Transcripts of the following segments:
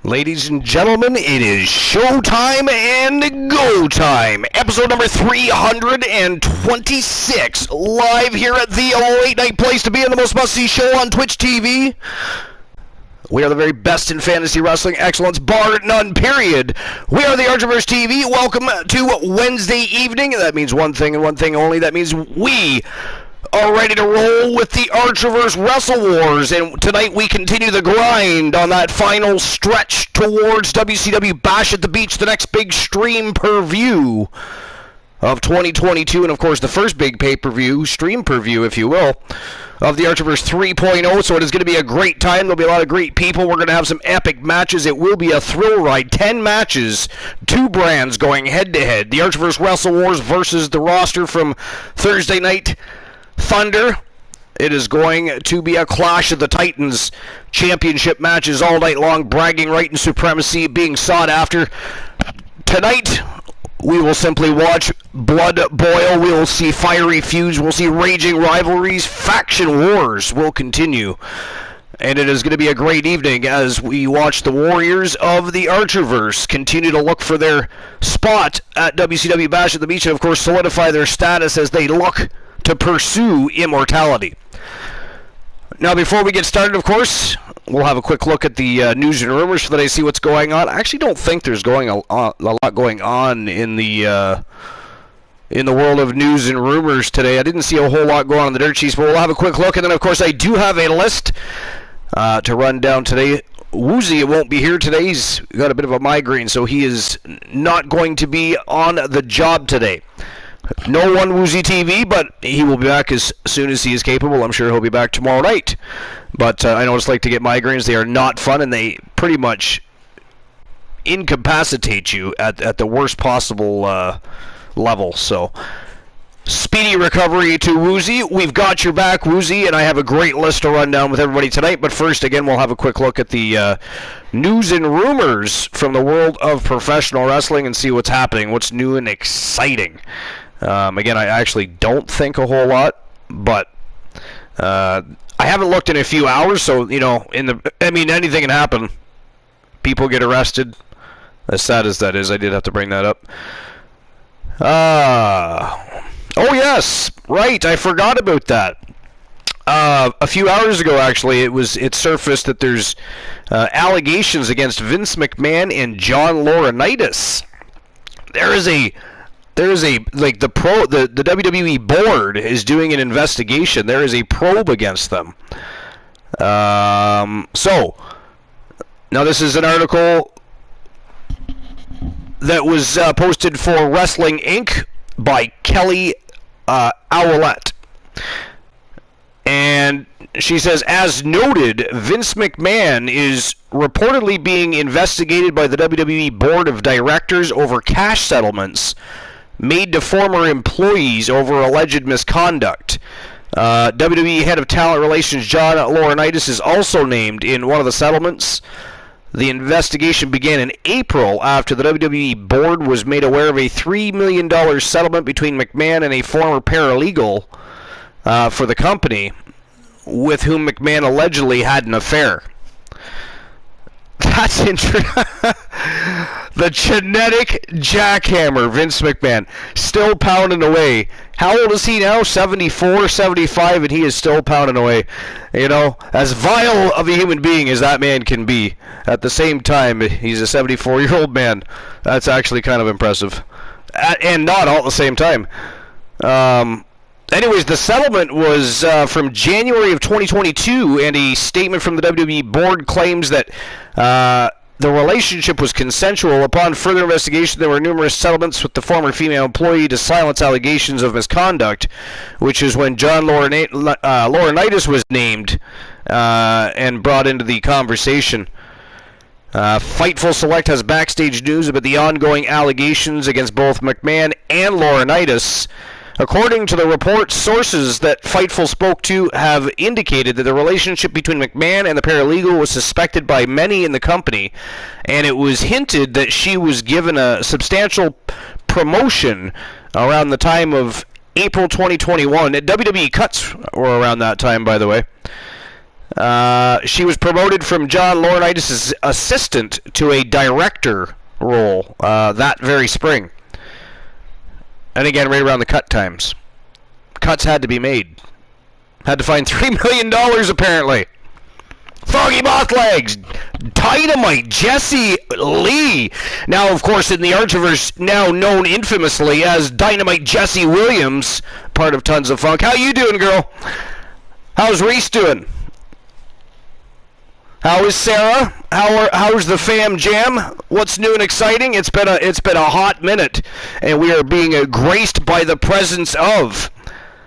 Ladies and gentlemen, it is showtime and go time. Episode number 326, live here at the late night place to be in the most must-see show on Twitch TV. We are the very best in fantasy wrestling excellence, bar none, period. We are the Archiverse TV. Welcome to Wednesday evening. That means one thing and one thing only. That means we are ready to roll with the Archiverse Wrestle Wars, and tonight we continue the grind on that final stretch towards WCW Bash at the Beach, the next big stream per-view of 2022, and of course the first big pay-per-view, stream per-view if you will, of the Archiverse 3.0, so it is going to be a great time. There'll be a lot of great people. We're going to have some epic matches. It will be a thrill ride. 10 matches, 2 brands going head-to-head. The Archiverse Wrestle Wars versus the roster from Thursday Night Thunder. It is going to be a Clash of the Titans championship matches all night long, bragging right and supremacy being sought after. Tonight, we will simply watch blood boil. We will see fiery feuds. We'll see raging rivalries. Faction wars will continue. And it is going to be a great evening as we watch the Warriors of the Archiverse continue to look for their spot at WCW Bash at the Beach and, of course, solidify their status as they look to pursue immortality. Now, before we get started, of course, we'll have a quick look at the news and rumors so that I see what's going on. I actually don't think there's a lot going on in the world of news and rumors today. I didn't see a whole lot going on in the dirt sheets, but we'll have a quick look. And then, of course, I do have a list to run down today. Woozy won't be here today. He's got a bit of a migraine, so he is not going to be on the job today. No one Woozy TV, but he will be back as soon as he is capable. I'm sure he'll be back tomorrow night. But I know what it's like to get migraines. They are not fun, and they pretty much incapacitate you at the worst possible level. So, speedy recovery to Woozy. We've got your back, Woozy, and I have a great list to run down with everybody tonight. But first, again, we'll have a quick look at the news and rumors from the world of professional wrestling and see what's happening, what's new and exciting. Again, I actually don't think a whole lot, but I haven't looked in a few hours, so, you know, anything can happen. People get arrested. As sad as that is, I did have to bring that up. Oh, yes, right, I forgot about that. A few hours ago, actually, it surfaced that there's allegations against Vince McMahon and John Laurinaitis. The WWE board is doing an investigation. There is a probe against them. So, now this is an article that was posted for Wrestling Inc. by Kelly Owlett. And she says, as noted, Vince McMahon is reportedly being investigated by the WWE Board of Directors over cash settlements made to former employees over alleged misconduct. WWE Head of Talent Relations John Laurinaitis is also named in one of the settlements. The investigation began in April after the WWE Board was made aware of a $3 million settlement between McMahon and a former paralegal for the company, with whom McMahon allegedly had an affair. That's interesting. The genetic jackhammer, Vince McMahon, still pounding away. How old is he now? 74, 75, and he is still pounding away. You know, as vile of a human being as that man can be, at the same time, he's a 74-year-old man. That's actually kind of impressive. And not all at the same time. Anyways, the settlement was from January of 2022, and a statement from the WWE board claims that the relationship was consensual. Upon further investigation, there were numerous settlements with the former female employee to silence allegations of misconduct, which is when John Laurinaitis was named and brought into the conversation. Fightful Select has backstage news about the ongoing allegations against both McMahon and Laurinaitis. According to the report, sources that Fightful spoke to have indicated that the relationship between McMahon and the paralegal was suspected by many in the company, and it was hinted that she was given a substantial promotion around the time of April 2021. WWE cuts were around that time, by the way. She was promoted from John Laurinaitis' assistant to a director role that very spring. And again, right around the cut times. Cuts had to be made. Had to find $3 million apparently. Foggy Moth Legs, Dynamite Jesse Lee. Now, of course, in the Archiverse, now known infamously as Dynamite Jesse Williams, part of Tons of Funk. How you doing, girl? How's Reese doing? How is Sarah? How's the fam jam? What's new and exciting? It's been a hot minute, and we are being graced by the presence of.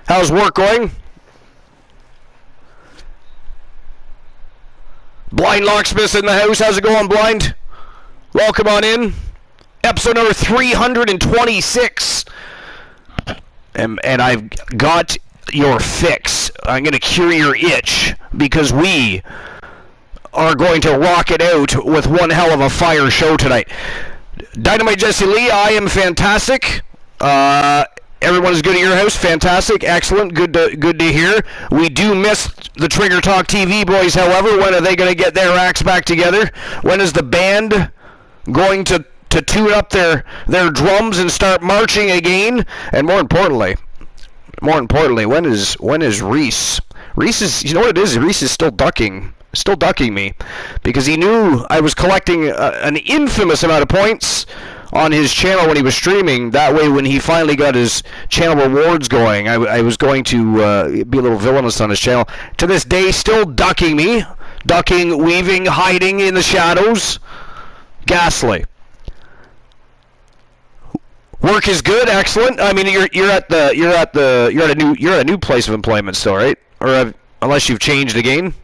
How's work going? Blind Locksmith in the house. How's it going, Blind? Welcome on in. Episode number 326. And I've got your fix. I'm going to cure your itch because we are going to rock it out with one hell of a fire show tonight. Dynamite Jesse Lee, I am fantastic. Everyone is good at your house. Fantastic. Excellent. Good to hear. We do miss the Trigger Talk TV boys, however. When are they going to get their acts back together? When is the band going to tune up their drums and start marching again? And more importantly, when is Reese? Reese is, you know what it is? Reese is still ducking me because he knew I was collecting an infamous amount of points on his channel when he was streaming. That way, when he finally got his channel rewards going, I was going to be a little villainous on his channel. To this day, still ducking me. Ducking, weaving, hiding in the shadows. Ghastly. Work is good, excellent. I mean, you're at a new place of employment still, right? Or unless you've changed again.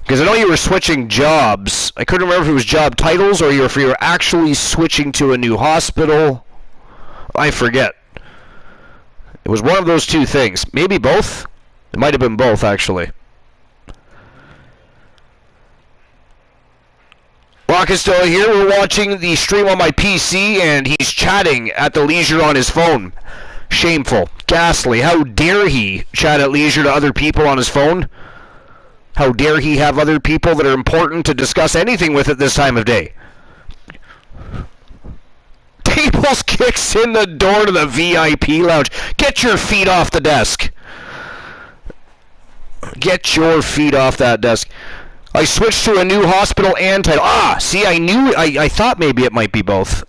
Because I know you were switching jobs. I couldn't remember if it was job titles or if you were actually switching to a new hospital. I forget. It was one of those two things. Maybe both? It might have been both, actually. Rock is still here. We're watching the stream on my PC, and he's chatting at the leisure on his phone. Shameful. Ghastly. How dare he chat at leisure to other people on his phone? How dare he have other people that are important to discuss anything with at this time of day? Tables kicks in the door to the VIP lounge. Get your feet off the desk. Get your feet off that desk. I switched to a new hospital and title. See, I thought maybe it might be both.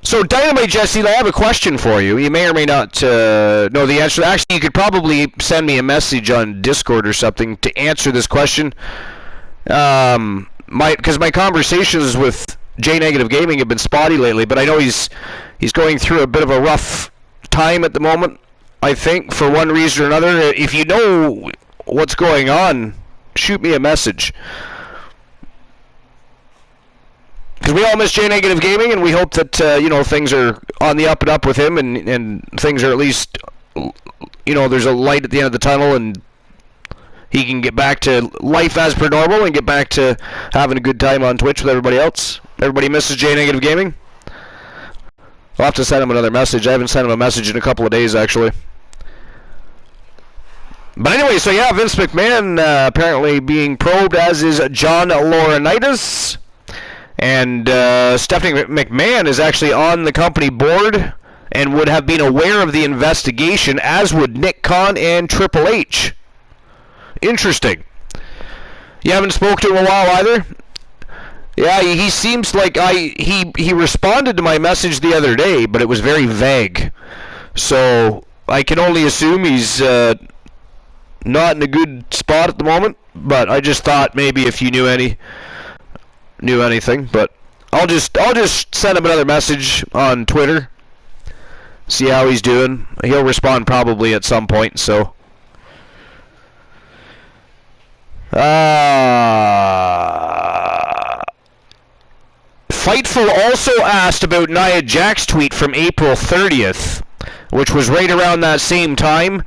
So, Dynamite Jesse, I have a question for you. You may or may not know the answer. Actually, you could probably send me a message on Discord or something to answer this question. Because my conversations with J Negative Gaming have been spotty lately, but I know he's going through a bit of a rough time at the moment, I think, for one reason or another. If you know what's going on, shoot me a message. Because we all miss J Negative Gaming, and we hope that things are on the up and up with him, and things are at least, there's a light at the end of the tunnel, and he can get back to life as per normal and get back to having a good time on Twitch with everybody else. Everybody misses J Negative Gaming. I'll have to send him another message. I haven't sent him a message in a couple of days, actually. But anyway, so yeah, Vince McMahon apparently being probed, as is John Laurinaitis. And Stephanie McMahon is actually on the company board and would have been aware of the investigation, as would Nick Khan and Triple H. Interesting. You haven't spoke to him in a while either? Yeah, he seems like he responded to my message the other day, but it was very vague. So I can only assume he's not in a good spot at the moment. But I just thought maybe if you knew anything, but I'll just send him another message on Twitter, see how he's doing. He'll respond probably at some point. So Fightful also asked about Nia Jax's tweet from April 30th, which was right around that same time.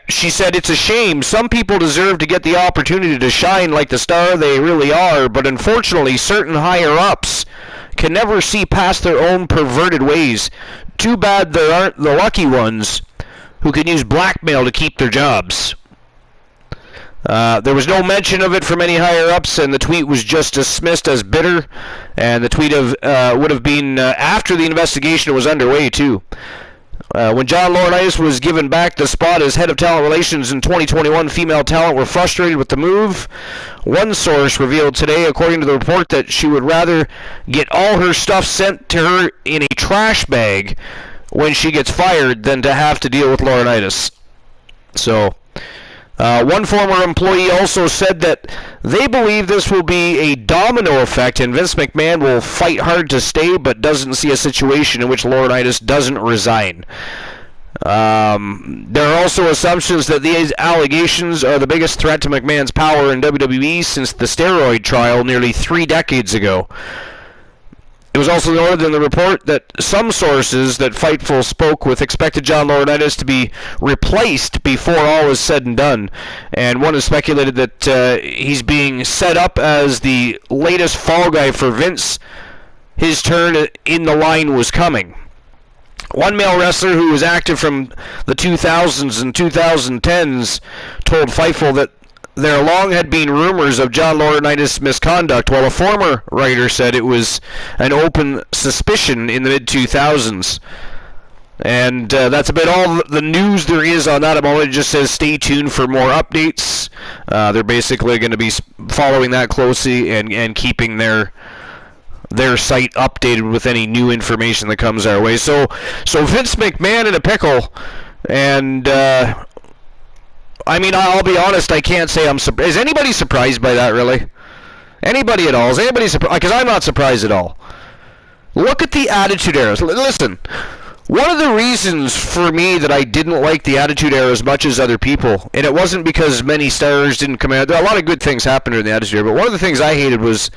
She said, "It's a shame. Some people deserve to get the opportunity to shine like the star they really are, but unfortunately certain higher-ups can never see past their own perverted ways. too bad there aren't the lucky ones who can use blackmail to keep their jobs. There was no mention of it from any higher-ups, and the tweet was just dismissed as bitter, and the tweet would have been after the investigation was underway, too. When John Laurinaitis was given back the spot as head of talent relations in 2021, female talent were frustrated with the move. One source revealed today, according to the report, that she would rather get all her stuff sent to her in a trash bag when she gets fired than to have to deal with Laurinaitis. So, one former employee also said that they believe this will be a domino effect and Vince McMahon will fight hard to stay but doesn't see a situation in which Laurinaitis doesn't resign. There are also assumptions that these allegations are the biggest threat to McMahon's power in WWE since the steroid trial nearly 3 decades ago. It was also noted in the report that some sources that Fightful spoke with expected John Laurinaitis to be replaced before all is said and done. And one has speculated that he's being set up as the latest fall guy for Vince. His turn in the line was coming. One male wrestler who was active from the 2000s and 2010s told Fightful that there long had been rumors of John Laurinaitis' misconduct, while a former writer said it was an open suspicion in the mid-2000s. And that's about all the news there is on that at the moment. It just says stay tuned for more updates. They're basically going to be following that closely and keeping their site updated with any new information that comes our way. So Vince McMahon in a pickle, and I mean, I'll be honest, I can't say I'm surprised. Is anybody surprised by that, really? Anybody at all? Is anybody surprised? Because I'm not surprised at all. Look at the Attitude Era. Listen, one of the reasons for me that I didn't like the Attitude Era as much as other people, and it wasn't because many stars didn't come out. There are a lot of good things happened in the Attitude Era, but one of the things I hated was,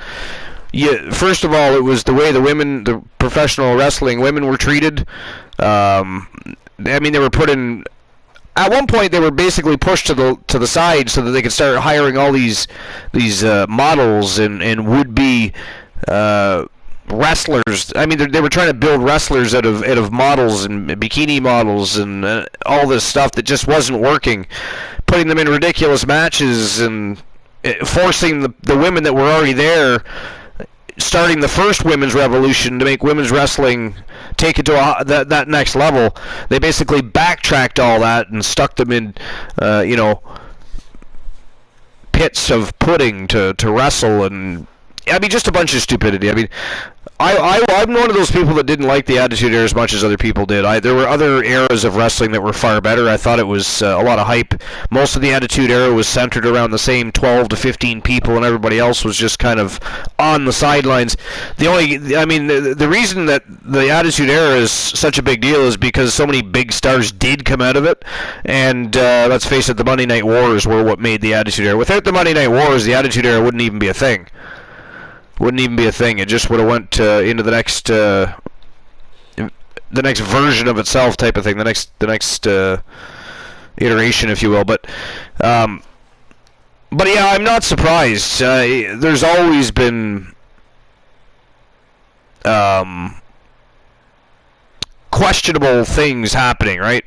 first of all, it was the way the professional wrestling women were treated. I mean, they were put in... At one point, they were basically pushed to the side so that they could start hiring all these models and would-be wrestlers. I mean, they were trying to build wrestlers out of models and bikini models and all this stuff that just wasn't working. Putting them in ridiculous matches and forcing the women that were already there, starting the first women's revolution to make women's wrestling take it to that next level. They basically backtracked all that and stuck them in, pits of pudding to wrestle, and I mean, just a bunch of stupidity. I mean, I'm one of those people that didn't like the Attitude Era as much as other people did. There were other eras of wrestling that were far better. I thought it was a lot of hype. Most of the Attitude Era was centered around the same 12 to 15 people, and everybody else was just kind of on the sidelines. The reason that the Attitude Era is such a big deal is because so many big stars did come out of it, and let's face it, the Monday Night Wars were what made the Attitude Era. Without the Monday Night Wars, the Attitude Era wouldn't even be a thing. It just would have went into the next version of itself, type of thing. The next iteration, if you will. But yeah, I'm not surprised. There's always been questionable things happening, right?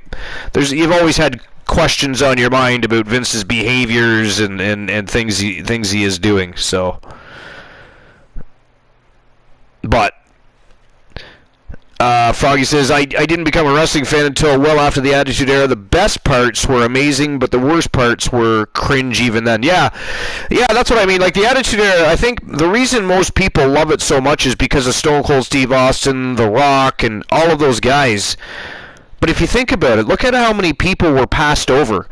You've always had questions on your mind about Vince's behaviors and things he is doing. So. But Froggy says, I didn't become a wrestling fan until well after the Attitude Era. The best parts were amazing, but the worst parts were cringe even then. Yeah, that's what I mean. Like, the Attitude Era, I think the reason most people love it so much is because of Stone Cold Steve Austin, The Rock, and all of those guys. But if you think about it, look at how many people were passed over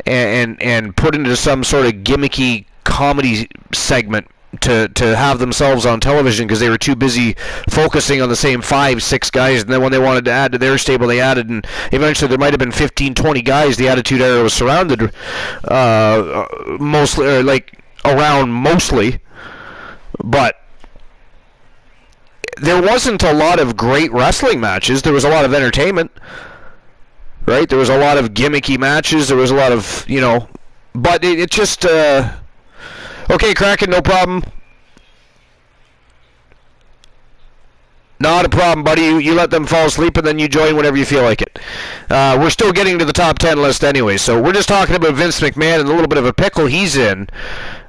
and put into some sort of gimmicky comedy segment to have themselves on television because they were too busy focusing on the same 5-6 guys, and then when they wanted to add to their stable, they added, and eventually there might have been 15-20 guys. The Attitude Era was surrounded mostly, but there wasn't a lot of great wrestling matches. There was a lot of entertainment, right? There was a lot of gimmicky matches. There was a lot of, but it just... Okay, Kraken, no problem. Not a problem, buddy. You let them fall asleep, and then you join whenever you feel like it. We're still getting to the top 10 list anyway, so we're just talking about Vince McMahon and a little bit of a pickle he's in.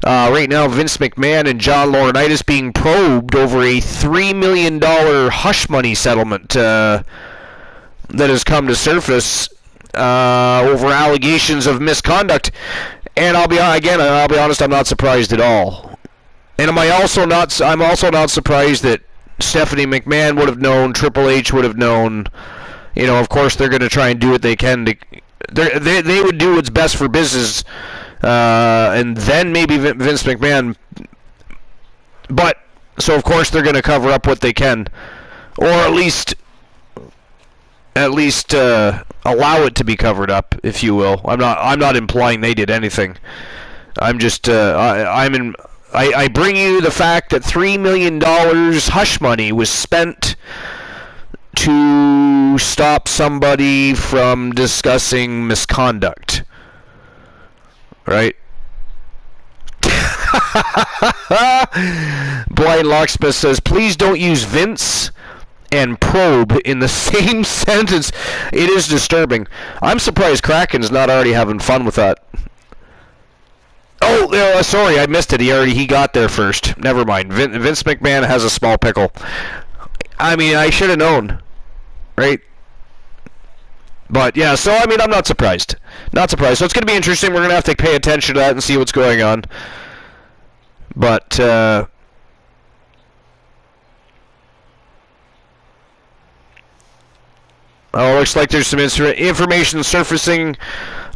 Right now, Vince McMahon and John Laurinaitis being probed over a $3 million hush money settlement that has come to surface over allegations of misconduct. And I'll be honest, I'm not surprised at all. And I'm also not surprised that Stephanie McMahon would have known, Triple H would have known. Of course, they're going to try and do what they can to. They would do what's best for business, and then maybe Vince McMahon. But so of course they're going to cover up what they can, or at least allow it to be covered up, if you will. I'm not implying they did anything. I'm just I bring you the fact that $3 million hush money was spent to stop somebody from discussing misconduct. Right? Blind Locksmith says, please don't use Vince and probe in the same sentence. It is disturbing. I'm surprised Kraken's not already having fun with that. Oh, sorry, I missed it. He got there first. Never mind. Vince McMahon has a small pickle. I mean, I should have known, right? But yeah, so I'm not surprised. Not surprised. So it's going to be interesting. We're going to have to pay attention to that and see what's going on. But looks like there's some information surfacing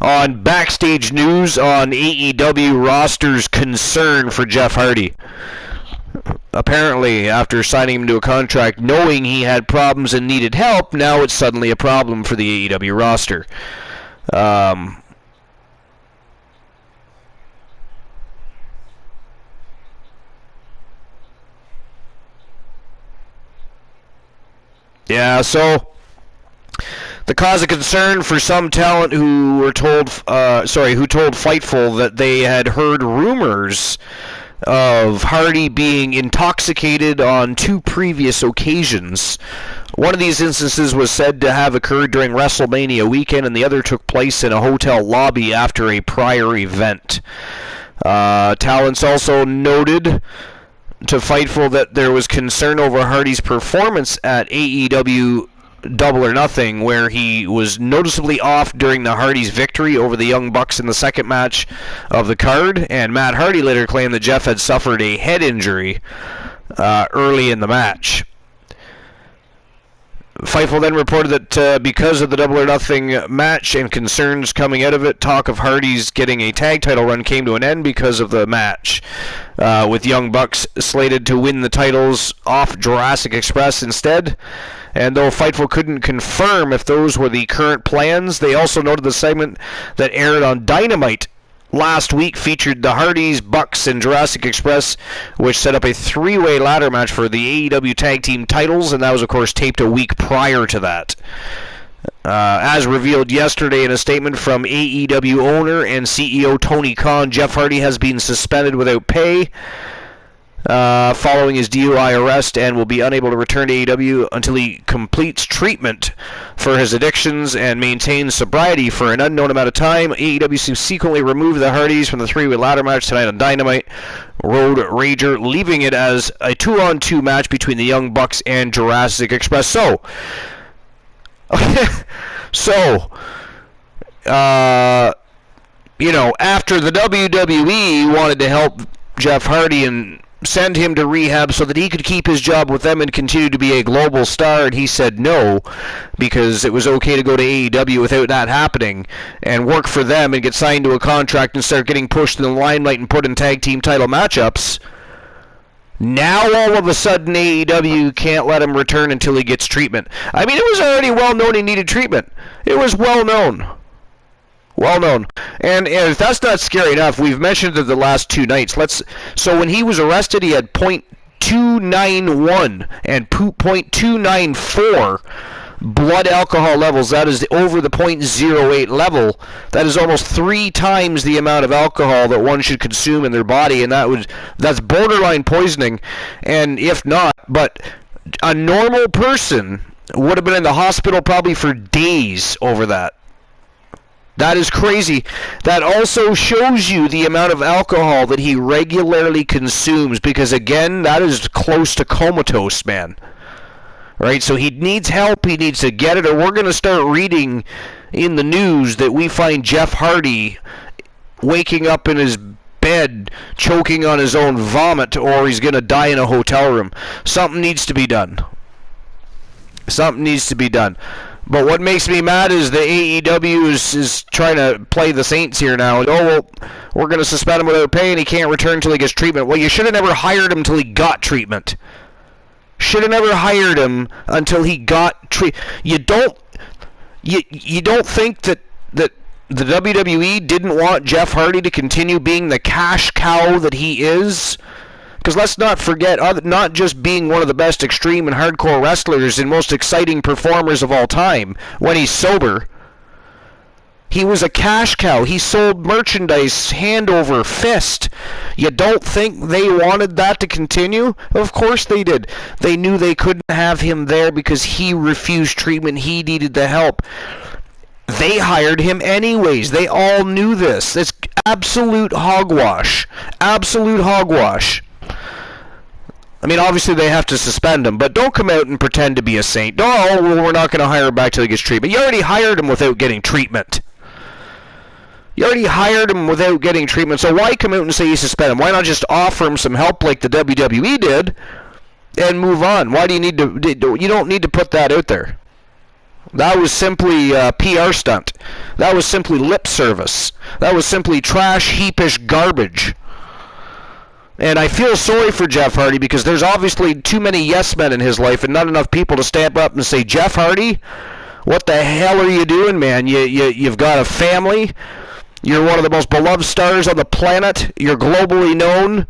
on backstage news on AEW roster's concern for Jeff Hardy. Apparently, after signing him to a contract knowing he had problems and needed help, now it's suddenly a problem for the AEW roster. Yeah, so the cause of concern for some talent who told Fightful that they had heard rumors of Hardy being intoxicated on 2 previous occasions. One of these instances was said to have occurred during WrestleMania weekend, and the other took place in a hotel lobby after a prior event. Talents also noted to Fightful that there was concern over Hardy's performance at AEW Double or Nothing, where he was noticeably off during the Hardy's victory over the Young Bucks in the second match of the card, and Matt Hardy later claimed that Jeff had suffered a head injury early in the match. Fightful then reported that because of the Double or Nothing match and concerns coming out of it, talk of Hardy's getting a tag title run came to an end because of the match, with Young Bucks slated to win the titles off Jurassic Express instead. And though Fightful couldn't confirm if those were the current plans, they also noted the segment that aired on Dynamite last week featured the Hardys, Bucks, and Jurassic Express, which set up a 3-way ladder match for the AEW Tag Team titles, and that was, of course, taped a week prior to that. As revealed yesterday in a statement from AEW owner and CEO Tony Khan, Jeff Hardy has been suspended without pay following his DUI arrest and will be unable to return to AEW until he completes treatment for his addictions and maintains sobriety for an unknown amount of time. AEW subsequently removed the Hardys from the 3-way ladder match tonight on Dynamite Road Rager, leaving it as a 2-on-2 match between the Young Bucks and Jurassic Express. So, after the WWE wanted to help Jeff Hardy and send him to rehab so that he could keep his job with them and continue to be a global star, and he said no, because it was okay to go to AEW without that happening and work for them and get signed to a contract and start getting pushed in the limelight and put in tag team title matchups. Now all of a sudden AEW can't let him return until he gets treatment. I mean, it was already well known he needed treatment. It was well known. Well known. And if that's not scary enough, we've mentioned it the last 2 nights. So when he was arrested, he had .291 and .294 blood alcohol levels. That is over the .08 level. That is almost 3 times the amount of alcohol that one should consume in their body, and that's borderline poisoning. And if not, but A normal person would have been in the hospital probably for days over that. That is crazy. That also shows you the amount of alcohol that he regularly consumes, because again, that is close to comatose, man. Right? So he needs help. He needs to get it, or we're going to start reading in the news that we find Jeff Hardy waking up in his bed choking on his own vomit, or he's going to die in a hotel room. Something needs to be done. Something needs to be done. But what makes me mad is the AEW is trying to play the Saints here now. Oh, well, we're going to suspend him without pay and he can't return until he gets treatment. Well, you should have never hired him until he got treatment. Should have never hired him until he got treatment. You don't think that the WWE didn't want Jeff Hardy to continue being the cash cow that he is? Because let's not forget, not just being one of the best extreme and hardcore wrestlers and most exciting performers of all time when he's sober, he was a cash cow. He sold merchandise hand over fist. You don't think they wanted that to continue? Of course they did. They knew they couldn't have him there because he refused treatment. He needed the help. They hired him anyways. They all knew this. It's absolute hogwash. Absolute hogwash. I mean, obviously they have to suspend him, but don't come out and pretend to be a saint. Oh, well, we're not going to hire him back till he gets treatment. You already hired him without getting treatment. You already hired him without getting treatment, so why come out and say you suspend him? Why not just offer him some help like the WWE did and move on? Why do you need to... You don't need to put that out there. That was simply a PR stunt. That was simply lip service. That was simply trash, heapish garbage. And I feel sorry for Jeff Hardy because there's obviously too many yes men in his life and not enough people to stamp up and say, Jeff Hardy, what the hell are you doing, man? You've got a family. You're one of the most beloved stars on the planet. You're globally known.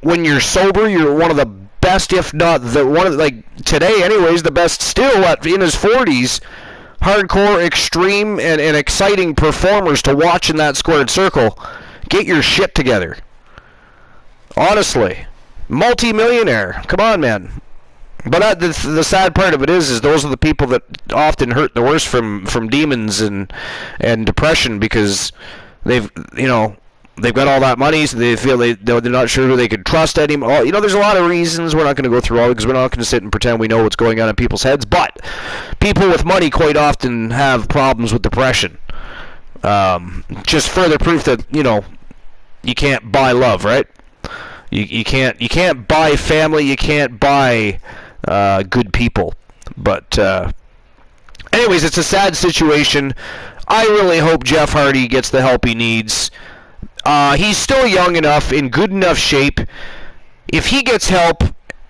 When you're sober, you're one of the best, if not today anyways, the best still in his 40s. Hardcore, extreme, and exciting performers to watch in that squared circle. Get your shit together. Honestly, multi-millionaire. Come on, man. But the sad part of it is those are the people that often hurt the worst from demons and depression, because they've got all that money, so they feel they're not sure who they could trust anymore. There's a lot of reasons. We're not going to go through all because we're not going to sit and pretend we know what's going on in people's heads. But people with money quite often have problems with depression. Just further proof that you can't buy love, right? You can't buy family. You can't buy good people. But anyways, it's a sad situation. I really hope Jeff Hardy gets the help he needs. He's still young enough, in good enough shape. If he gets help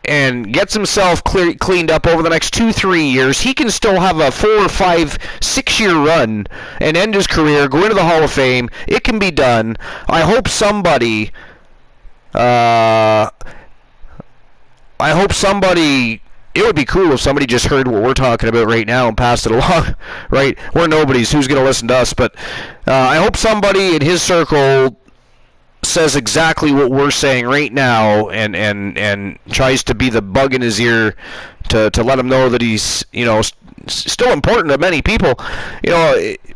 and gets himself cleaned up over the next 2-3 years, he can still have a 4 or 5, 6-year run and end his career, go into the Hall of Fame. It can be done. I hope somebody... It would be cool if somebody just heard what we're talking about right now and passed it along, right? We're nobodies. Who's going to listen to us? But I hope somebody in his circle says exactly what we're saying right now and tries to be the bug in his ear to let him know that he's, still important to many people.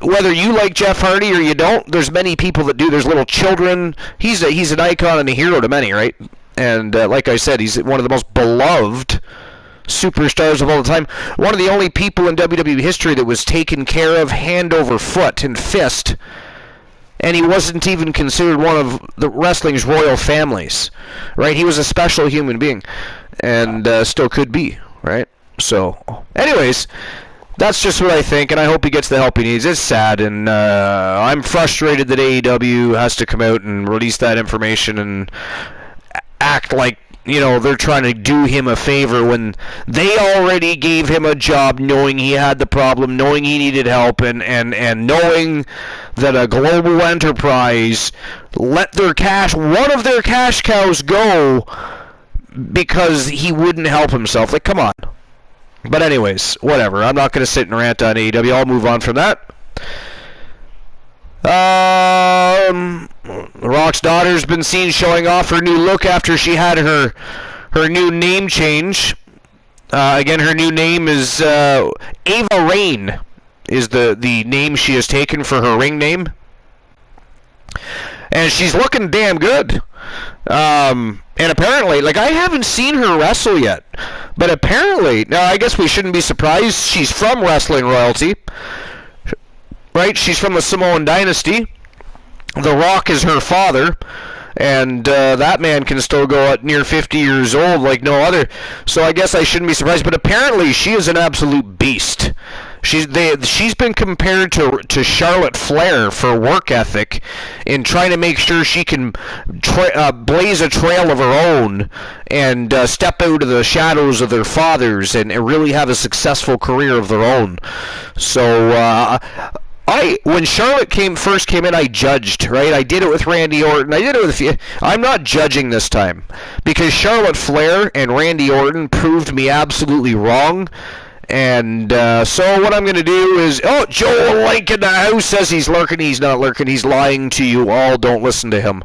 Whether you like Jeff Hardy or you don't, there's many people that do. There's little children. He's an icon and a hero to many, right? And like I said, he's one of the most beloved superstars of all the time. One of the only people in WWE history that was taken care of hand over foot and fist, and he wasn't even considered one of the wrestling's royal families, right? He was a special human being, and still could be, right? So, anyways, that's just what I think, and I hope he gets the help he needs. It's sad, and I'm frustrated that AEW has to come out and release that information and act like they're trying to do him a favor when they already gave him a job, knowing he had the problem, knowing he needed help, and knowing that a global enterprise let one of their cash cows go because he wouldn't help himself. Like, come on. But anyways, whatever. I'm not going to sit and rant on AEW. I'll move on from that. Rock's daughter's been seen showing off her new look after she had her new name change. Again, her new name is Ava Raine, is the name she has taken for her ring name. And she's looking damn good. And apparently, like, I haven't seen her wrestle yet. But apparently, now I guess we shouldn't be surprised. She's from wrestling royalty. Right? She's from the Samoan dynasty. The Rock is her father. And that man can still go at near 50 years old like no other. So I guess I shouldn't be surprised. But apparently, she is an absolute beast. She's been compared to Charlotte Flair for work ethic in trying to make sure she can blaze a trail of her own and step out of the shadows of their fathers and really have a successful career of their own. So when Charlotte first came in, I judged, right? I did it with Randy Orton. I did it with I'm not judging this time because Charlotte Flair and Randy Orton proved me absolutely wrong. And so what I'm going to do is, Joel Link in the house says he's lurking. He's not lurking. He's lying to you all. Don't listen to him.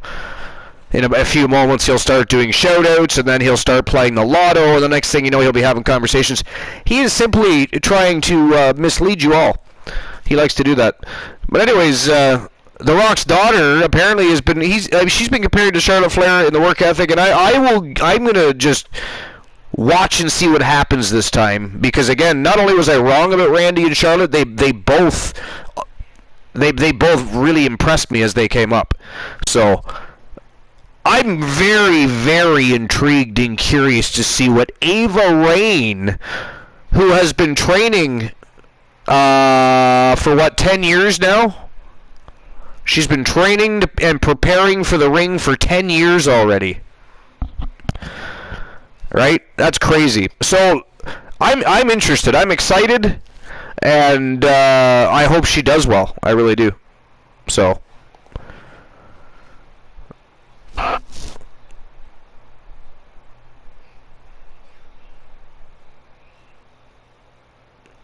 In a few moments, he'll start doing shout-outs, and then he'll start playing the lotto, and the next thing you know, he'll be having conversations. He is simply trying to mislead you all. He likes to do that. But anyways, The Rock's daughter apparently has been, she's been compared to Charlotte Flair in the work ethic, and I'm going to just watch and see what happens this time, because again, not only was I wrong about Randy and Charlotte, they both really impressed me as they came up. So I'm very, very intrigued and curious to see what Ava Raine, who has been training for 10 years now? She's been training and preparing for the ring for 10 years already. Right? That's crazy. So I'm interested. I'm excited, and I hope she does well. I really do. So.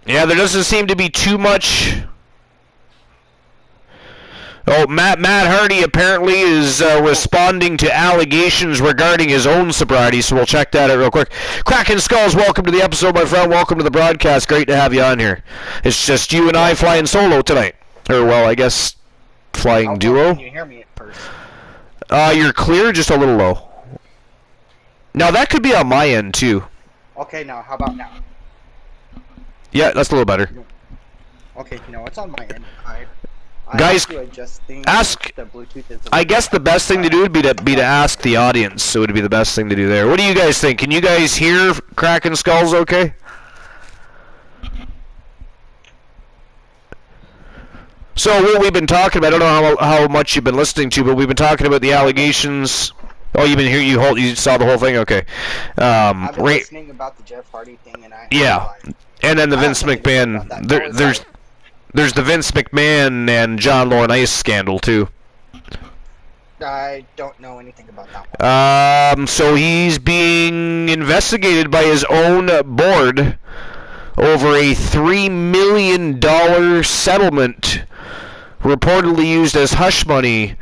Yeah, there doesn't seem to be too much. Oh, Matt Hardy apparently is responding to allegations regarding his own sobriety, so we'll check that out real quick. Kraken Skulls, welcome to the episode, my friend. Welcome to the broadcast. Great to have you on here. It's just you and I flying solo tonight. Or, well, I guess flying duo. Can you hear me at first? You're clear, just a little low. Now, that could be on my end, too. Okay, now, how about now? Yeah, that's a little better. Okay, no, it's on my end. Guys, ask. The Bluetooth is I guess the best thing to do would be to ask the audience. So it would be the best thing to do there. What do you guys think? Can you guys hear Kraken Skulls? Okay. So what we've been talking about, I don't know how much you've been listening to, but we've been talking about the allegations. Oh, you've been here. You saw the whole thing. Okay. I've been listening about the Jeff Hardy thing, and and then the Vince McMahon. There's the Vince McMahon and John Laurinaitis scandal, too. I don't know anything about that one. So he's being investigated by his own board over a $3 million settlement reportedly used as hush money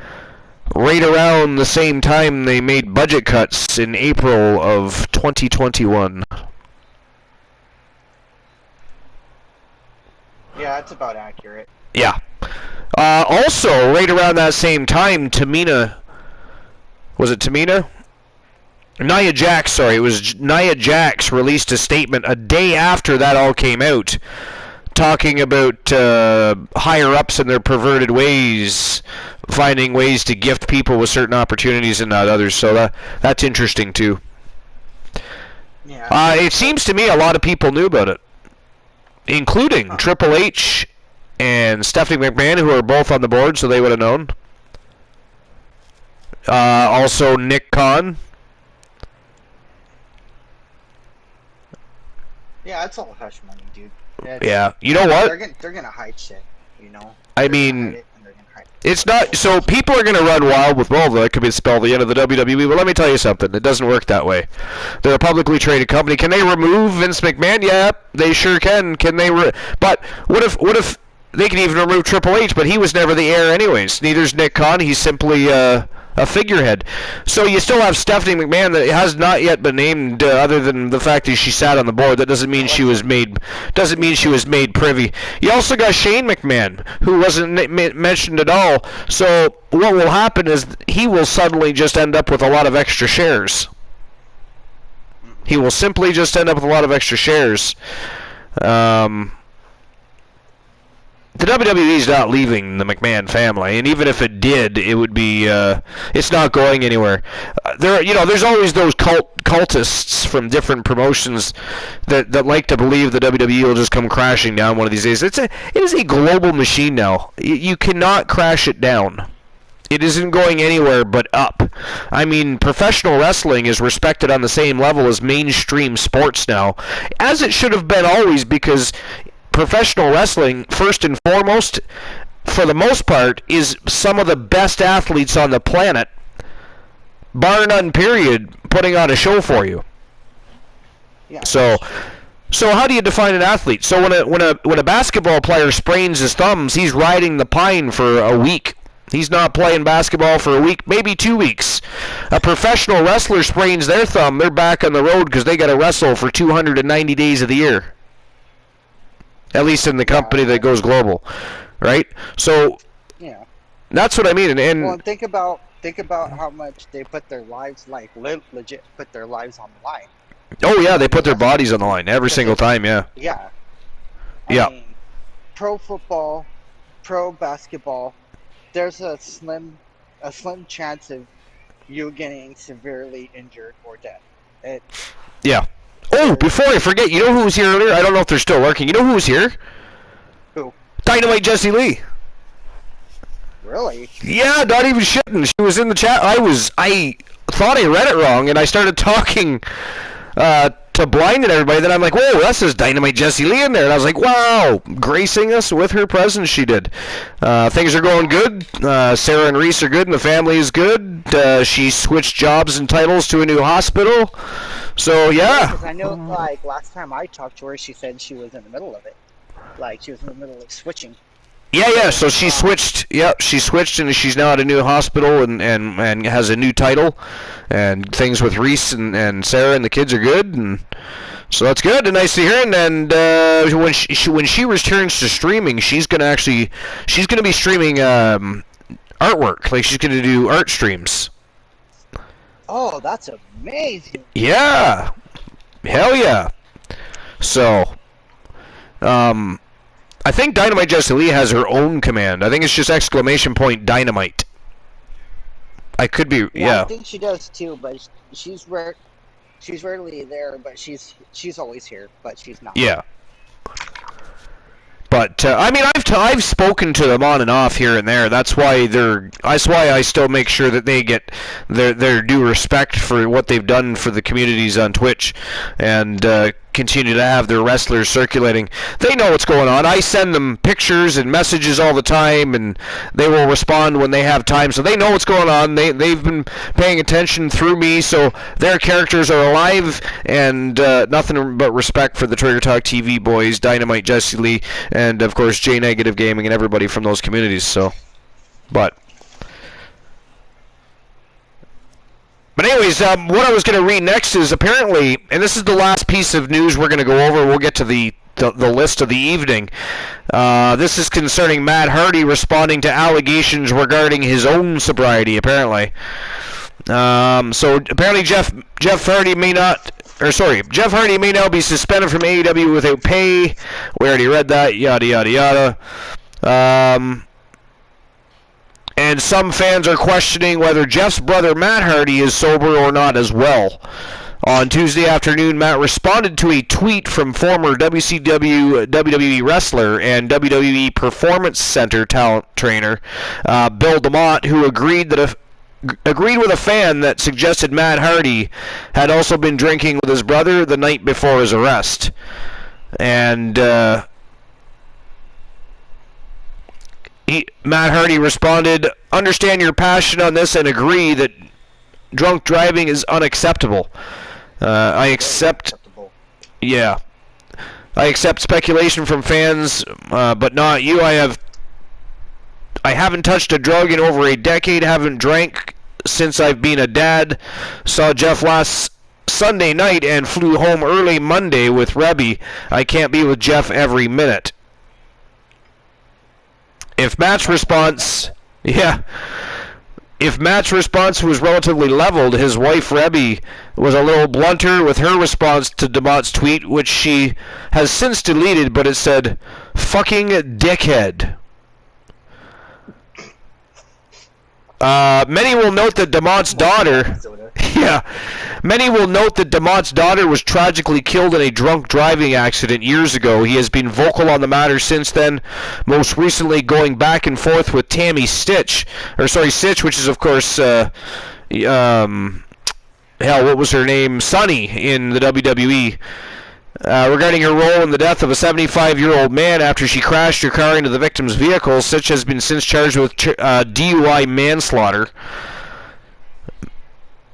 right around the same time they made budget cuts in April of 2021. Yeah, that's about accurate. Yeah. Also, right around that same time, Tamina... Was it Tamina? Nia Jax, sorry. It was Nia Jax released a statement a day after that all came out, talking about higher-ups and their perverted ways, finding ways to gift people with certain opportunities and not others. So that's interesting, too. Yeah. It seems to me a lot of people knew about it, including Triple H and Stephanie McMahon, who are both on the board, so they would have known. Also, Nick Khan. Yeah, it's all hush money, dude. Yeah, you know what? They're gonna hide shit, you know? I mean, it's not... So people are going to run wild with, well, that could be spelled the end of the WWE, but let me tell you something. It doesn't work that way. They're a publicly traded company. Can they remove Vince McMahon? Yeah, they sure can. Can they... But what if they can even remove Triple H, but he was never the heir anyways. Neither's Nick Khan. He's simply a figurehead. So you still have Stephanie McMahon that has not yet been named, other than the fact that she sat on the board. That doesn't mean she was made. Doesn't mean she was made privy. You also got Shane McMahon, who wasn't mentioned at all. So what will happen is he will suddenly just end up with a lot of extra shares. He will simply just end up with a lot of extra shares. The WWE is not leaving the McMahon family, and even if it did, it would be it's not going anywhere. There's always those cultists from different promotions that like to believe the WWE will just come crashing down one of these days. It is a global machine now. You cannot crash it down. It isn't going anywhere but up. I mean, professional wrestling is respected on the same level as mainstream sports now, as it should have been always, because professional wrestling, first and foremost, for the most part, is some of the best athletes on the planet, bar none, period, putting on a show for you. Yeah. So how do you define an athlete? So when a basketball player sprains his thumbs, he's riding the pine for a week. He's not playing basketball for a week, maybe 2 weeks. A professional wrestler sprains their thumb, they're back on the road because they got to wrestle for 290 days of the year. At least in the company that goes global, right? So yeah, that's what I mean. And well, think about how much they put their lives, like legit put their lives on the line. Oh yeah, they put their bodies on the line every single time. Yeah. Yeah. I mean, pro football, pro basketball, there's a slim chance of you getting severely injured or dead. Yeah. Oh, before I forget, you know who was here earlier? I don't know if they're still working. You know who was here? Who? Dynamite Jessie Lee. Really? Yeah, not even shitting. She was in the chat. I thought I read it wrong, and I started talking to blind everybody. Then I'm like, whoa, that says Dynamite Jessie Lee in there. And I was like, wow, gracing us with her presence, she did. Things are going good. Sarah and Reese are good, and the family is good. She switched jobs and titles to a new hospital. So, yeah. Because I know, like, last time I talked to her, she said she was in the middle of it. Like, she was in the middle of switching. Yeah, so she switched. Yep, she switched, and she's now at a new hospital and has a new title. And things with Reese and Sarah and the kids are good, and so that's good and nice to hear. And when she returns to streaming, she's gonna be streaming artwork. Like, she's gonna do art streams. Oh, that's amazing. Yeah. Hell yeah. So, I think Dynamite Jessie Lee has her own command. I think it's just ! Dynamite. I could be, yeah. I think she does too, but she's rarely there, but she's always here, but she's not. Yeah. But I mean, I've spoken to them on and off here and there. That's why I still make sure that they get their due respect for what they've done for the communities on Twitch, and continue to have their wrestlers circulating. They know what's going on. I send them pictures and messages all the time, and they will respond when they have time. So they know what's going on. They've been paying attention through me, so their characters are alive, and nothing but respect for the Trigger Talk TV boys, Dynamite Jessie Lee, and of course J Negative Gaming and everybody from those communities. So, but anyways, what I was going to read next is apparently, and this is the last piece of news we're going to go over. We'll get to the list of the evening. This is concerning Matt Hardy responding to allegations regarding his own sobriety, apparently. So apparently Jeff Hardy may now be suspended from AEW without pay. We already read that, yada, yada, yada. And some fans are questioning whether Jeff's brother Matt Hardy is sober or not as well. On Tuesday afternoon, Matt responded to a tweet from former WCW WWE wrestler and WWE Performance Center talent trainer Bill DeMott, who agreed with a fan that suggested Matt Hardy had also been drinking with his brother the night before his arrest. And Matt Hardy responded, "Understand your passion on this and agree that drunk driving is unacceptable. I accept speculation from fans, but not you. I haven't touched a drug in over a decade, haven't drank since I've been a dad. Saw Jeff last Sunday night and flew home early Monday with Rebby. I can't be with Jeff every minute. If Matt's response was relatively leveled, his wife Rebby was a little blunter with her response to DeMott's tweet, which she has since deleted, but it said, "Fucking dickhead." Many will note that DeMott's daughter... Many will note that DeMott's daughter was tragically killed in a drunk driving accident years ago. He has been vocal on the matter since then, most recently going back and forth with Tammy Stitch, which is of course, what was her name? Sunny in the WWE, regarding her role in the death of a 75-year-old man after she crashed her car into the victim's vehicle. Stitch has been since charged with DUI manslaughter.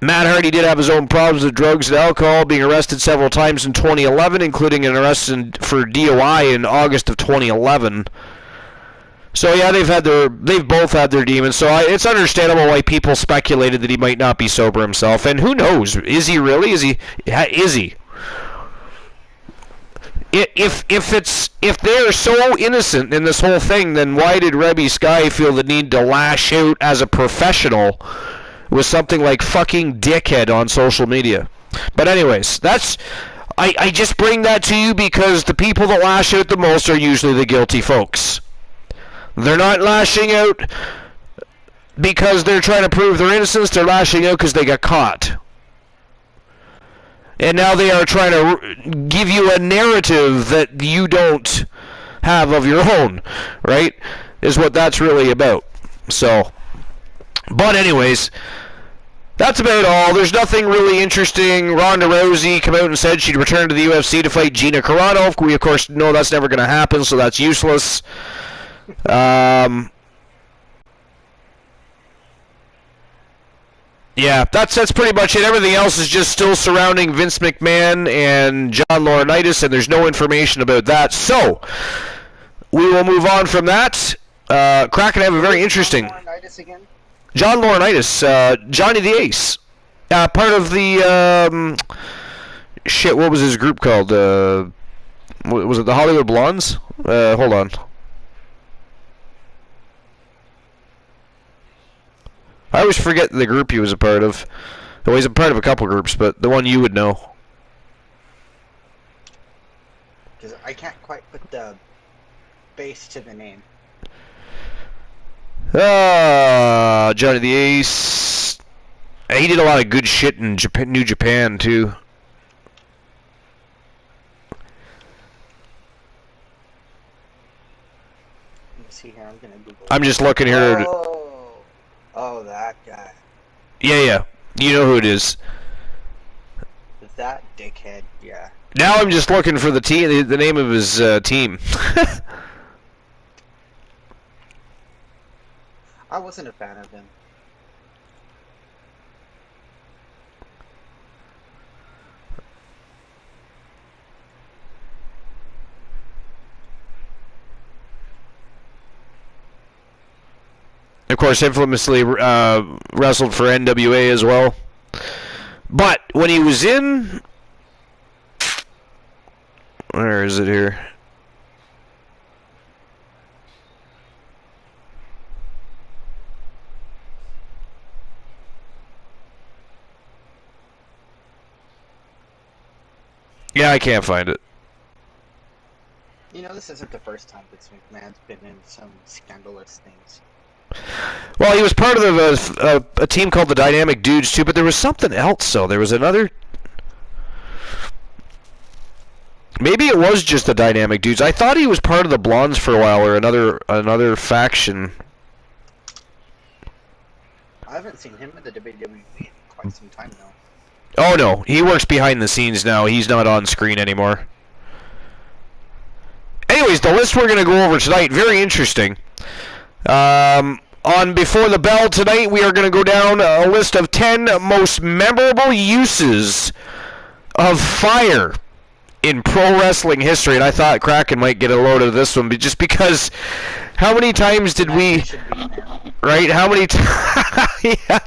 Matt Hardy did have his own problems with drugs and alcohol, being arrested several times in 2011, including an arrest for DUI in August of 2011. So yeah, they've both had their demons. So it's understandable why people speculated that he might not be sober himself. And who knows? Is he really? Is he? If they're so innocent in this whole thing, then why did Rebby Sky feel the need to lash out as a professional with something like fucking dickhead on social media? But anyways, I just bring that to you because the people that lash out the most are usually the guilty folks. They're not lashing out because they're trying to prove their innocence. They're lashing out because they got caught. And now they are trying to give you a narrative that you don't have of your own, right? Is what that's really about. So... But anyways, that's about all. There's nothing really interesting. Ronda Rousey came out and said she'd return to the UFC to fight Gina Carano. We, of course, know that's never going to happen, so that's useless. Yeah, that's pretty much it. Everything else is just still surrounding Vince McMahon and John Laurinaitis, and there's no information about that. So, we will move on from that. Kraken have a very interesting... John Laurinaitis, Johnny the Ace, part of the, what was his group called? Was it the Hollywood Blondes? Hold on. I always forget the group he was a part of. Well, he's a part of a couple groups, but the one you would know. Because I can't quite put the base to the name. Johnny the Ace. He did a lot of good shit in New Japan, too. Let me see here, I'm gonna Google it. I'm just looking here. Oh, that guy. Yeah. You know who it is. That dickhead, yeah. Now I'm just looking for the name of his team. I wasn't a fan of him. Of course, infamously wrestled for NWA as well. But when he was in... Where is it here? Yeah, I can't find it. You know, this isn't the first time Vince McMahon's been in some scandalous things. Well, he was part of a team called the Dynamic Dudes, too, but there was something else, though. There was another... Maybe it was just the Dynamic Dudes. I thought he was part of the Blondes for a while, or another faction. I haven't seen him in the WWE in quite some time now. Oh, no. He works behind the scenes now. He's not on screen anymore. Anyways, the list we're going to go over tonight, very interesting. On Before the Bell tonight, we are going to go down a list of 10 most memorable uses of fire in pro wrestling history. And I thought Kraken might get a load of this one, but just because how many times did we... Right? How many yeah,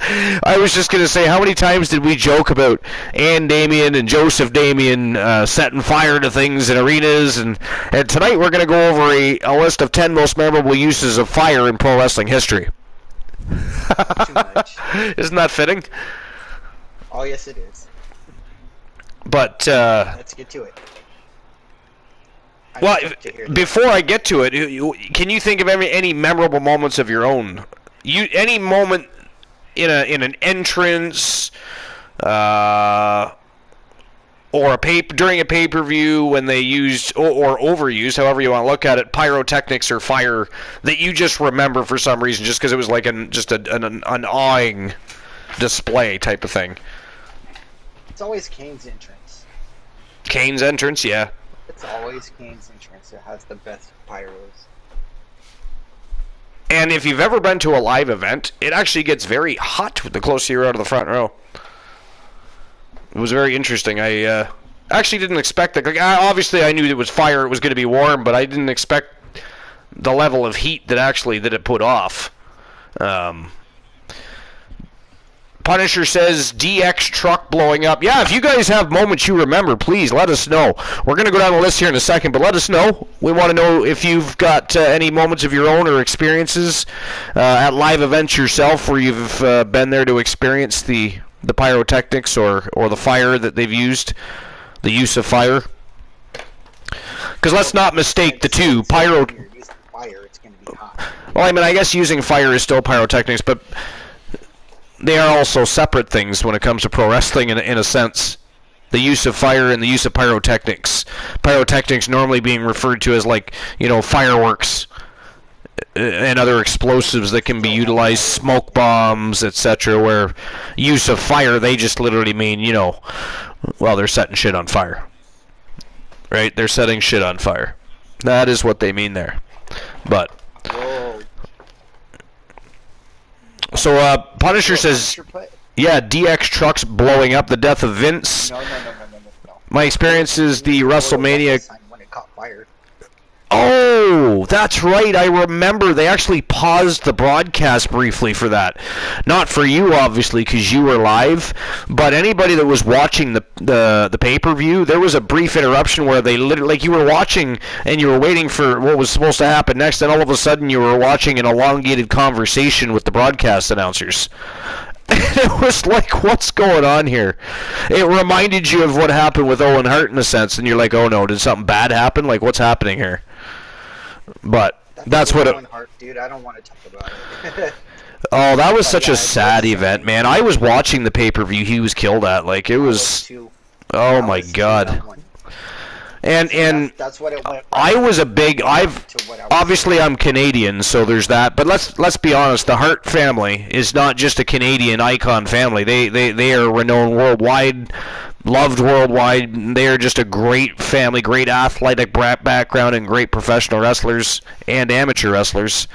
I was just going to say, how many times did we joke about Ann Damien and Joseph Damien setting fire to things in arenas? And tonight we're going to go over a list of 10 most memorable uses of fire in pro wrestling history. Too much. Isn't that fitting? Oh, yes, it is. But, let's get to it. well, before I get to it, can you think of any memorable moments of your own? Any moment in an entrance, or during a pay-per-view when they used or overused, however you want to look at it, pyrotechnics or fire that you just remember for some reason, just because it was like an awing display type of thing. It's always Kane's entrance. Kane's entrance, yeah. It's always Kane's entrance. It has the best pyros. And if you've ever been to a live event, it actually gets very hot the closer you're out of the front row. It was very interesting. I actually didn't expect that. Like, obviously, I knew it was fire. It was going to be warm, but I didn't expect the level of heat that it put off. Punisher says DX truck blowing up. Yeah, if you guys have moments you remember, please let us know. We're going to go down the list here in a second, but let us know. We want to know if you've got any moments of your own or experiences at live events yourself where you've been there to experience the pyrotechnics or the fire that they've used, the use of fire. Because let's not mistake the two. Fire, it's going to be hot. Well, I mean, I guess using fire is still pyrotechnics, but they are also separate things when it comes to pro wrestling in a sense. The use of fire and the use of pyrotechnics. Pyrotechnics normally being referred to as fireworks and other explosives that can be utilized, smoke bombs, etc. Where use of fire, they just literally mean, they're setting shit on fire. Right? They're setting shit on fire. That is what they mean there. But so, Punisher says, yeah, DX trucks blowing up, the death of Vince. No. My experience is the WrestleMania. When it caught fire. Oh, that's right. I remember they actually paused the broadcast briefly for that. Not for you, obviously, because you were live. But anybody that was watching the pay-per-view, there was a brief interruption where they literally, like, you were watching and you were waiting for what was supposed to happen next, and all of a sudden you were watching an elongated conversation with the broadcast announcers. It was like, what's going on here? It reminded you of what happened with Owen Hart in a sense, and you're like, oh no, did something bad happen? Like, what's happening here? But that's what Owen Hart, dude, I don't want to talk about it. Oh, that was such a sad event, man. I was watching the pay-per-view he was killed at. Like, it was... Oh my god. And that's what it went. I was a big. Obviously I'm Canadian, so there's that. But let's be honest. The Hart family is not just a Canadian icon family. They are renowned worldwide, loved worldwide. They are just a great family, great athletic background, and great professional wrestlers and amateur wrestlers.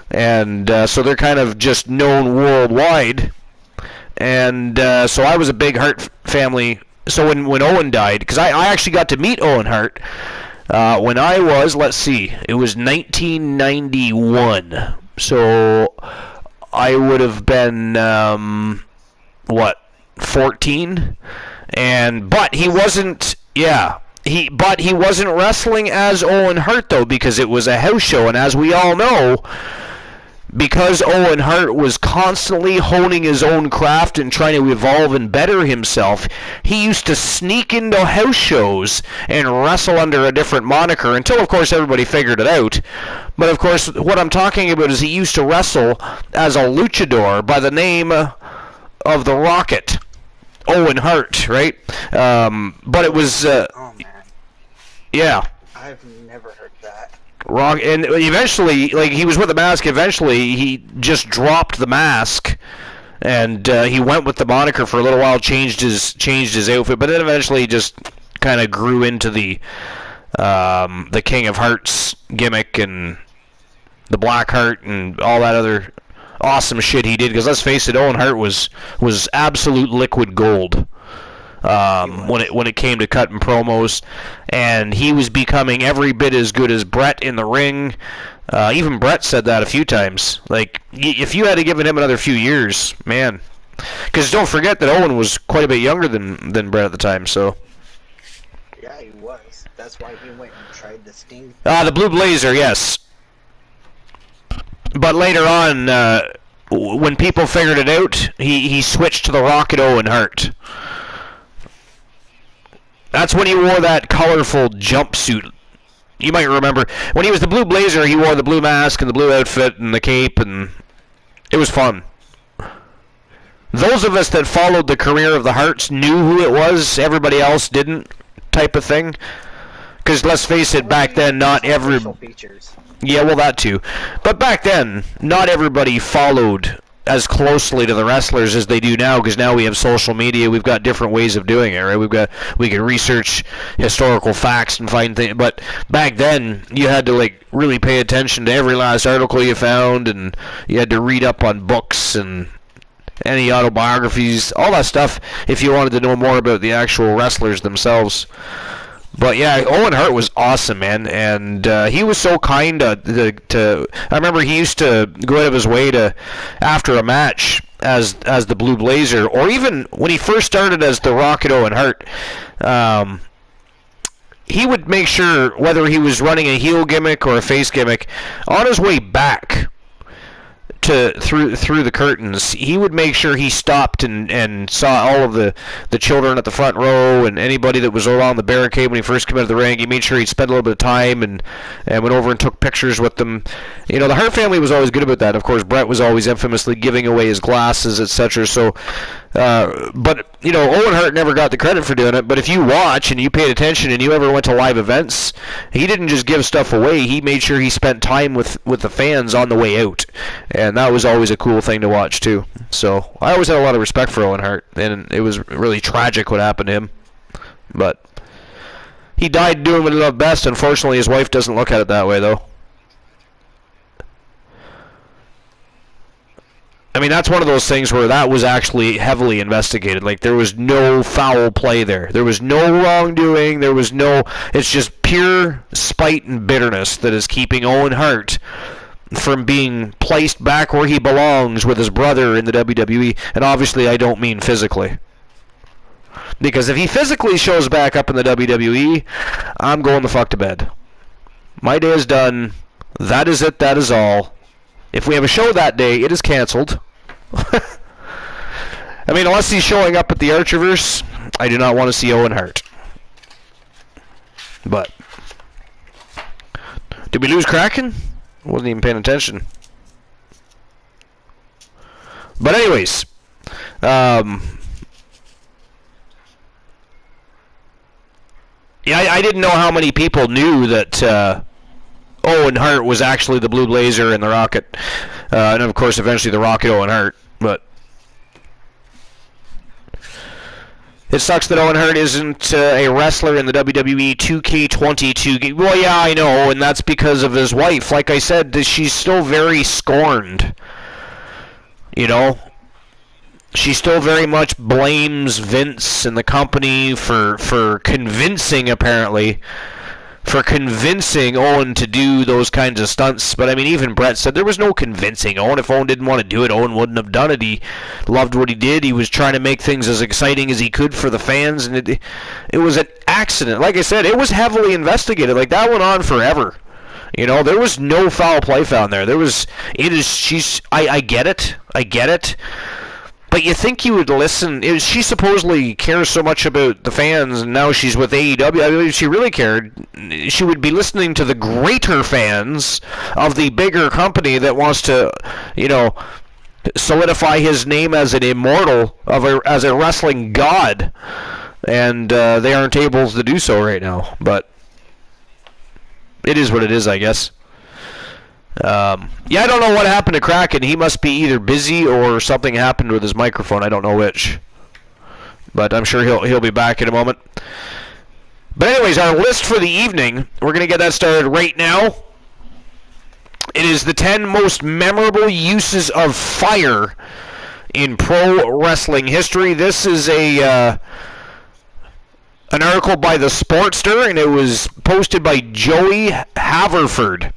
And so they're kind of just known worldwide. And so I was a big Hart family. So when Owen died, because I actually got to meet Owen Hart when I was, let's see, it was 1991. So I would have been, 14? But he wasn't, he wasn't wrestling as Owen Hart, though, because it was a house show. And as we all know, because Owen Hart was constantly honing his own craft and trying to evolve and better himself, he used to sneak into house shows and wrestle under a different moniker until, of course, everybody figured it out. But, of course, what I'm talking about is he used to wrestle as a luchador by the name of the Rocket, Owen Hart, right? But it was... oh, man. Yeah. I've never heard that. Wrong, and eventually, like, he was with the mask. Eventually, he just dropped the mask, and he went with the moniker for a little while. Changed his outfit, but then eventually, just kind of grew into the King of Hearts gimmick and the Black Heart and all that other awesome shit he did. Because let's face it, Owen Hart was absolute liquid gold. When it came to cutting promos, and he was becoming every bit as good as Brett in the ring. Even Brett said that a few times. Like, if you had to give him another few years, man. Because don't forget that Owen was quite a bit younger than Brett at the time, so. Yeah, he was. That's why he went and tried the Sting. The Blue Blazer, yes. But later on, when people figured it out, he switched to the Rocket Owen Hart. That's when he wore that colorful jumpsuit. You might remember when he was the Blue Blazer, he wore the blue mask and the blue outfit and the cape, and it was fun. Those of us that followed the career of the Harts knew who it was. Everybody else didn't, type of thing. Because let's face it, back then, not every... Yeah, well, that too. But back then, not everybody followed as closely to the wrestlers as they do now, because now we have social media. We've got different ways of doing it, right? We can research historical facts and find things. But back then, you had to like really pay attention to every last article you found, and you had to read up on books and any autobiographies, all that stuff, if you wanted to know more about the actual wrestlers themselves. But yeah, Owen Hart was awesome, man, and he was so kind to. I remember he used to go out of his way to, after a match, as the Blue Blazer, or even when he first started as the Rocket Owen Hart, he would make sure whether he was running a heel gimmick or a face gimmick, on his way back through the curtains, he would make sure he stopped and saw all of the children at the front row and anybody that was along the barricade when he first came out of the ring. He made sure he'd spend a little bit of time and went over and took pictures with them. You know, the Hart family was always good about that. Of course, Brett was always infamously giving away his glasses, etc. So, but you know, Owen Hart never got the credit for doing it. But if you watch and you paid attention and you ever went to live events, he didn't just give stuff away. He made sure he spent time with the fans on the way out, and that was always a cool thing to watch too. So I always had a lot of respect for Owen Hart, and it was really tragic what happened to him. But he died doing what he loved best. Unfortunately, his wife doesn't look at it that way, though. I mean, that's one of those things where that was actually heavily investigated. Like, there was no foul play there. There was no wrongdoing. There was no... It's just pure spite and bitterness that is keeping Owen Hart from being placed back where he belongs with his brother in the WWE. And obviously, I don't mean physically. Because if he physically shows back up in the WWE, I'm going the fuck to bed. My day is done. That is it. That is all. If we have a show that day, it is canceled. I mean, unless he's showing up at the Archerverse, I do not want to see Owen Hart. But did we lose Kraken? Wasn't even paying attention. But anyways, yeah, I didn't know how many people knew that Owen Hart was actually the Blue Blazer and the Rocket, and of course eventually the Rocket Owen Hart. But it sucks that Owen Hart isn't a wrestler in the WWE 2K22. Well, yeah, I know, and that's because of his wife. Like I said, she's still very scorned. You know, she still very much blames Vince and the company for convincing, apparently, for convincing Owen to do those kinds of stunts. But I mean, even Brett said there was no convincing Owen. If Owen didn't want to do it, Owen wouldn't have done it. He loved what he did. He was trying to make things as exciting as he could for the fans, and it was an accident. Like I said, it was heavily investigated. Like, that went on forever. You know, there was no foul play found there. I get it. I get it. But you think you would listen. She supposedly cares so much about the fans, and now she's with AEW. I mean, if she really cared, she would be listening to the greater fans of the bigger company that wants to, you know, solidify his name as an immortal, as a wrestling god. And they aren't able to do so right now. But it is what it is, I guess. Yeah, I don't know what happened to Kraken. He must be either busy or something happened with his microphone. I don't know which. But I'm sure he'll be back in a moment. But anyways, our list for the evening, we're going to get that started right now. It is the 10 most memorable uses of fire in pro wrestling history. This is an article by the Sportster, and it was posted by Joey Haverford.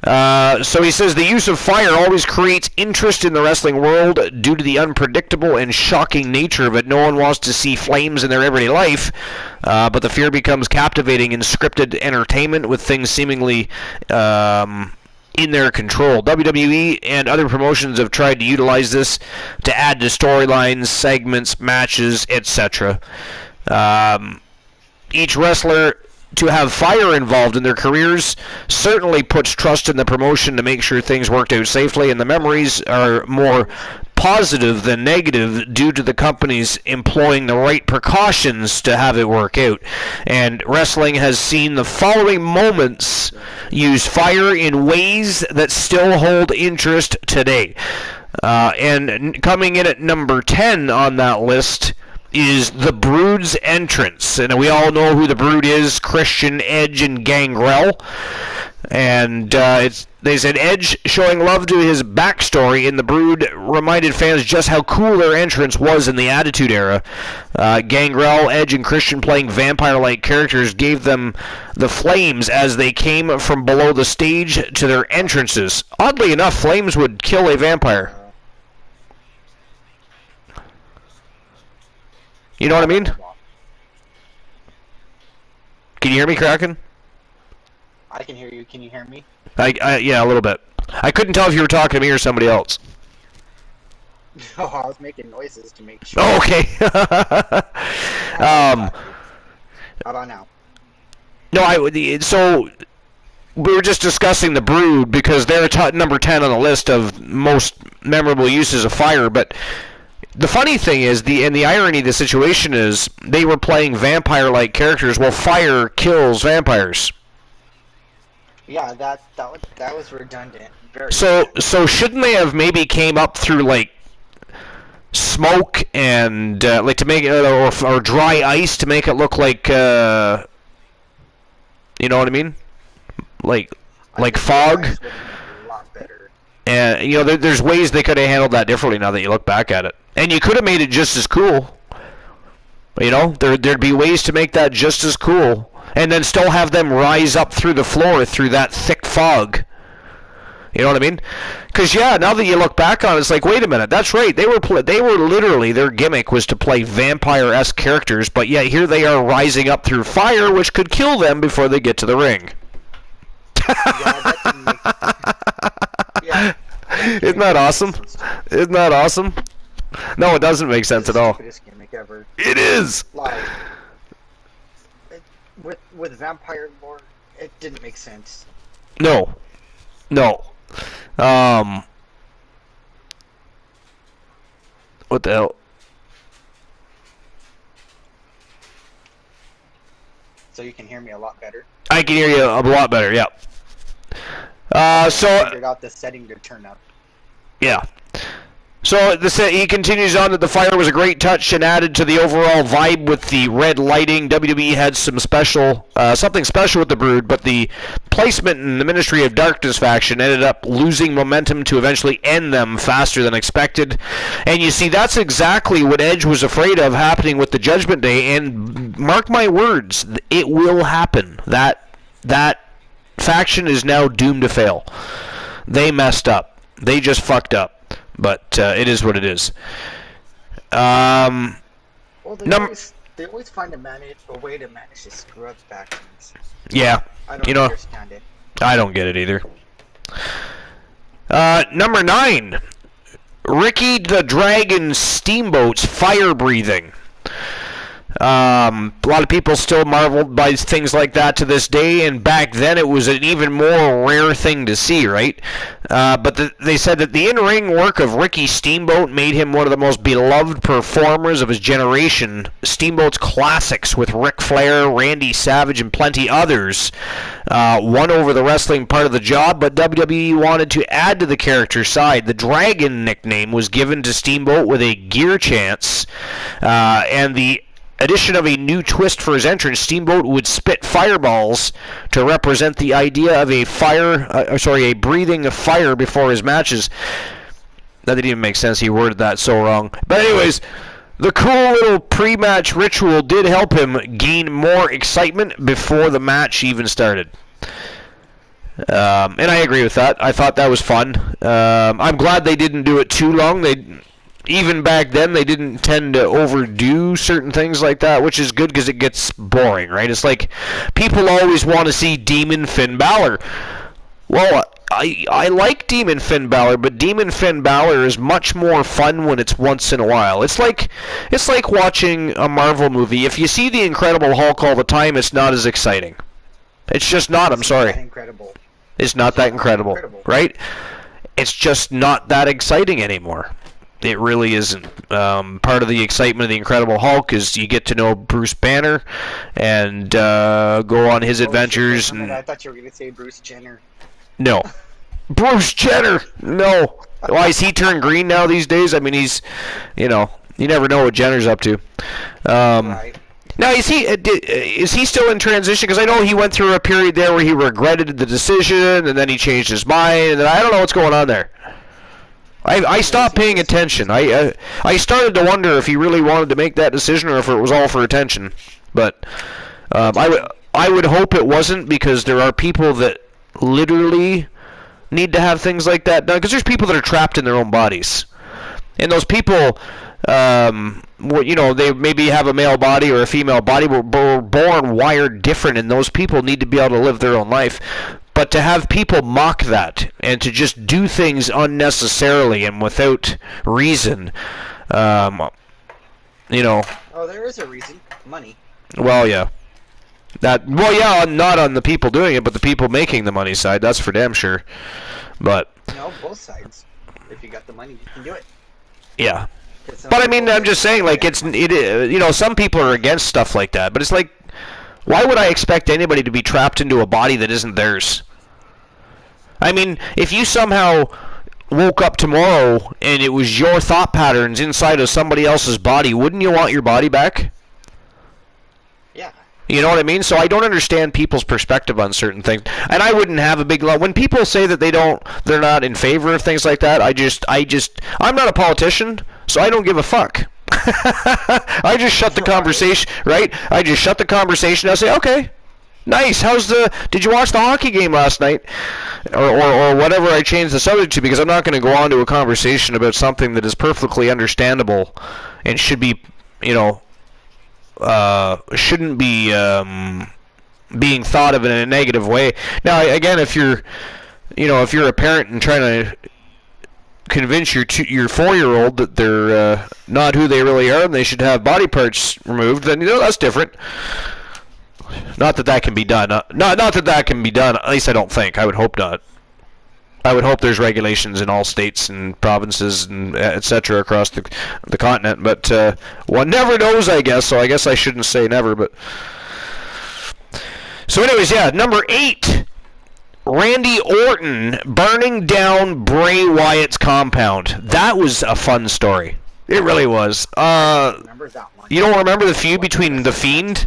So he says the use of fire always creates interest in the wrestling world due to the unpredictable and shocking nature of it. No one wants to see flames in their everyday life, but the fear becomes captivating in scripted entertainment with things seemingly in their control. WWE and other promotions have tried to utilize this to add to storylines, segments, matches, etc. Each wrestler to have fire involved in their careers certainly puts trust in the promotion to make sure things worked out safely, and the memories are more positive than negative due to the companies employing the right precautions to have it work out. And wrestling has seen the following moments use fire in ways that still hold interest today. And coming in at number 10 on that list is the Brood's entrance. And we all know who the Brood is: Christian, Edge, and Gangrel. And they said Edge showing love to his backstory in the Brood reminded fans just how cool their entrance was in the Attitude Era. Gangrel, Edge, and Christian playing vampire-like characters gave them the flames as they came from below the stage to their entrances. Oddly enough, flames would kill a vampire. You know what I mean? Can you hear me, Kraken? I can hear you. Can you hear me? Yeah, a little bit. I couldn't tell if you were talking to me or somebody else. Oh, I was making noises to make sure. Oh, okay. How about now? No, so we were just discussing the Brood because they're number 10 on the list of most memorable uses of fire, but the funny thing is, the irony of the situation is, they were playing vampire-like characters. Well, fire kills vampires. Yeah, that was redundant. Very so redundant. So shouldn't they have maybe came up through like smoke and like to make it or dry ice to make it look like you know what I mean? Like fog. Would be a lot better. And you know, there's ways they could have handled that differently now that you look back at it. And you could have made it just as cool. You know, there'd be ways to make that just as cool, and then still have them rise up through the floor through that thick fog. You know what I mean? Because yeah, now that you look back on it, it's like, wait a minute, that's right. They were literally, their gimmick was to play vampire-esque characters, but yet here they are rising up through fire, which could kill them before they get to the ring. Yeah. Isn't that awesome? Isn't that awesome? No, it doesn't make sense at all. Stupidest gimmick ever. It is. Like, with vampire lore, it didn't make sense. No. What the hell? So you can hear me a lot better. I can hear you a lot better. Yeah. So I figured out the setting to turn up. yeah. So he continues on that the fire was a great touch and added to the overall vibe with the red lighting. WWE had something special with the Brood, but the placement in the Ministry of Darkness faction ended up losing momentum to eventually end them faster than expected. And you see, that's exactly what Edge was afraid of happening with the Judgment Day. And mark my words, it will happen. That faction is now doomed to fail. They messed up. They just fucked up. But it is what it is. Well, they always find a way to manage to screw up factions. Yeah, I don't understand it. I don't get it either. Number 9, Ricky the Dragon Steamboat's fire breathing. A lot of people still marveled by things like that to this day, and back then it was an even more rare thing to see, right? But they said that the in-ring work of Ricky Steamboat made him one of the most beloved performers of his generation. Steamboat's classics with Ric Flair, Randy Savage, and plenty others won over the wrestling part of the job, but WWE wanted to add to the character side. The Dragon nickname was given to Steamboat with a gear chance, and the addition of a new twist for his entrance. Steamboat would spit fireballs to represent the idea of a breathing of fire before his matches. That didn't even make sense. He worded that so wrong. But anyways, the cool little pre-match ritual did help him gain more excitement before the match even started. And I agree with that. I thought that was fun. I'm glad they didn't do it too long. Even back then, they didn't tend to overdo certain things like that, which is good because it gets boring, right? It's like people always want to see Demon Finn Balor. Well, I like Demon Finn Balor, but Demon Finn Balor is much more fun when it's once in a while. It's like watching a Marvel movie. If you see the Incredible Hulk all the time, it's not as exciting. It's just not. I'm sorry. Incredible. It's not that incredible, right? It's just not that exciting anymore. It really isn't. Part of the excitement of the Incredible Hulk is you get to know Bruce Banner and go on his adventures. And I thought you were going to say Bruce Jenner. No. Bruce Jenner! No. Why, is he turned green now these days? I mean, he's, you never know what Jenner's up to. Right. Now, is he still in transition? Because I know he went through a period there where he regretted the decision, and then he changed his mind, and then I don't know what's going on there. I stopped paying attention. I started to wonder if he really wanted to make that decision or if it was all for attention. But I would hope it wasn't, because there are people that literally need to have things like that done. Because there's people that are trapped in their own bodies. And those people, they maybe have a male body or a female body, but were born wired different, and those people need to be able to live their own life. But to have people mock that and to just do things unnecessarily and without reason, Oh, there is a reason. Money. Well, yeah. Not on the people doing it, but the people making the money side. That's for damn sure. But no, both sides. If you got the money, you can do it. Yeah. But I mean, I'm just saying, like, some people are against stuff like that, but it's like, why would I expect anybody to be trapped into a body that isn't theirs? I mean, if you somehow woke up tomorrow and it was your thought patterns inside of somebody else's body, wouldn't you want your body back? Yeah. You know what I mean? So I don't understand people's perspective on certain things. And I wouldn't have a big love. When people say that they're not in favor of things like that, I'm not a politician, so I don't give a fuck. I just shut the conversation, right? I just shut the conversation. I say, okay, nice. Did you watch the hockey game last night? Or whatever I change the subject to, because I'm not going to go on to a conversation about something that is perfectly understandable and should be, shouldn't be being thought of in a negative way. Now, again, if you're a parent and trying to convince your 4-year-old that they're not who they really are and they should have body parts removed, then that's different. Not that that can be done. Not that that can be done. At least I don't think. I would hope not. I would hope there's regulations in all states and provinces and etc. across the continent. But one never knows, I guess. So I guess I shouldn't say never. But so, anyways, yeah. Number 8, Randy Orton burning down Bray Wyatt's compound. That was a fun story. It really was. Remember that one? You don't remember the feud between the Fiend?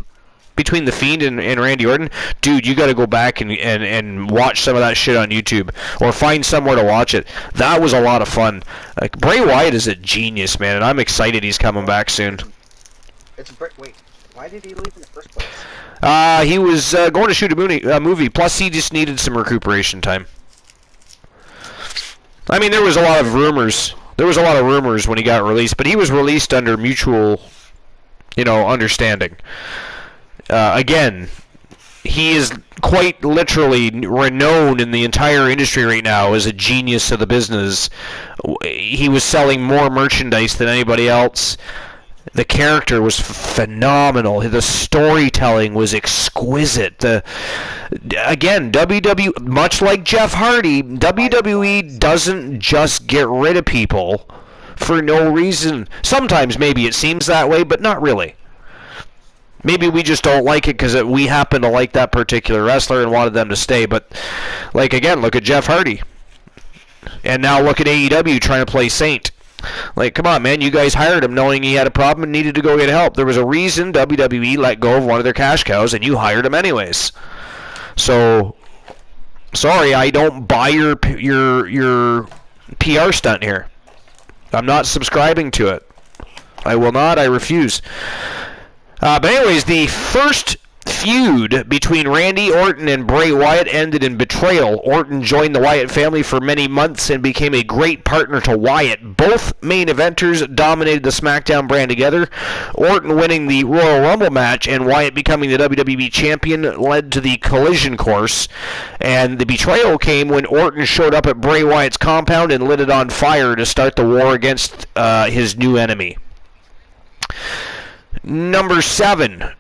Between the Fiend and Randy Orton? Dude, you got to go back and watch some of that shit on YouTube, or find somewhere to watch it. That was a lot of fun. Like, Bray Wyatt is a genius, man, and I'm excited he's coming back soon. Wait, why did he leave in the first place? He was going to shoot a movie, plus he just needed some recuperation time. I mean, there was a lot of rumors. There was a lot of rumors when he got released, but he was released under mutual, understanding. Again, he is quite literally renowned in the entire industry right now as a genius of the business. He was selling more merchandise than anybody else. The character was phenomenal. The storytelling was exquisite. Again, WWE, much like Jeff Hardy, WWE doesn't just get rid of people for no reason. Sometimes maybe it seems that way, but not really. Maybe we just don't like it because we happen to like that particular wrestler and wanted them to stay. But, again, look at Jeff Hardy. And now look at AEW trying to play Saint. Come on, man, you guys hired him knowing he had a problem and needed to go get help. There was a reason WWE let go of one of their cash cows, and you hired him anyways. So, sorry, I don't buy your PR stunt here. I'm not subscribing to it. I will not. I refuse. But anyways, the first feud between Randy Orton and Bray Wyatt ended in betrayal. Orton joined the Wyatt family for many months and became a great partner to Wyatt. Both main eventers dominated the SmackDown brand together. Orton winning the Royal Rumble match and Wyatt becoming the WWE champion led to the Collision Course. And the betrayal came when Orton showed up at Bray Wyatt's compound and lit it on fire to start the war against his new enemy. Number 7.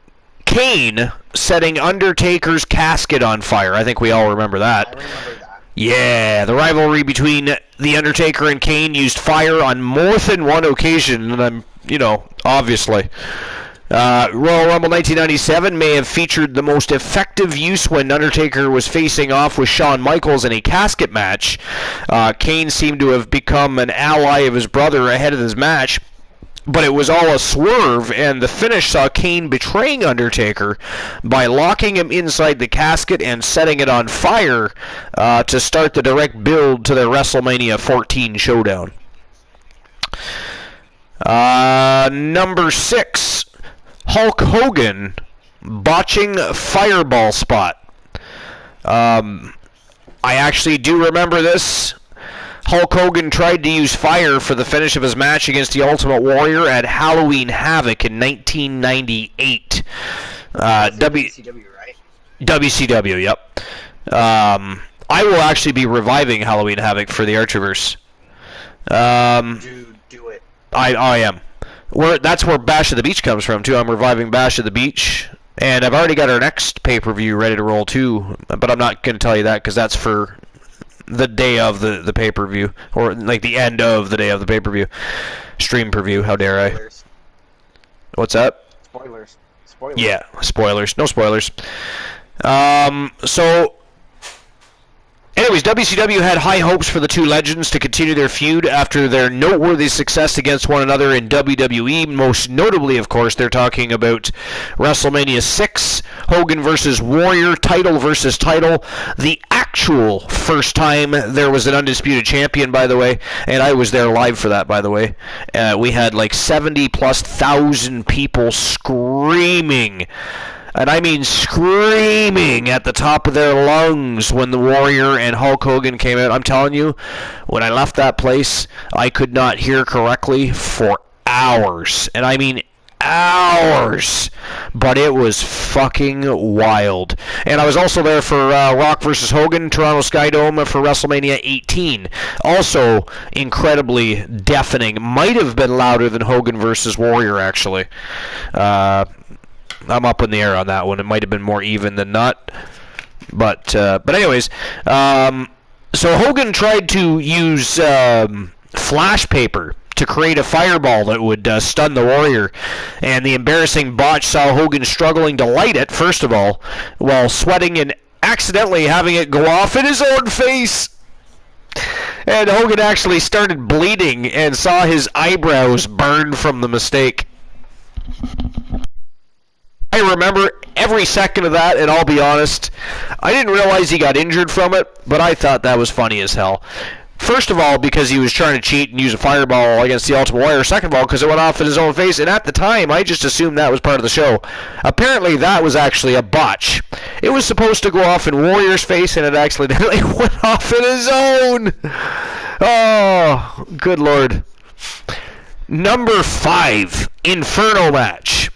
Kane setting Undertaker's casket on fire. I think we all remember that. I remember that. Yeah, the rivalry between The Undertaker and Kane used fire on more than one occasion, and obviously. Royal Rumble 1997 may have featured the most effective use when Undertaker was facing off with Shawn Michaels in a casket match. Kane seemed to have become an ally of his brother ahead of this match. But it was all a swerve, and the finish saw Kane betraying Undertaker by locking him inside the casket and setting it on fire to start the direct build to the WrestleMania 14 showdown. Number 6, Hulk Hogan botching fireball spot. I actually do remember this. Hulk Hogan tried to use fire for the finish of his match against the Ultimate Warrior at Halloween Havoc in 1998. WCW, right? WCW, yep. I will actually be reviving Halloween Havoc for the Archerverse. Dude, do it. I am. That's where Bash at the Beach comes from, too. I'm reviving Bash at the Beach. And I've already got our next pay-per-view ready to roll, too. But I'm not going to tell you that because that's for the day of the pay-per-view, or like the end of the day of the pay-per-view. Stream per-view, how dare I? Spoilers. What's that? Spoilers. Yeah, spoilers. No spoilers. So, anyways, WCW had high hopes for the two legends to continue their feud after their noteworthy success against one another in WWE. Most notably, of course, they're talking about WrestleMania 6, Hogan versus Warrior, title versus title. The actual first time there was an undisputed champion, by the way, and I was there live for that, by the way. We had like 70,000+ people screaming. And I mean screaming at the top of their lungs when the Warrior and Hulk Hogan came out. I'm telling you, when I left that place, I could not hear correctly for hours. And I mean hours. But it was fucking wild. And I was also there for Rock vs. Hogan, Toronto Skydome for WrestleMania 18. Also incredibly deafening. Might have been louder than Hogan vs. Warrior, actually. I'm up in the air on that one. It might have been more even than not. But anyways, so Hogan tried to use flash paper to create a fireball that would stun the Warrior. And the embarrassing botch saw Hogan struggling to light it, first of all, while sweating and accidentally having it go off in his own face. And Hogan actually started bleeding and saw his eyebrows burn from the mistake. I remember every second of that, and I'll be honest, I didn't realize he got injured from it, but I thought that was funny as hell. First of all, because he was trying to cheat and use a fireball against the Ultimate Warrior. Second of all, because it went off in his own face, and at the time, I just assumed that was part of the show. Apparently, that was actually a botch. It was supposed to go off in Warrior's face, and it accidentally went off in his own. Oh, good Lord. Number 5, Inferno match.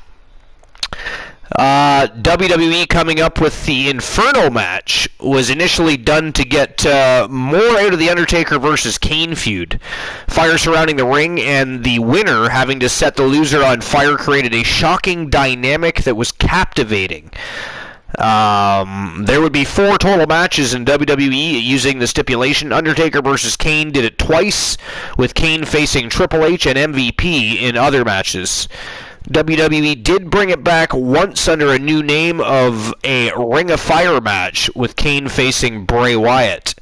WWE coming up with the Inferno match was initially done to get more out of the Undertaker versus Kane feud. Fire surrounding the ring and the winner having to set the loser on fire created a shocking dynamic that was captivating. There would be 4 total matches in WWE using the stipulation. Undertaker versus Kane did it twice, with Kane facing Triple H and MVP in other matches. WWE did bring it back once under a new name of a Ring of Fire match with Kane facing Bray Wyatt.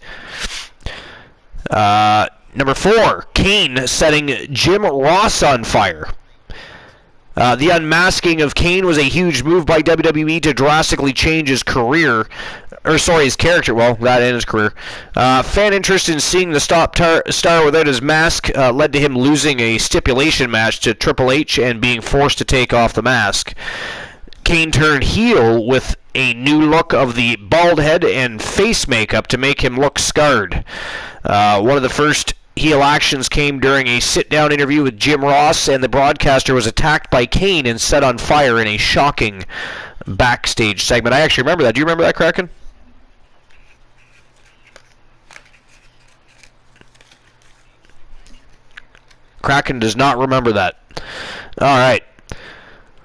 Number 4, Kane setting Jim Ross on fire. The unmasking of Kane was a huge move by WWE to drastically change his career. His character. Well, that and his career. Fan interest in seeing the star without his mask led to him losing a stipulation match to Triple H and being forced to take off the mask. Kane turned heel with a new look of the bald head and face makeup to make him look scarred. One of the first heel actions came during a sit-down interview with Jim Ross, and the broadcaster was attacked by Kane and set on fire in a shocking backstage segment. I actually remember that. Do you remember that, Kraken? Kraken does not remember that. All right.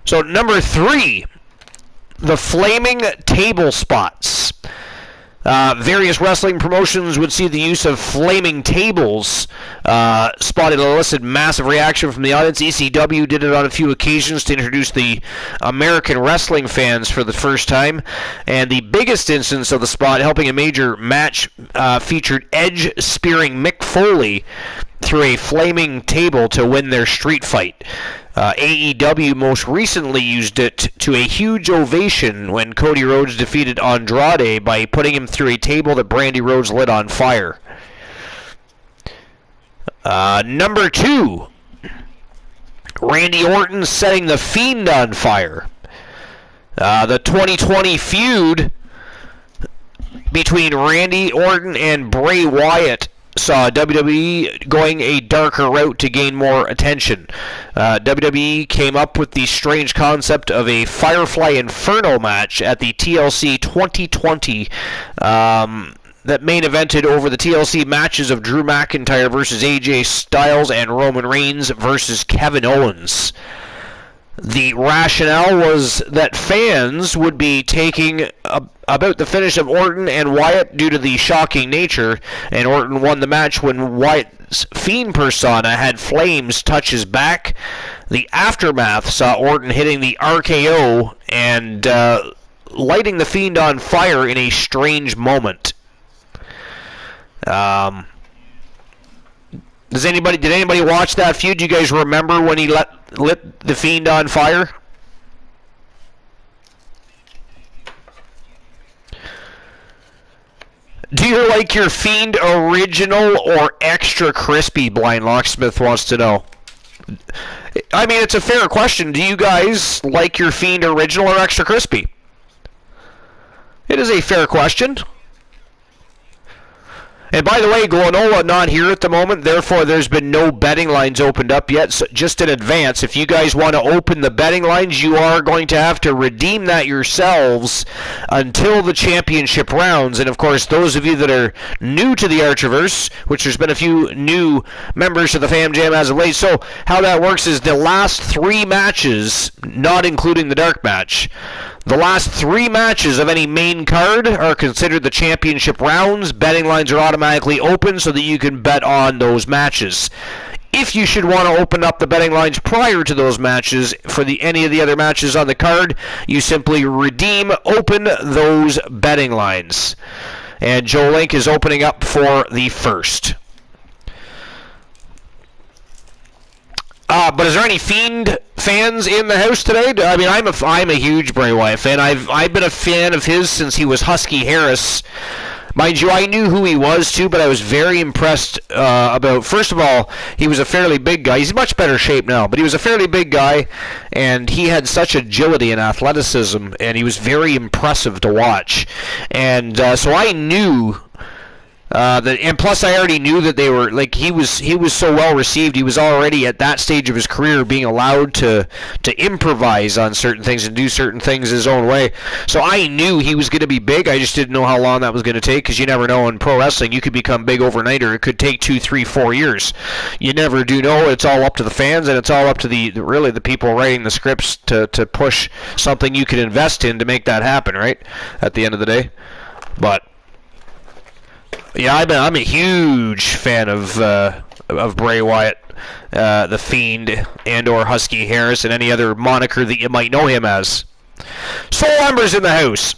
So number 3, the flaming table spots. Various wrestling promotions would see the use of flaming tables spotted and elicited massive reaction from the audience. ECW did it on a few occasions to introduce the American wrestling fans for the first time. And the biggest instance of the spot helping a major match featured Edge spearing Mick Foley through a flaming table to win their street fight. AEW most recently used it to a huge ovation when Cody Rhodes defeated Andrade by putting him through a table that Brandy Rhodes lit on fire. Number 2, Randy Orton setting The Fiend on fire. The 2020 feud between Randy Orton and Bray Wyatt saw WWE going a darker route to gain more attention. WWE came up with the strange concept of a Firefly Inferno match at the TLC 2020 that main evented over the TLC matches of Drew McIntyre versus AJ Styles and Roman Reigns versus Kevin Owens. The rationale was that fans would be taking about the finish of Orton and Wyatt due to the shocking nature, and Orton won the match when Wyatt's Fiend persona had flames touch his back. The aftermath saw Orton hitting the RKO and lighting the Fiend on fire in a strange moment. Did anybody watch that feud? Do you guys remember when he lit the Fiend on fire? Do you like your Fiend original or extra crispy? Blind Locksmith wants to know. I mean, it's a fair question. Do you guys like your Fiend original or extra crispy? It is a fair question. And by the way, Glenola not here at the moment, therefore there's been no betting lines opened up yet. So just in advance, if you guys want to open the betting lines, you are going to have to redeem that yourselves until the championship rounds. And of course, those of you that are new to the Archerverse, which there's been a few new members of the Fam Jam as of late. So how that works is the last 3 matches, not including the dark match, the last 3 matches of any main card are considered the championship rounds. Betting lines are automatically open so that you can bet on those matches. If you should want to open up the betting lines prior to those matches for any of the other matches on the card, you simply open those betting lines. And Joe Link is opening up for the first. But is there any Fiend fans in the house today? I mean, I'm a huge Bray Wyatt fan. I've been a fan of his since he was Husky Harris. Mind you, I knew who he was too, but I was very impressed about. First of all, he was a fairly big guy. He's in much better shape now, but he was a fairly big guy, and he had such agility and athleticism, and he was very impressive to watch. And so I knew. And plus, I already knew that they were like he was so well received. He was already at that stage of his career being allowed to improvise on certain things and do certain things his own way. So I knew he was going to be big. I just didn't know how long that was going to take, because you never know in pro wrestling. You could become big overnight, or it could take 2, 3, 4 years. You never do know. It's all up to the fans, and it's all up to the people writing the scripts to push something you can invest in to make that happen. Right at the end of the day, but. Yeah, I'm a huge fan of Bray Wyatt, the Fiend, and/or Husky Harris, and any other moniker that you might know him as. Soul Ember's in the house.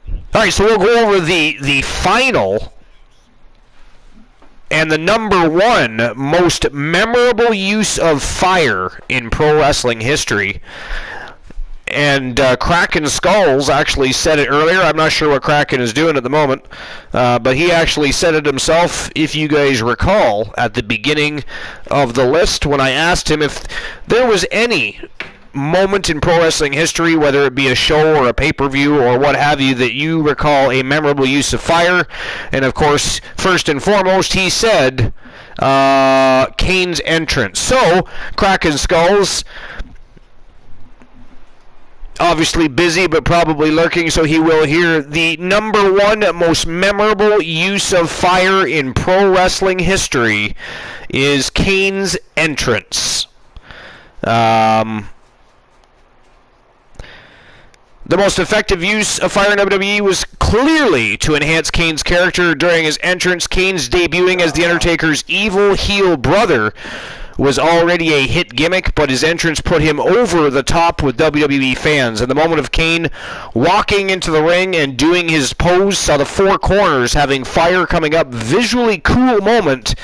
All right, so we'll go over the final and the number 1 most memorable use of fire in pro wrestling history. And Kraken Skulls actually said it earlier. I'm not sure what Kraken is doing at the moment, but he actually said it himself, if you guys recall, at the beginning of the list when I asked him if there was any moment in pro wrestling history, whether it be a show or a pay-per-view or what have you, that you recall a memorable use of fire. And of course, first and foremost, he said Kane's entrance. So, Kraken Skulls, obviously busy but probably lurking, so he will hear the number one most memorable use of fire in pro wrestling history is Kane's entrance. The most effective use of fire in WWE was clearly to enhance Kane's character during his entrance. Kane's debuting as The Undertaker's evil heel brother was already a hit gimmick, but his entrance put him over the top with WWE fans. And the moment of Kane walking into the ring and doing his pose saw the four corners having fire coming up. Visually cool moment.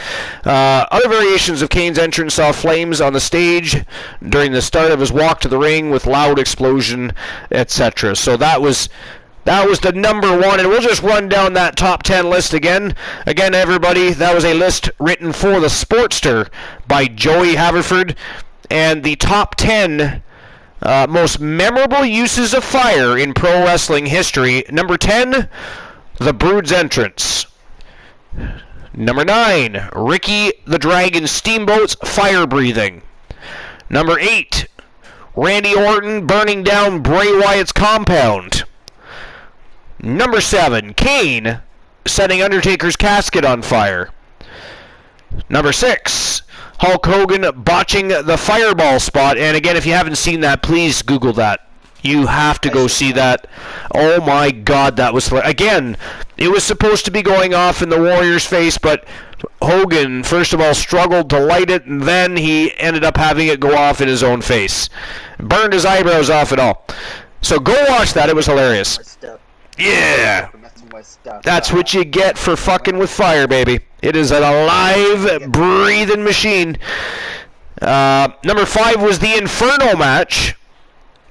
Other variations of Kane's entrance saw flames on the stage during the start of his walk to the ring with loud explosion, etc. So that was the number one, and we'll just run down that top 10 list again. Again, everybody, that was a list written for the Sportster by Joey Haverford, and the top 10 most memorable uses of fire in pro wrestling history. Number 10, The Brood's entrance. Number 9, Ricky the Dragon Steamboat's fire breathing. Number 8, Randy Orton burning down Bray Wyatt's compound. Number 7, Kane setting Undertaker's casket on fire. Number 6, Hulk Hogan botching the fireball spot. And again, if you haven't seen that, please Google that. You have to go see that. Oh my God, that was... Again, it was supposed to be going off in the Warrior's face, but Hogan, first of all, struggled to light it, and then he ended up having it go off in his own face. Burned his eyebrows off and all. So go watch that. It was hilarious. Yeah! That's what you get for fucking with fire, baby. It is an alive, breathing machine. Number 5 was the Inferno match.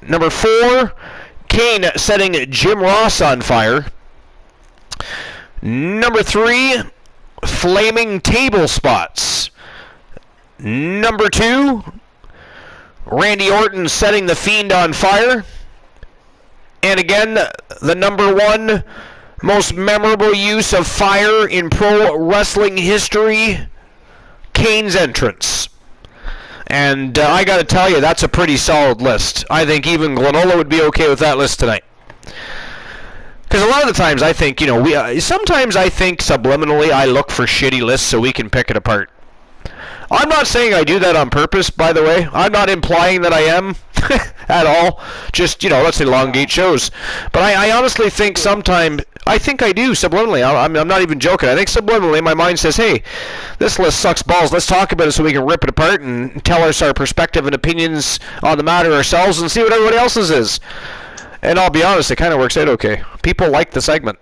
Number 4, Kane setting Jim Ross on fire. Number 3, flaming table spots. Number 2, Randy Orton setting The Fiend on fire. And again, the number 1 most memorable use of fire in pro wrestling history, Kane's entrance. And I got to tell you, that's a pretty solid list. I think even Glenola would be okay with that list tonight. Because a lot of the times I think, sometimes I think subliminally I look for shitty lists so we can pick it apart. I'm not saying I do that on purpose, by the way. I'm not implying that I am at all. Just, let's elongate shows. But I honestly think sometimes, I think I do subliminally. I'm not even joking. I think subliminally my mind says, hey, this list sucks balls. Let's talk about it so we can rip it apart and tell us our perspective and opinions on the matter ourselves and see what everybody else's is. And I'll be honest, it kind of works out okay. People like the segment.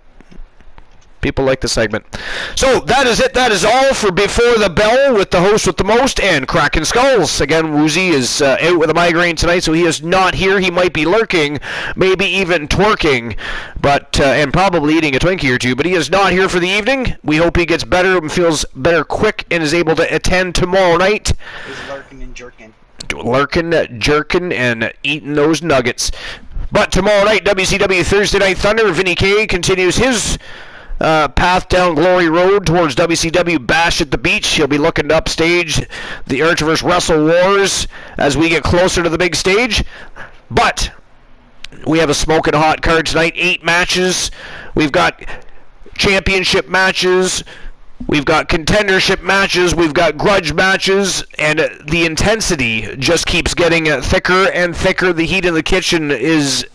So that is it. That is all for Before the Bell with the host with the most and Kraken Skulls. Again, Woozy is out with a migraine tonight, so he is not here. He might be lurking, maybe even twerking, but and probably eating a Twinkie or two, but he is not here for the evening. We hope he gets better and feels better quick and is able to attend tomorrow night. He's lurking and jerking. Lurking, jerking, and eating those nuggets. But tomorrow night, WCW Thursday Night Thunder, Vinny K continues his path down Glory Road towards WCW Bash at the Beach. He'll be looking to upstage the Archiverse Wrestle Wars as we get closer to the big stage. But we have a smoking hot card tonight. 8 matches. We've got championship matches. We've got contendership matches. We've got grudge matches. And the intensity just keeps getting thicker and thicker. The heat in the kitchen is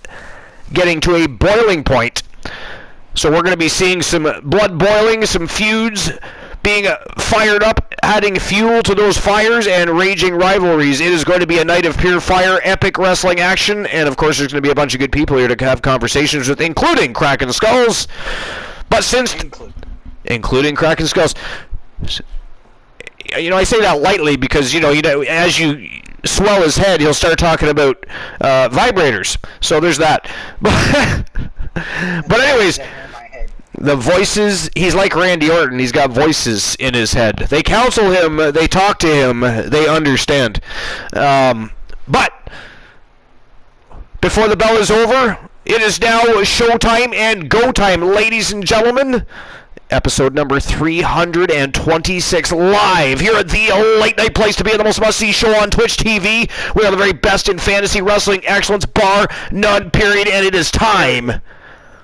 getting to a boiling point. So we're going to be seeing some blood boiling, some feuds being fired up, adding fuel to those fires, and raging rivalries. It is going to be a night of pure fire, epic wrestling action, and of course there's going to be a bunch of good people here to have conversations with, including Kraken Skulls. But since... Including Kraken Skulls. I say that lightly because, as you swell his head, he'll start talking about vibrators. So there's that. But anyways, the voices, he's like Randy Orton. He's got voices in his head. They counsel him, they talk to him, they understand. But before the bell is over, it is now showtime and go time, ladies and gentlemen. Episode number 326 live here at the late night place to be, the most must-see show on Twitch TV. We are the very best in fantasy wrestling excellence, bar none, period, and it is time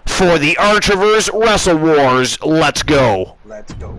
for the Archiver's Wrestle Wars. Let's go. Let's go.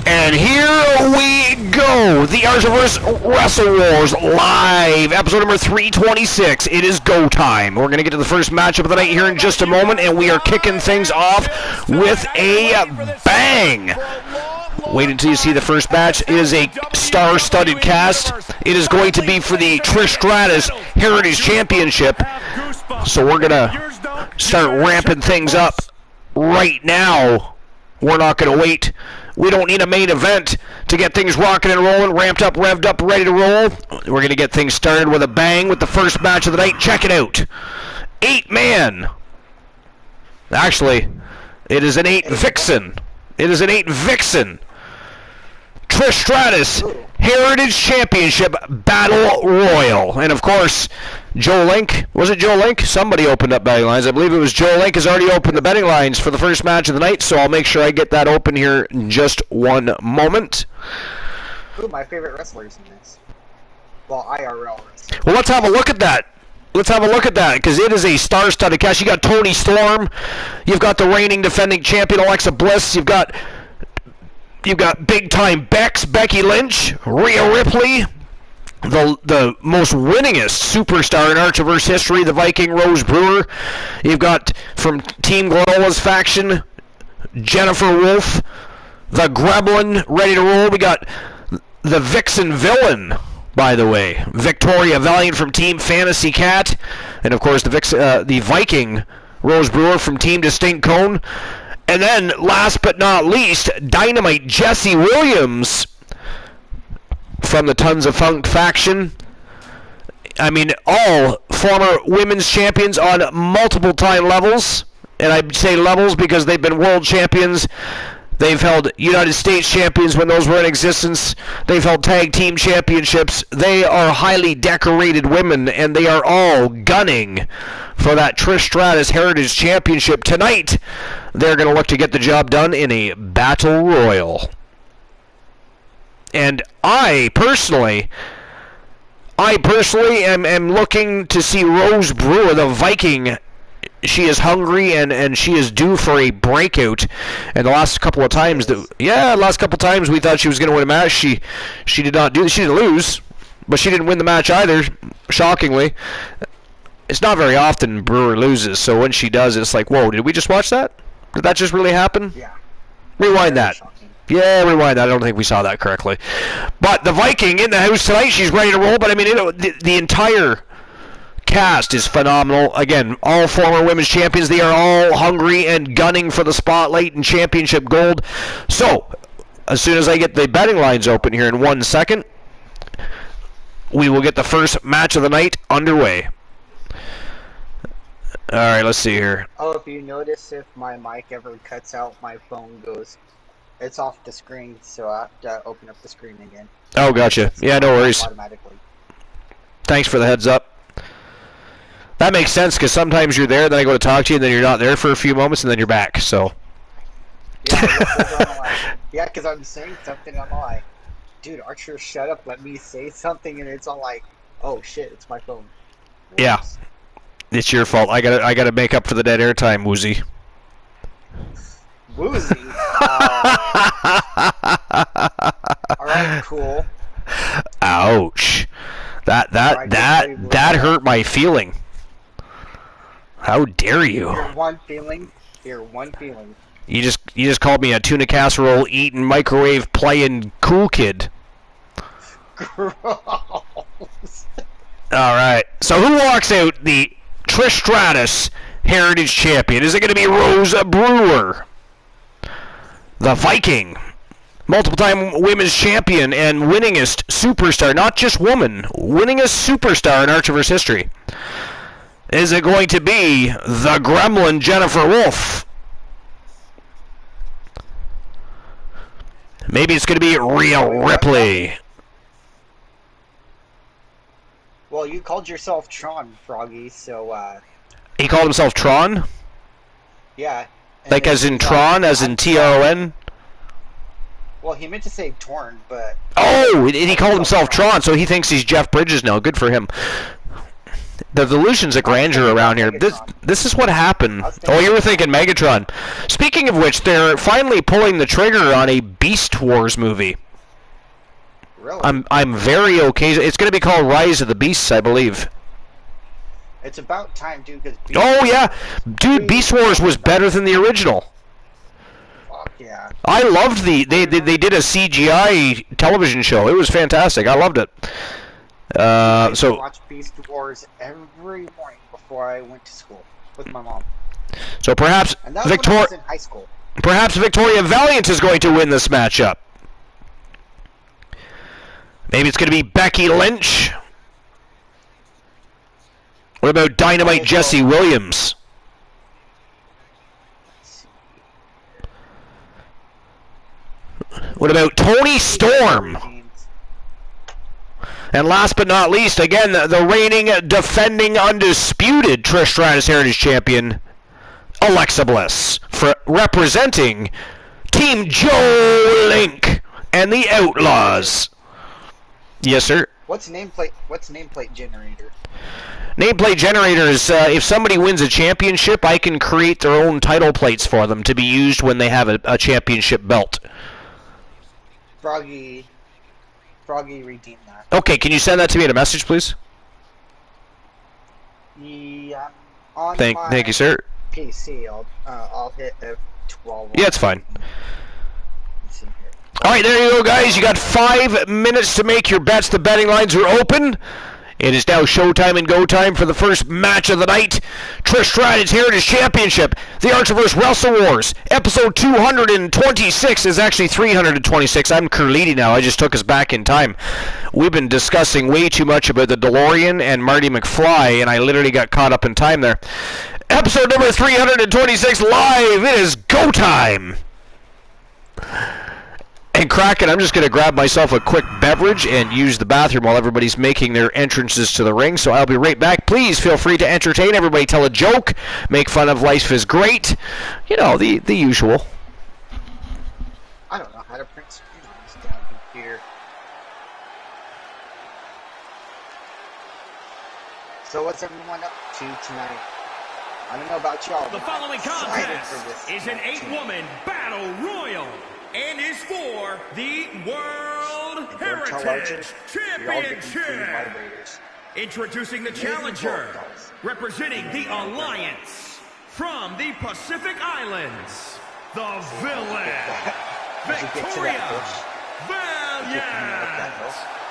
And here we go, the Archiver's Wrestle Wars live, episode number 326. It is go time. We're going to get to the first matchup of the night here in just a moment, and we are kicking things off with a bang. Wait until you see the first match. It is a star-studded cast. It is going to be for the Trish Stratus Heritage Championship. So we're going to start ramping things up right now. We're not going to wait. We don't need a main event to get things rocking and rolling, ramped up, revved up, ready to roll. We're going to get things started with a bang with the first match of the night. Check it out. 8-man. Actually, it is an 8 Vixen. It is an 8 Vixen. Trish Stratus Heritage Championship Battle Royal. And of course, Joe Link. Was it Joe Link? Somebody opened up betting lines. I believe it was Joe Link has already opened the betting lines for the first match of the night, so I'll make sure I get that open here in just one moment. Ooh, my favorite wrestlers in this. Well, IRL wrestlers. Well, let's have a look at that. Let's have a look at that, because it is a star-studded cast. You got Toni Storm. You've got the reigning defending champion Alexa Bliss. You've got big-time Becky Lynch, Rhea Ripley, the most winningest superstar in Archiverse history, the Viking Rose Brewer. You've got, from Team Granola's faction, Jennifer Wolf, the Gremlin, ready to roll. We got the Vixen Villain, by the way, Victoria Valiant from Team Fantasy Cat, and of course the Viking Rose Brewer from Team Distinct Cone. And then, last but not least, Dynamite Jesse Williams from the Tons of Funk faction. I mean, all former women's champions on multiple time levels. And I say levels because they've been world champions. They've held United States champions when those were in existence. They've held tag team championships. They are highly decorated women, and they are all gunning for that Trish Stratus Heritage Championship tonight. They're going to look to get the job done in a battle royal. And I personally am looking to see Rose Brewer, the Viking. She is hungry and she is due for a breakout. And the last couple of times we thought she was going to win a match. She did not do. She didn't lose, but she didn't win the match either. Shockingly, it's not very often Brewer loses. So when she does, it's like, whoa! Did we just watch that? Did that just really happen? Yeah. Rewind that. Shocking. Yeah, rewind that. I don't think we saw that correctly. But the Viking in the house tonight. She's ready to roll. But I mean, the entire cast is phenomenal. Again, all former women's champions. They are all hungry and gunning for the spotlight and championship gold. So, as soon as I get the betting lines open here in 1 second, we will get the first match of the night underway. All right, let's see here. Oh, if you notice, if my mic ever cuts out, my phone goes, it's off the screen, so I have to open up the screen again. Oh, gotcha. Yeah, no worries. Automatically. Thanks for the heads up. That makes sense because sometimes you're there, then I go to talk to you, and then you're not there for a few moments, and then you're back. So. Yeah, because I'm saying something, I'm like, dude, Archer, shut up, let me say something, and it's all like, oh shit, it's my phone. Whoops. Yeah, it's your fault. I gotta make up for the dead air time, Woozy. Woozy? Alright, cool. Ouch. That hurt my feeling. How dare you? Your one feeling. You just called me a tuna casserole eating, microwave playing cool kid. Gross. Alright. So who walks out the Trish Stratus Heritage Champion? Is it gonna be Rosa Brewer? The Viking. Multiple-time women's champion and winningest superstar, not just woman, winningest superstar in Archerverse history. Is it going to be the Gremlin Jennifer Wolf? Maybe it's going to be Rhea Ripley. Well, you called yourself Tron, Froggy, so, He called himself Tron? Yeah. Like as in Tron, as in T-R-O-N? Well, he meant to say Torn, but... Oh, he called himself Tron, so he thinks he's Jeff Bridges now. Good for him. The delusions of grandeur around here. This is what happened. Oh, you were thinking Megatron. Speaking of which, they're finally pulling the trigger on a Beast Wars movie. Really? I'm very okay. It's going to be called Rise of the Beasts, I believe. It's about time, dude. Oh yeah, dude, Beast Wars was better than the original. Fuck yeah. I loved they did a CGI television show. It was fantastic. I loved it. I used to So watch Beast Wars every morning before I went to school with my mom. so perhaps And that was when I was in high school. Perhaps Victoria Valiant is going to win this matchup. Maybe it's going to be Becky Lynch. What about Dynamite Jesse Williams? What about Tony Storm? And last but not least, again, the reigning, defending, undisputed Trish Stratus Heritage Champion, Alexa Bliss, representing Team Joe Link and the Outlaws. Yes, sir. What's nameplate generator? Nameplate generator is if somebody wins a championship, I can create their own title plates for them to be used when they have a championship belt. Froggy redeemed that. Okay, can you send that to me in a message, please? Yeah. On Thank you, sir. PC, I'll hit F12. Yeah, it's fine. All right, there you go, guys. You got 5 minutes to make your bets. The betting lines are open. It is now showtime and go time for the first match of the night. Trish Stratus Heritage Championship, the Archerverse Wrestle Wars. Episode 226 is actually 326. I'm Curliti now. I just took us back in time. We've been discussing way too much about the DeLorean and Marty McFly, and I literally got caught up in time there. Episode number 326 live. It is go time. And Kraken, I'm just going to grab myself a quick beverage and use the bathroom while everybody's making their entrances to the ring. So I'll be right back. Please feel free to entertain everybody. Tell a joke. Make fun of Life is Great. You know, the usual. I don't know how to print screens down here. So what's everyone up to tonight? I don't know about y'all. The following contest is an 8-woman battle royal. And is for the World Heritage Championship. Introducing the challenger, representing the Alliance from the Pacific Islands, the villain, Victoria Valiant.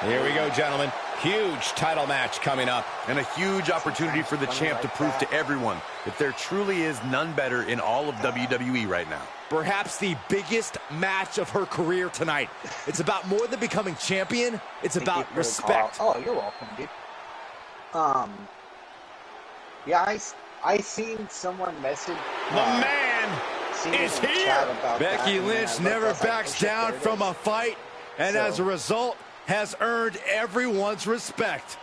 Here we go, gentlemen. Huge title match coming up. And a huge opportunity for the champ to prove to everyone that there truly is none better in all of WWE right now. Perhaps the biggest match of her career tonight. It's about more than becoming champion. It's about respect. Oh, you're welcome, dude. Yeah, I seen someone message. The man is here. Becky Lynch never backs down from a fight, and as a result, has earned everyone's respect.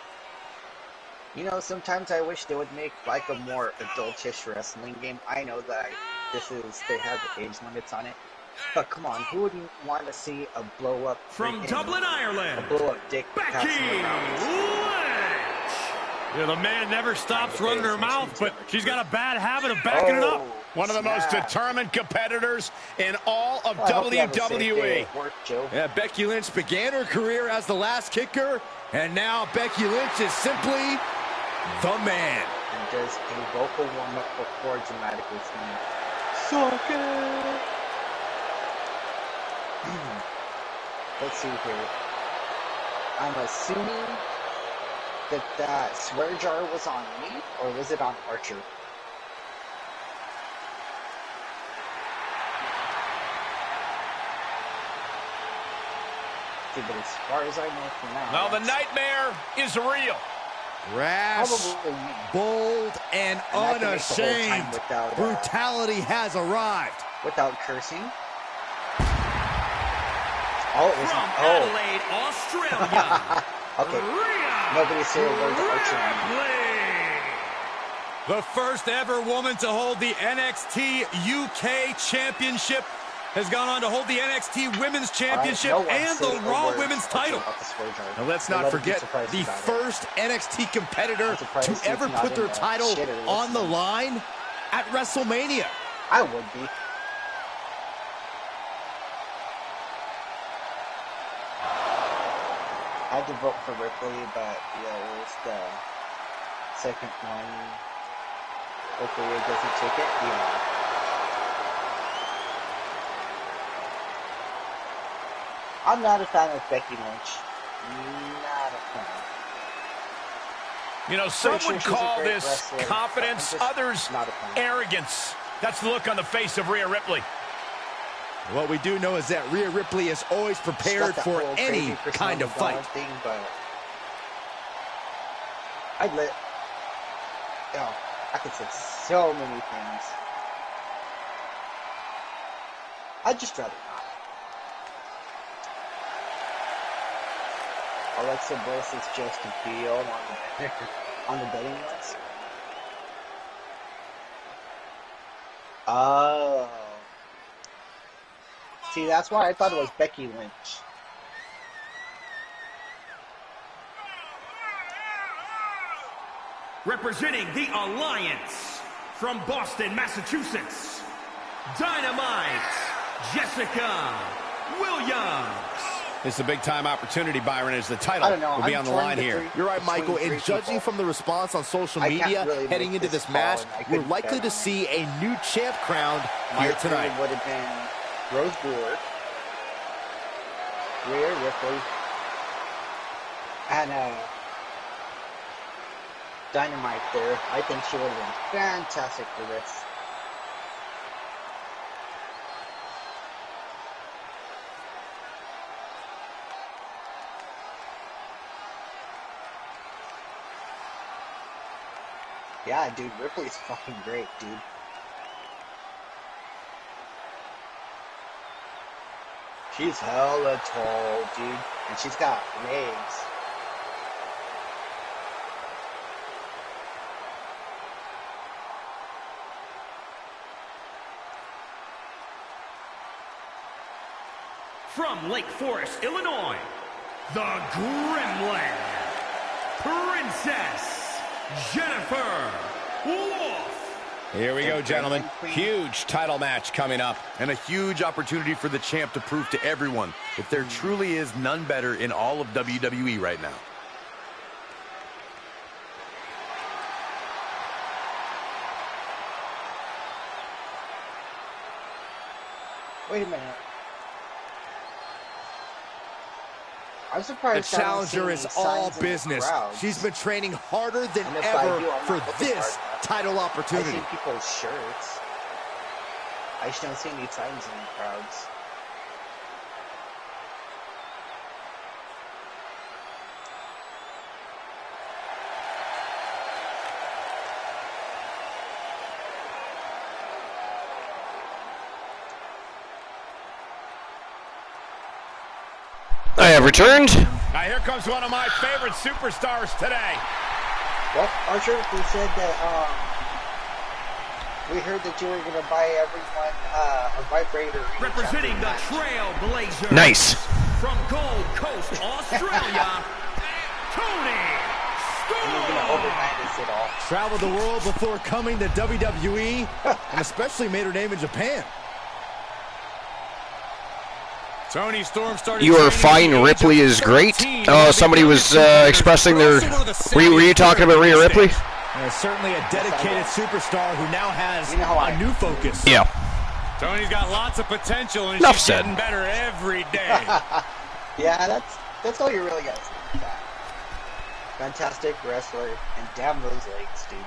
You know, sometimes I wish they would make like a more adultish wrestling game. I know that they have age limits on it, but come on, who wouldn't want to see a blow up From Dublin, Ireland, a blow up dick Becky Lynch. Yeah, the man never stops running her mouth, but she's got a bad habit of backing it up. One of the most determined competitors in all of WWE. Yeah, Becky Lynch began her career as the last kicker, and now Becky Lynch is simply the man. And does a vocal warm-up before dramatically singing. Suck it! Let's see here. I'm assuming that swear jar was on me, or was it on Archer? But as far as I know for now... Now the nightmare is real. Rash, bold, and unashamed. Brutality has arrived. Without cursing. Oh, it was from Adelaide, Australia. Okay. Nobody say a word to Archer. The first ever woman to hold the NXT UK Championship has gone on to hold the NXT Women's Championship and the Raw Women's title. Now let's not forget the first NXT competitor to ever put their title on the line at WrestleMania. I would be. I had to vote for Ripley, but yeah, it was the second one. Hopefully it doesn't take it. Yeah. I'm not a fan of Becky Lynch. Not a fan. You know, some would call this confidence, others arrogance. That's the look on the face of Rhea Ripley. What we do know is that Rhea Ripley is always prepared for any kind of fight. I could say so many things. I'd just rather not. Alexa Bliss is just a deal on the betting list. Oh. See, that's why I thought it was Becky Lynch. Representing the Alliance from Boston, Massachusetts, Dynamite, Jessica Williams. This is a big-time opportunity, Byron, as the title will be on the line here. You're right, Michael, and judging from the response on social media heading into this match, we're likely to see a new champ crowned here tonight. Would have been Rose Brewer, Rhea Ripley, and Dynamite there. I think she would have been fantastic for this. Yeah, dude, Ripley's fucking great, dude. She's hella tall, dude. And she's got legs. From Lake Forest, Illinois, the Gremlin, Princess Jennifer Wolf. Here we go, gentlemen. Huge title match coming up. And a huge opportunity for the champ to prove to everyone that there truly is none better in all of WWE right now. Wait a minute. I'm surprised the challenger is all business. She's been training harder than ever for this title opportunity. I see people's shirts. I just don't see any signs in the crowds. I have returned. Now here comes one of my favorite superstars today. Well, Archer, we said that, we heard that you were going to buy everyone a vibrator. Representing the Trailblazers. Nice. From Gold Coast, Australia, Tony And you're going to overnight us it all. Traveled the world before coming to WWE, and especially made her name in Japan. Tony Storm started. You are fine. Ripley is great. Oh, somebody was expressing their. Were you talking about Rhea Ripley? Certainly a dedicated superstar who now has a new focus. Yeah. Tony's got lots of potential, and Enough she's said. getting better every day. Yeah, that's all you really got to say about that. Fantastic wrestler, and damn those legs, dude.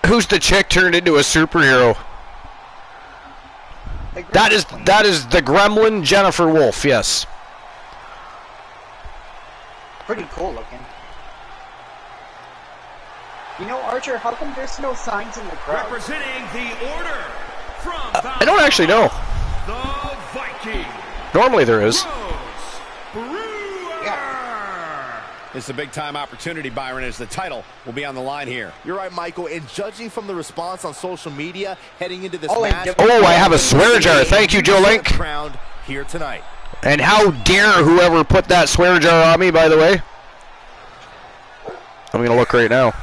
Who's the chick turned into a superhero? That is the Gremlin Jennifer Wolf. Yes. Pretty cool looking. You know, Archer, how come there's no signs in the crowd? representing the Order from I don't actually know. the Viking. Normally there is. It's a big-time opportunity, Byron, as the title will be on the line here. You're right, Michael. And judging from the response on social media heading into this Oh, and match, Oh, I have a swear jar. Thank you, Joe Link. Crowned here tonight. And how dare whoever put that swear jar on me, by the way. I'm going to look right now.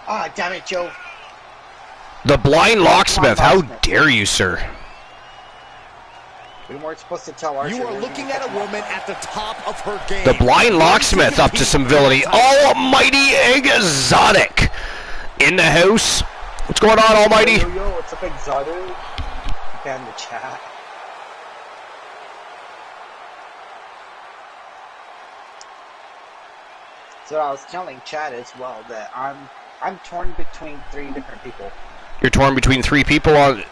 Ah, damn it, Joe. The Blind Locksmith. How dare you, sir? We weren't supposed to tell Archer. You are looking at a woman at the top of her game. The Blind Locksmith up to some villainy. Almighty Exotic in the house. What's going on, Almighty? Yo, what's up, Exotic? Fan the chat. So I was telling Chad as well that I'm torn between 3 different people. You're torn between 3 people. On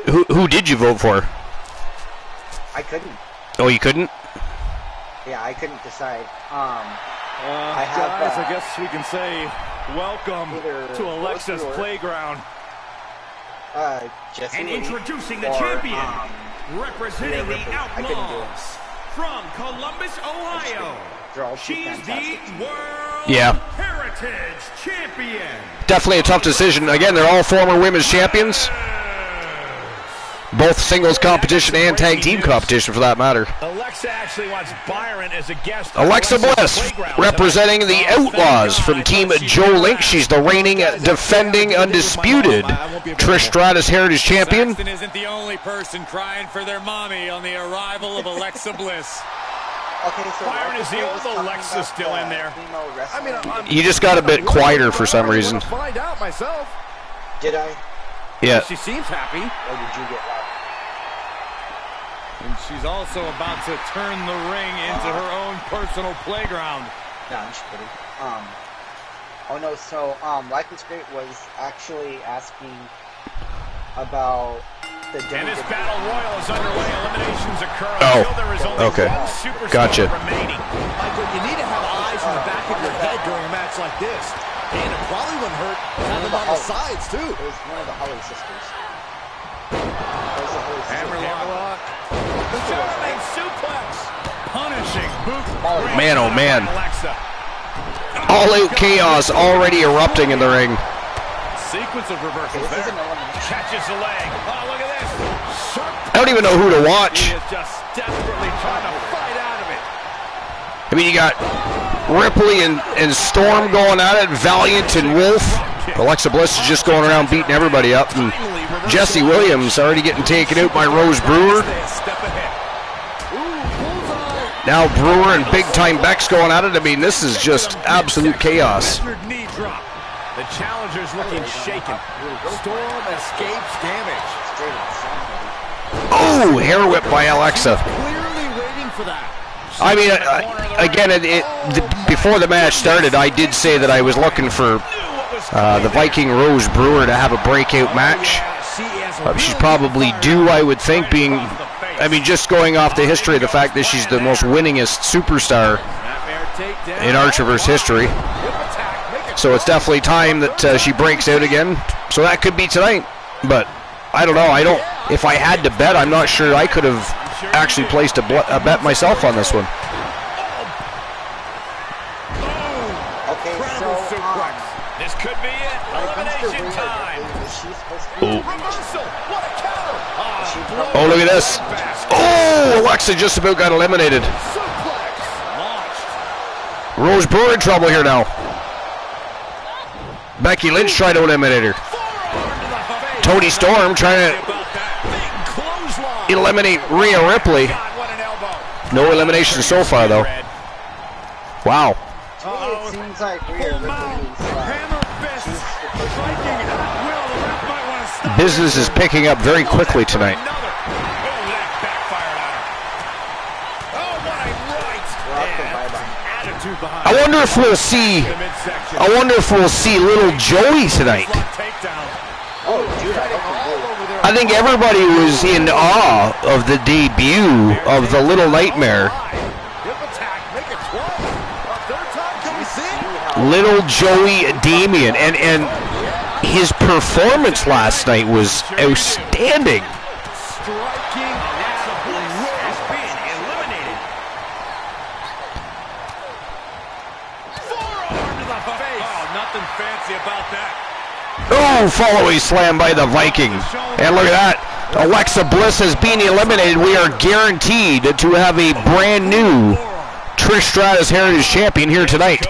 who did you vote for? I couldn't. Oh, you couldn't? Yeah, I couldn't decide. Guys, I guess we can say welcome to Alexa's playground. Jesse And Lee introducing the or, champion, representing Rhea the Ripley. I couldn't do it. Outlaws, from Columbus, Ohio. They're all too She's fantastic. the World Yeah. Heritage Champion. Definitely a tough decision. Again, they're all former women's champions. Both singles competition and tag team competition, for that matter. Alexa actually wants Byron as a guest. Alexa Bliss, representing the Outlaws from Team Joe Link. She's the reigning, defending, undisputed Trish Stratus Heritage Champion. Saxton isn't the only person crying for their mommy on the arrival of Alexa Bliss. Okay, so Byron, is the old was talking Alexa about still in there? female I mean, wrestling. You just got a bit quieter for some reason. I wanna find out myself. Did I? Yeah. She seems happy. Or did you get loud? And she's also about to turn the ring into her own personal playground. No, I'm just kidding. Oh no, so, Life is Great was actually asking about the And this WWE. battle royal is underway. Eliminations occur Oh, until there is only okay. one superstar Gotcha. remaining. Michael, you need to have eyes in the back of your head during a match like this. And it probably wouldn't hurt to have them on the sides, too. It was one of the Holly sisters. It was the Holly sisters. Hammerlock. German suplex. Punishing boot. Man, oh man. Alexa. All out chaos already erupting in the ring. Sequence of reversals This is there. an elimination. Catches the leg. Oh, look at this. Sharp. I don't even know who to watch. He is just desperately trying to fight out of it. I mean, you got Ripley and Storm going at it, Valiant and Wolf. Alexa Bliss is just going around beating everybody up. And Jesse Williams already getting taken out by Rose Brewer. Stay a step ahead. Now Brewer and Big Time Beck's going at it. I mean, this is just absolute chaos. Measured knee drop. The challenger's looking shaken. Storm escapes damage. Straight up. Oh, hair whip by Alexa. Clearly waiting for that. I mean, again, before the match started, I did say that I was looking for the Viking Rose Brewer to have a breakout match. She's probably due, I would think, being, I mean, just going off the history of the fact that she's the most winningest superstar in Archerverse history. So it's definitely time that she breaks out again. So that could be tonight. But I don't know. If I had to bet, I'm not sure I could have actually placed a bet myself on this one. Reversal. What a counter. Oh, look at this. Oh, Alexa just about got eliminated. Suplex. Launched. Rose Brewer in trouble here now. Becky Lynch trying to eliminate her. Toni Storm trying to eliminate Rhea Ripley. No elimination so far, though. Wow. It seems like Rhea Ripley's Business is picking up very quickly tonight. I wonder if we'll see. I wonder if we'll see little Joey tonight. I think everybody was in awe of the debut of the Little Nightmare. Little Joey Damian, and his performance last night was outstanding. Oh, follow-away slam by the Viking. And look at that. Alexa Bliss has been eliminated. We are guaranteed to have a brand new Trish Stratus Heritage Champion here tonight.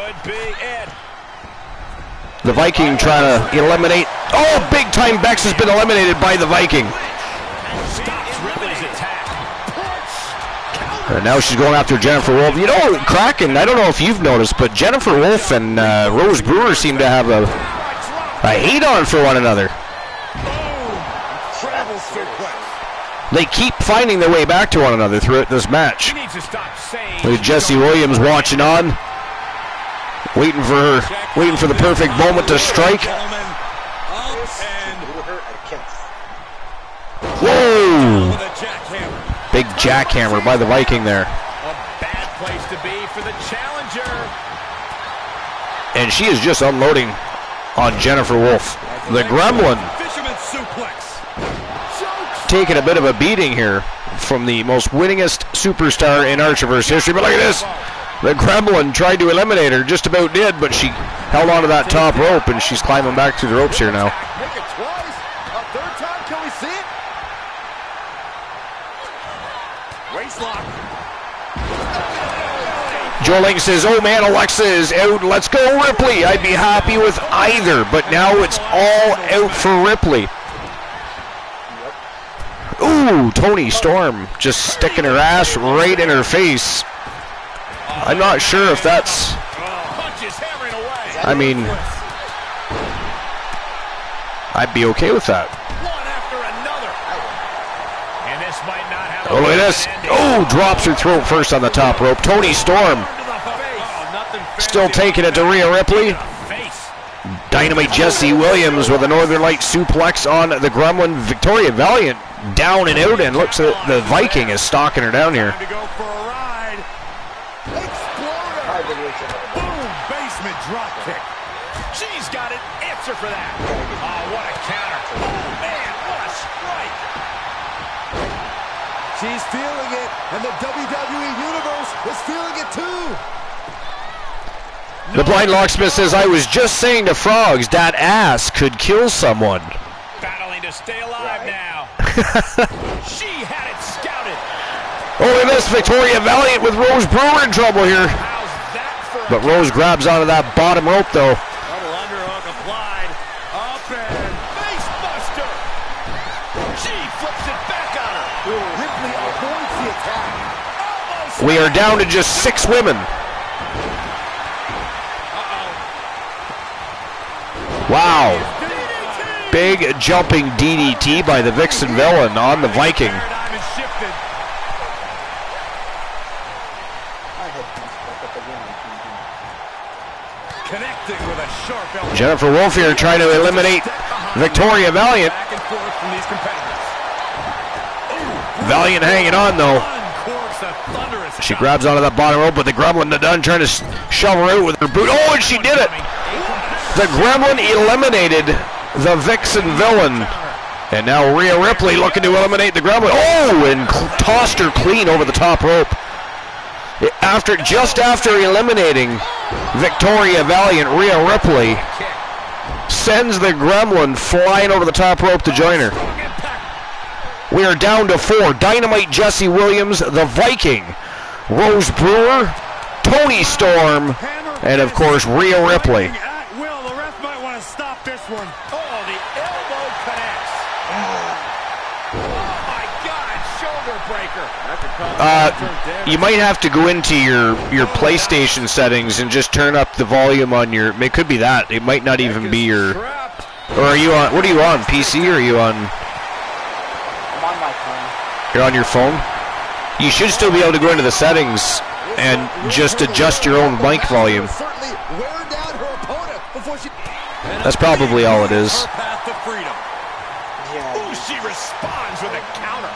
The Viking trying to eliminate. Oh, big time Bex has been eliminated by the Viking. And now she's going after Jennifer Wolf. You know, Kraken, I don't know if you've noticed, but Jennifer Wolf and Rose Brewer seem to have a hate on for one another. They keep finding their way back to one another throughout this match. Look at Jesse Williams watching on, waiting for the perfect moment to strike. Whoa! Big jackhammer by the Viking there. A bad place to be for the challenger. And she is just unloading on Jennifer Wolf. The Gremlin taking a bit of a beating here from the most winningest superstar in Archerverse history. But look at this. The Gremlin tried to eliminate her, just about did, but she held onto that top rope, and she's climbing back through the ropes here now. Make it twice. A third time, can we see it? Waistlock. Joe Link says, oh man, Alexa is out. Let's go Ripley. I'd be happy with either, but now it's all out for Ripley. Ooh, Toni Storm just sticking her ass right in her face. I'm not sure if that's... I mean, I'd be okay with that. Oh, look at this. Oh, drops her throat first on the top rope. Toni Storm still taking it to Rhea Ripley. Dynamite Jesse Williams with a Northern Light suplex on the Gremlin. Victoria Valiant down and out, and looks like the Viking is stalking her down here. Basement drop kick. She's got an answer for that. Oh, what a counter. Oh, man, what a strike. She's feeling it, and the WWE Universe is feeling it too. The Blind Locksmith says, I was just saying to Frogs, that ass could kill someone. Battling to stay alive now. She had it scouted. Oh, look at this. Victoria Valiant with Rose Brewer in trouble here. But Rose grabs onto that bottom rope, though. Double underhook applied. Up and face buster. She flips it back on her. Ripley avoids the attack. Almost. We are down to just 6 women. Wow. Big jumping DDT by the Vixen Villain on the Viking. Jennifer Wolf here trying to eliminate Victoria Valiant. Valiant hanging on though. She grabs onto that bottom rope, but the Gremlin done trying to shove her out with her boot. Oh, and she did it! The Gremlin eliminated the Vixen Villain. And now Rhea Ripley looking to eliminate the Gremlin. Oh, and tossed her clean over the top rope. Just after eliminating Victoria Valiant, Rhea Ripley sends the gremlin flying over the top rope to join her. We are down to 4. Dynamite Jesse Williams, the Viking, Rose Brewer, Toni Storm, and of course Rhea Ripley. Will, the ref might want to stop this one. Oh, the elbow connects. Oh my God, shoulder breaker. You might have to go into your PlayStation settings and just turn up the volume on your. It could be that. It might not even be your. Or are you on? What are you on? PC or are you on? I'm on my phone. You're on your phone? You should still be able to go into the settings and just adjust your own mic volume. That's probably all it is. Yeah. She responds with a counter.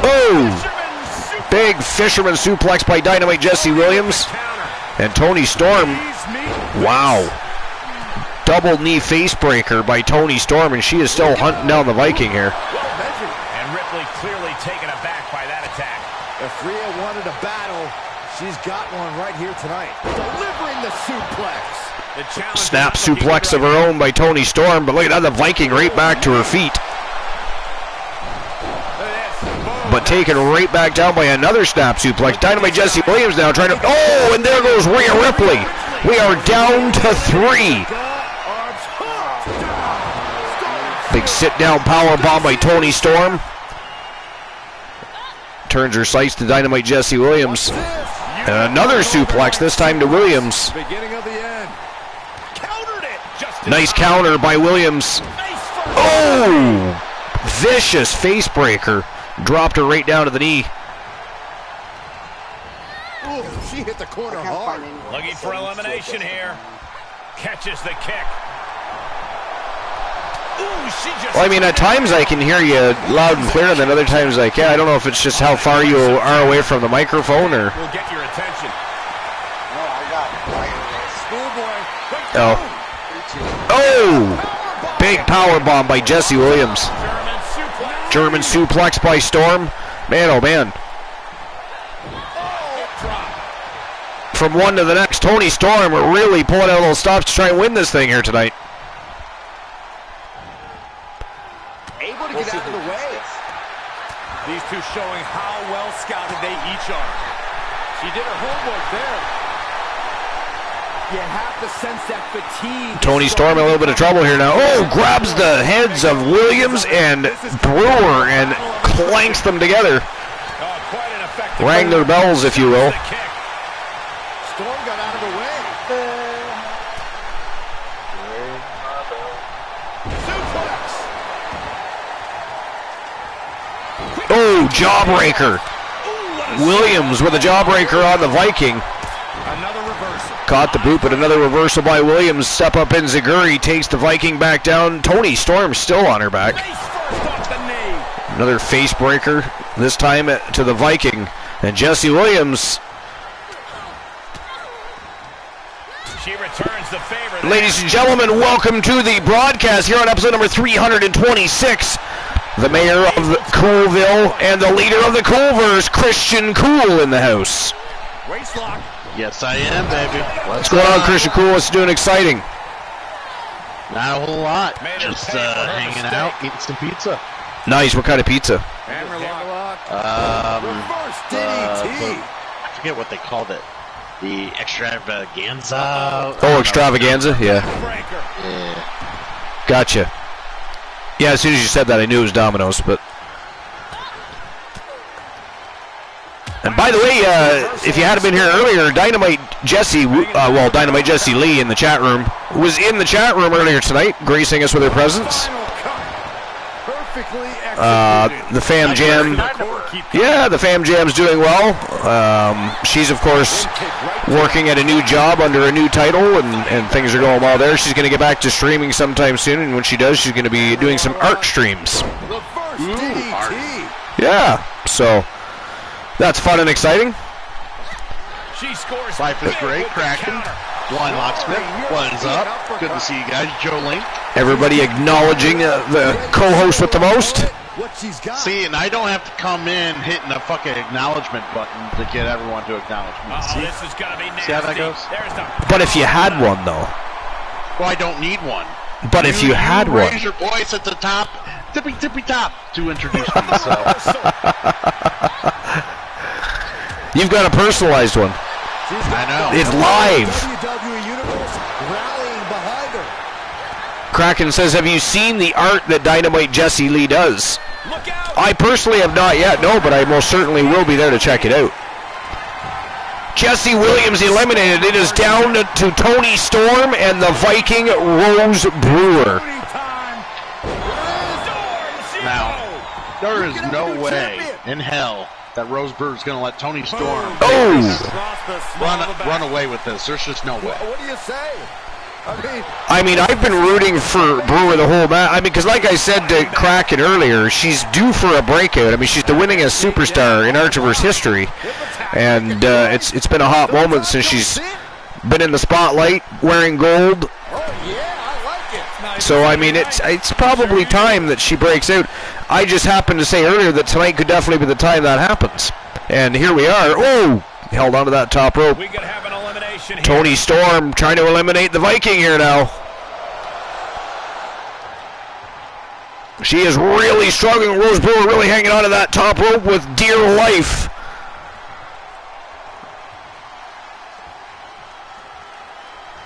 Oh! Big fisherman suplex by Dynamite Jesse Williams. And Toni Storm. Wow. Double knee face breaker by Toni Storm, and she is still hunting down the Viking here. And Ripley clearly taken aback by that attack. If Rhea wanted a battle, she's got one right here tonight. Delivering the suplex. Snap suplex of her own by Toni Storm, but look at that, the Viking right back to her feet. But taken right back down by another snap suplex. Dynamite Jesse Williams now trying to. Oh, and there goes Rhea Ripley. We are down to 3. Big sit-down power bomb by Toni Storm. Turns her sights to Dynamite Jesse Williams. And another suplex, this time to Williams. Beginning of the end. Countered it. Nice counter by Williams. Oh! Vicious face breaker. Dropped her right down to the knee. Ooh, she hit the corner hard. Looking for elimination here. Catches the kick. Ooh, she just. Well, I mean, at times I can hear you loud and clear, and then other times I can't. I don't know if it's just how far you are away from the microphone, or. We'll get your attention. No, I got Schoolboy. Oh. Oh! Big power bomb by Jesse Williams. German suplex by Storm. Man, oh man. From one to the next, Toni Storm really pulling out a little stops to try and win this thing here tonight. Able to get out of the way. These two showing how well scouted they each are. She did her homework there. You have to sense that fatigue. Toni Storm in a little bit of trouble here now. Oh, grabs the heads of Williams and Brewer and clanks them together. Quite an effective. Rang their bells, if you will. Storm got out of the way. Oh, jawbreaker. Williams with a jawbreaker on the Viking. Another reversal. Caught the boot, but another reversal by Williams. Step up in Zaguri, takes the Viking back down. Toni Storm still on her back. Another face breaker, this time to the Viking. And Jesse Williams. She returns the favor. Ladies and gentlemen, welcome to the broadcast here on episode number 326. The mayor of Coolville and the leader of the Coolverse, Christian Cool, in the house. Waistlock. Yes, I am, baby. What's going on, Christian Cool? What's doing exciting? Not a whole lot. Just hanging out, eating some pizza. Nice. What kind of pizza? Hammerlock. Reverse DDT. I forget what they called it. The extravaganza. Oh, extravaganza? Yeah. Yeah. Gotcha. Yeah, as soon as you said that, I knew it was Domino's, but... And by the way, if you hadn't been here earlier, Dynamite Jesse Lee in the chat room, was in the chat room earlier tonight, gracing us with her presence. The Fam Jam, yeah, the Fam Jam's doing well. She's, of course, working at a new job under a new title, and things are going well there. She's going to get back to streaming sometime soon, and when she does, she's going to be doing some art streams. Yeah, so that's fun and exciting. She scores. Life is great, cracking. One Locksmith, one's up. Good to see you guys. Joe Link. Everybody acknowledging the co-host with the most. what she's got. See, and I don't have to come in hitting a fucking acknowledgement button to get everyone to acknowledge me. See? This is gonna be nasty. See how that goes? But if you had one, though. Well, I don't need one. But if you had one. Raise your voice at the top, tippy top, to introduce me. So. You've got a personalized one. I know. It's live. WWE Universe rallying behind her. Kraken says, have you seen the art that Dynamite Jessie Lee does? Look out. I personally have not yet, no, but I most certainly will be there to check it out. Jesse Williams eliminated. It is down to Toni Storm and the Viking Rose Brewer. Now, there is no way in hell that Rose Brewer is going to let Toni Storm run away with this. There's just no way. What do you say? I mean, I've been rooting for Brewer the whole match. I mean, because like I said to Kraken earlier, she's due for a breakout. I mean, she's the winningest superstar in Archiver's history, and it's been a hot moment since she's been in the spotlight wearing gold. So I mean, it's probably time that she breaks out. I just happened to say earlier that tonight could definitely be the time that happens, and here we are. Oh, held onto that top rope. We could have an elimination here. Toni Storm trying to eliminate the Viking here now. She is really struggling. Rose Brewer really hanging onto that top rope with dear life.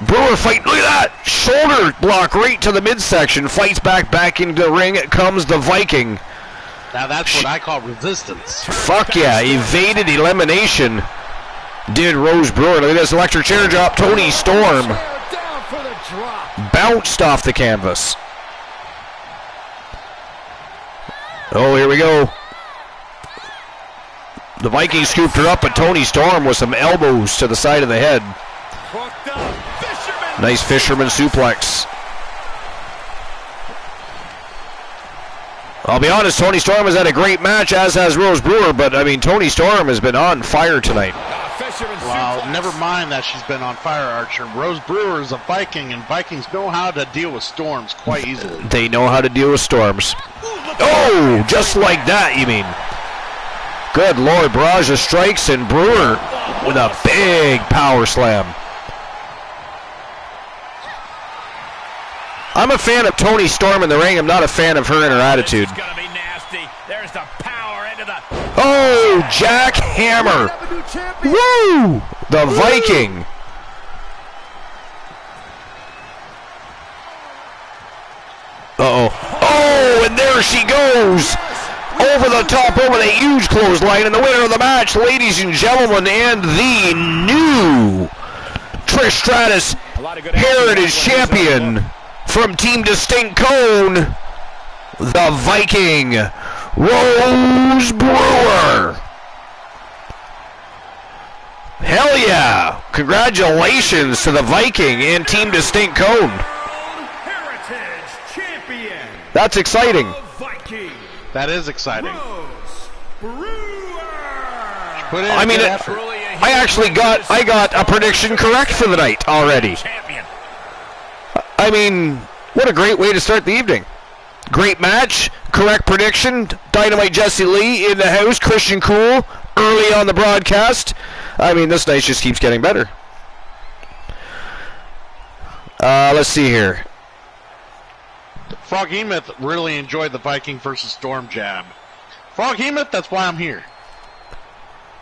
Brewer fight, look at that! Shoulder block right to the midsection. Fights back into the ring. Comes the Viking. Now that's what I call resistance. Fuck yeah, evaded elimination. Did Rose Brewer. Look at this electric chair drop. Toni Storm bounced off the canvas. Oh, here we go. The Vikings scooped her up, but Toni Storm with some elbows to the side of the head. Nice fisherman suplex. I'll be honest, Toni Storm has had a great match, as has Rose Brewer, but I mean, Toni Storm has been on fire tonight. Well, never mind that she's been on fire, Archer. Rose Brewer is a Viking, and Vikings know how to deal with storms quite easily. They know how to deal with storms. Oh, just like that, you mean? Good Lord, Baraja strikes, and Brewer with a big power slam. I'm a fan of Toni Storm in the ring. I'm not a fan of her and her attitude. There's the power into the... Oh, jackhammer. Woo! The Viking. Uh-oh. Oh, and there she goes. Over the top, over the huge clothesline. And the winner of the match, ladies and gentlemen, and the new Trish Stratus Heritage Champion from Team Distinct Cone, the Viking, Rose Brewer. Hell yeah! Congratulations to the Viking and Team Distinct Cone. Heritage Champion. That's exciting. That is exciting. I mean, I got a prediction correct for the night already. I mean, what a great way to start the evening. Great match, correct prediction, Dynamite Jessie Lee in the house, Christian Cool early on the broadcast. I mean, this night just keeps getting better. Let's see here. Frog Hemoth really enjoyed the Viking versus Storm jab. Frog Hemoth, that's why I'm here.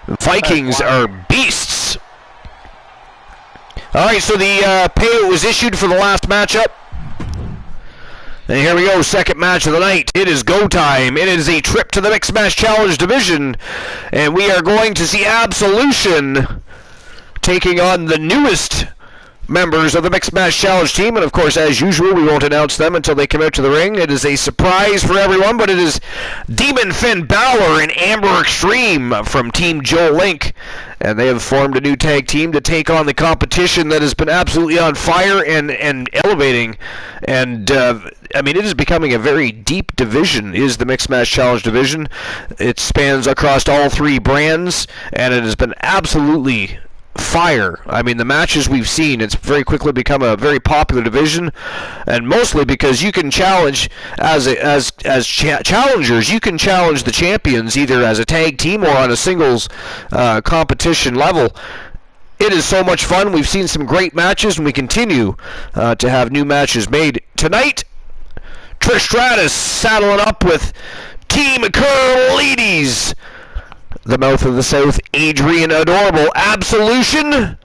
Vikings are beasts. All right, so the payout was issued for the last matchup. And here we go, second match of the night. It is go time. It is a trip to the Mixed Match Challenge division. And we are going to see Absolution taking on the newest members of the Mixed Match Challenge team. And of course, as usual, we won't announce them until they come out to the ring. It is a surprise for everyone, but it is Demon Finn Balor and Amber Extreme from Team Joe Link. And they have formed a new tag team to take on the competition that has been absolutely on fire and elevating. And, I mean, it is becoming a very deep division, is the Mixed Match Challenge division. It spans across all three brands, and it has been absolutely fire. I mean, the matches we've seen, it's very quickly become a very popular division, and mostly because you can challenge as challengers. You can challenge the champions either as a tag team or on a singles competition level. It is so much fun. We've seen some great matches, and we continue to have new matches made. Tonight, Trish Stratus saddling up with Team Carlitos. The Mouth of the South, Adrian Adorable Absolution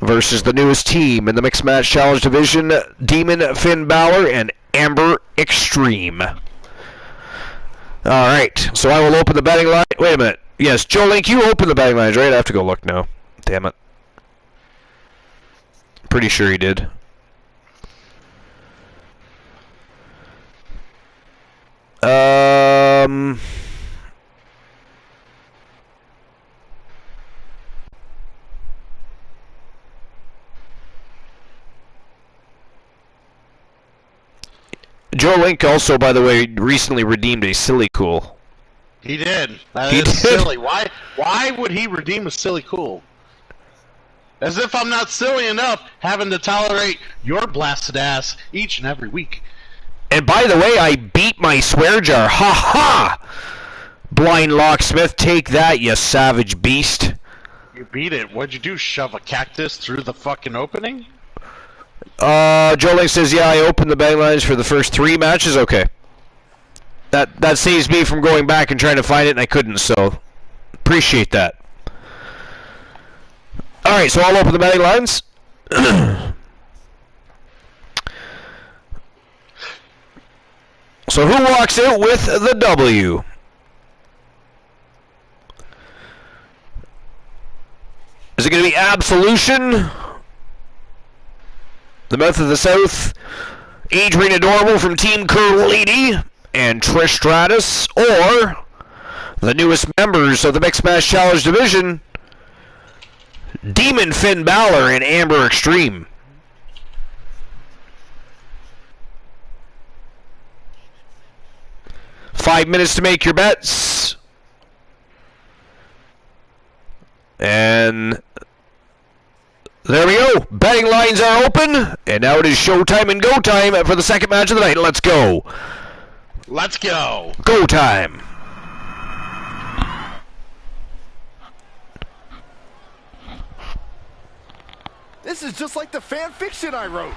versus the newest team in the Mixed Match Challenge Division, Demon Finn Balor and Amber Extreme. All right, so I will open the betting line. Wait a minute. Yes, Joe Link, you open the betting lines, right? I have to go look now. Damn it. Pretty sure he did. Joe Link also, by the way, recently redeemed a Silly Cool. He did. That is silly. Why would he redeem a Silly Cool? As if I'm not silly enough having to tolerate your blasted ass each and every week. And by the way, I beat my swear jar. Ha ha! Blind Locksmith, take that, you savage beast. You beat it. What'd you do? Shove a cactus through the fucking opening? Joe Link says, yeah, I opened the betting lines for the first 3 matches. Okay. That saves me from going back and trying to find it, and I couldn't, so appreciate that. Alright, so I'll open the betting lines. So who walks out with the W? Is it going to be Absolution? The Mouth of the South, Adrian Adorable from Team Carliti, and Trish Stratus, or the newest members of the Mixed Match Challenge Division, Demon Finn Balor and Amber Extreme. Five minutes to make your bets. And there we go. Betting lines are open. And now it is showtime and go time for the second match of the night. Let's go. Let's go. Go time. This is just like the fan fiction I wrote.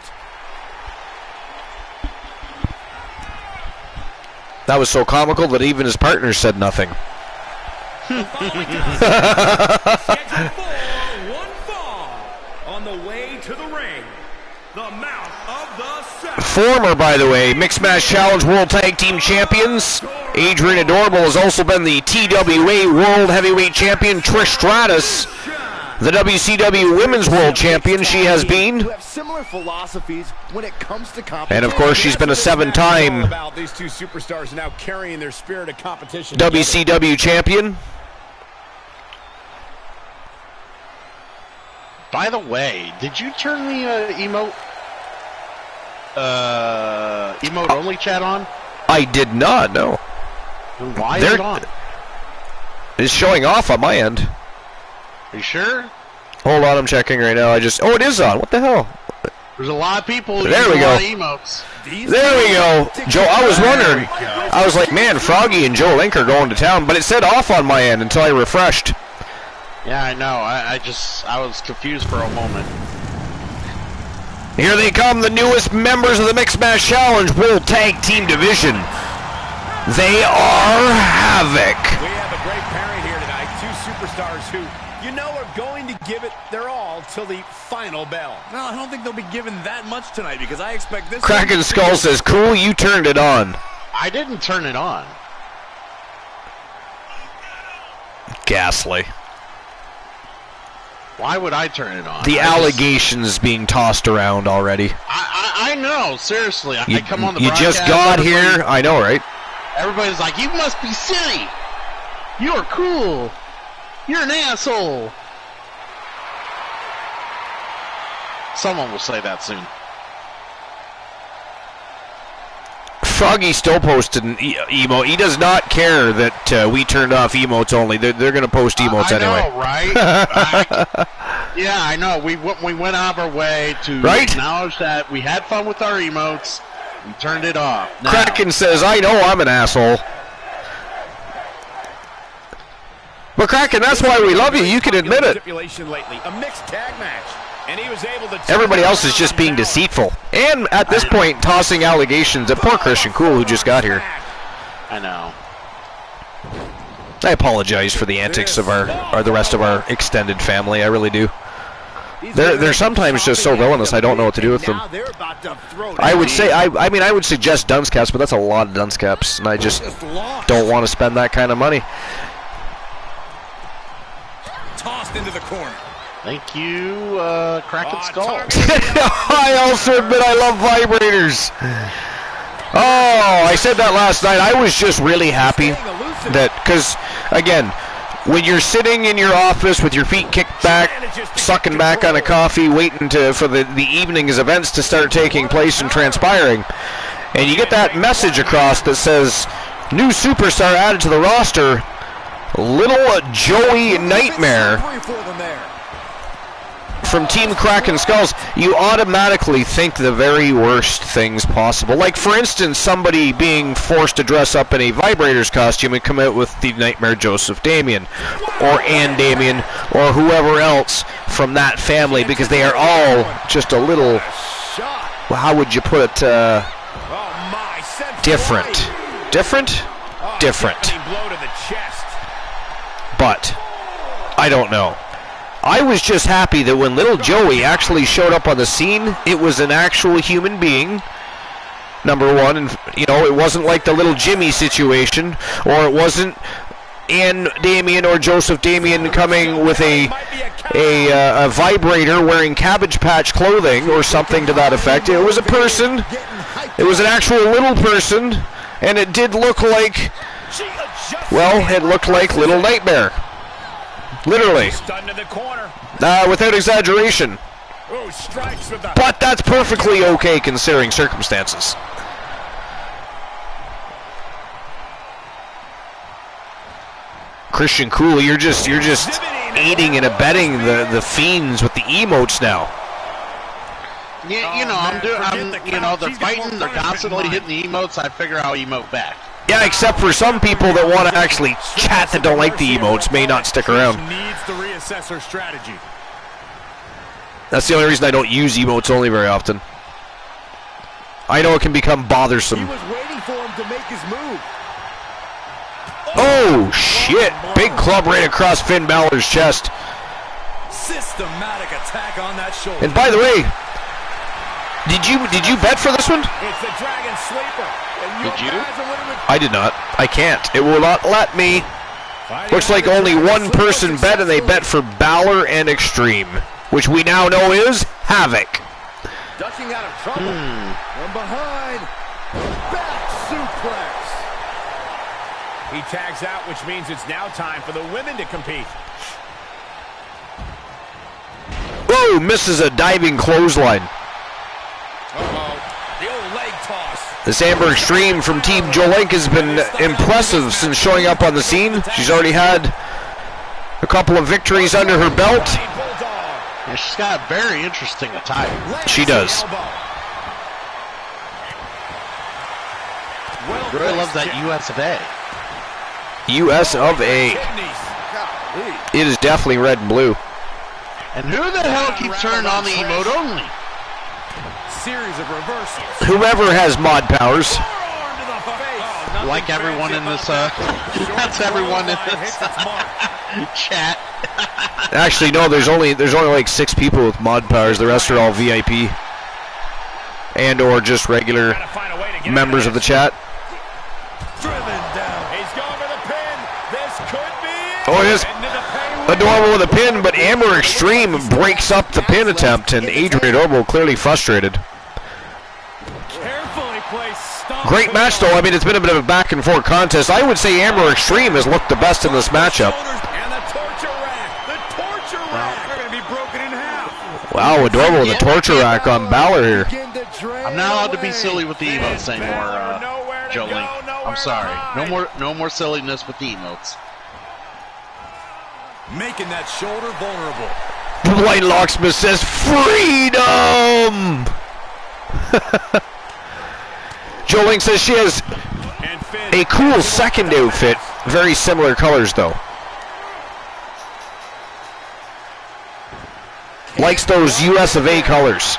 That was so comical that even his partner said nothing. Scheduled for one fall on the way to the ring. The Mouth of the South. Former, by the way, Mixed Match Challenge World Tag Team Champions. Adrian Adorable has also been the TWA World Heavyweight Champion. Trish Stratus, the WCW Women's World Champion, she has been. You have similar philosophies when it comes to competition. And of course, she's been a 7-time About these two superstars now carrying their spirit of competition. WCW champion. By the way, did you turn the emote only chat on? I did not, no. Then why is it on? It's showing off on my end. Are you sure? Hold on, I'm checking right now. Oh, it is on. What the hell? There's a lot of people who There use we a go. lot of emotes. There we go. Joe, I was wondering. I was like, man, Froggy and Joe Link are going to town, but it said off on my end until I refreshed. Yeah, I know. I was confused for a moment. Here they come, the newest members of the Mixed Match Challenge World Tag Team Division. They are Havoc. We have a great pairing here tonight. Two superstars who, you know, are going to give it their all till the final bell. Well, I don't think they'll be given that much tonight because I expect this. Kraken Skull says, cool, you turned it on. I didn't turn it on. Ghastly. Why would I turn it on? The allegations being tossed around already. I know, seriously. I come on the You broadcast, just got here. I know, right? Everybody's like, you must be silly. You're cool. You're an asshole. Someone will say that soon. Froggy still posted an emote. He does not care that we turned off emotes only. They're going to post emotes anyway. I know, right? Yeah, I know. We went out of our way to acknowledge that we had fun with our emotes. We turned it off. Now, Kraken says, I know I'm an asshole. But Kraken, that's why we love you. You can admit it. A mixed tag match. And he was able to Everybody else is just being deceitful. And at this point, tossing allegations at poor Christian Cool, who just got here. I know. I apologize for the antics of the rest of our extended family. I really do. They're sometimes just so villainous. I don't know what to do with them. I would say, I mean, I would suggest dunce caps, but that's a lot of dunce caps, and I just don't want to spend that kind of money. Tossed into the corner. Thank you, Kraken Skull. I also admit I love vibrators. Oh, I said that last night. I was just really happy that, because, again, when you're sitting in your office with your feet kicked back, sucking back on a coffee, waiting for the evening's events to start taking place and transpiring, and you get that message across that says, new superstar added to the roster, Little Joey Nightmare from Team Kraken Skulls, you automatically think the very worst things possible. Like, for instance, somebody being forced to dress up in a Vibrators costume and come out with the Nightmare Joseph Damien, or Ann Damien, or whoever else from that family, because they are all just a little, well, how would you put it, different. Different? Different. But, I don't know. I was just happy that when Little Joey actually showed up on the scene, it was an actual human being, number one, and, you know, it wasn't like the Little Jimmy situation, or it wasn't Ann Damien or Joseph Damien coming with a vibrator wearing Cabbage Patch clothing or something to that effect. It was a person, it was an actual little person, and it did look like, well, it looked like Little Nightmare. Literally. Without exaggeration. But that's perfectly okay considering circumstances. Christian Cool, you're just aiding and abetting the fiends with the emotes now. Yeah, you know, they're fighting, they're constantly hitting the emotes, I figure I'll emote back. Yeah, except for some people that want to actually chat that don't like the emotes may not stick around. Needs to reassess her strategy. That's the only reason I don't use emotes only very often. I know it can become bothersome. He was waiting for him to make his move. Oh, shit. Big club right across Finn Balor's chest. Systematic attack on that shoulder. And by the way, did you bet for this one? It's the Dragon Sleeper. Did you? I did not. I can't. It will not let me. Looks like only one person bet, and they bet for Balor and Extreme, which we now know is Havoc. Ducking out of trouble. From behind. Back suplex. He tags out, which means it's now time for the women to compete. Whoa, misses a diving clothesline. The old leg toss. This Amber Extreme from Team Jolink has been impressive since showing up on the scene. She's already had a couple of victories under her belt. Yeah, she's got a very interesting attire. She does. Really loves that US of A. US of A. It is definitely red and blue. And who the hell keeps turning on the emote only? Series of reversals. Whoever has mod powers. Like everyone in this, that's everyone in this chat. Actually, no, there's only like 6 people with mod powers. The rest are all VIP. And or just regular members of the chat. Driven down. He's going for the pin. This could be it. Oh, it is. Adorable with a pin, but Amber Extreme breaks up the pin attempt, and Adrian Adorable clearly frustrated. Great match, though. I mean, it's been a bit of a back-and-forth contest. I would say Amber Extreme has looked the best in this matchup. And the torture rack. The torture rack. They're going to be broken in half. Wow, Adorable with a torture rack on Balor here. I'm not allowed to be silly with the emotes anymore, Jolene. I'm sorry. No more silliness with the emotes. Making that shoulder vulnerable. The Blind Locksmith says, freedom! Joe Link says she has a cool second outfit. Very similar colors, though. Likes those US of A colors.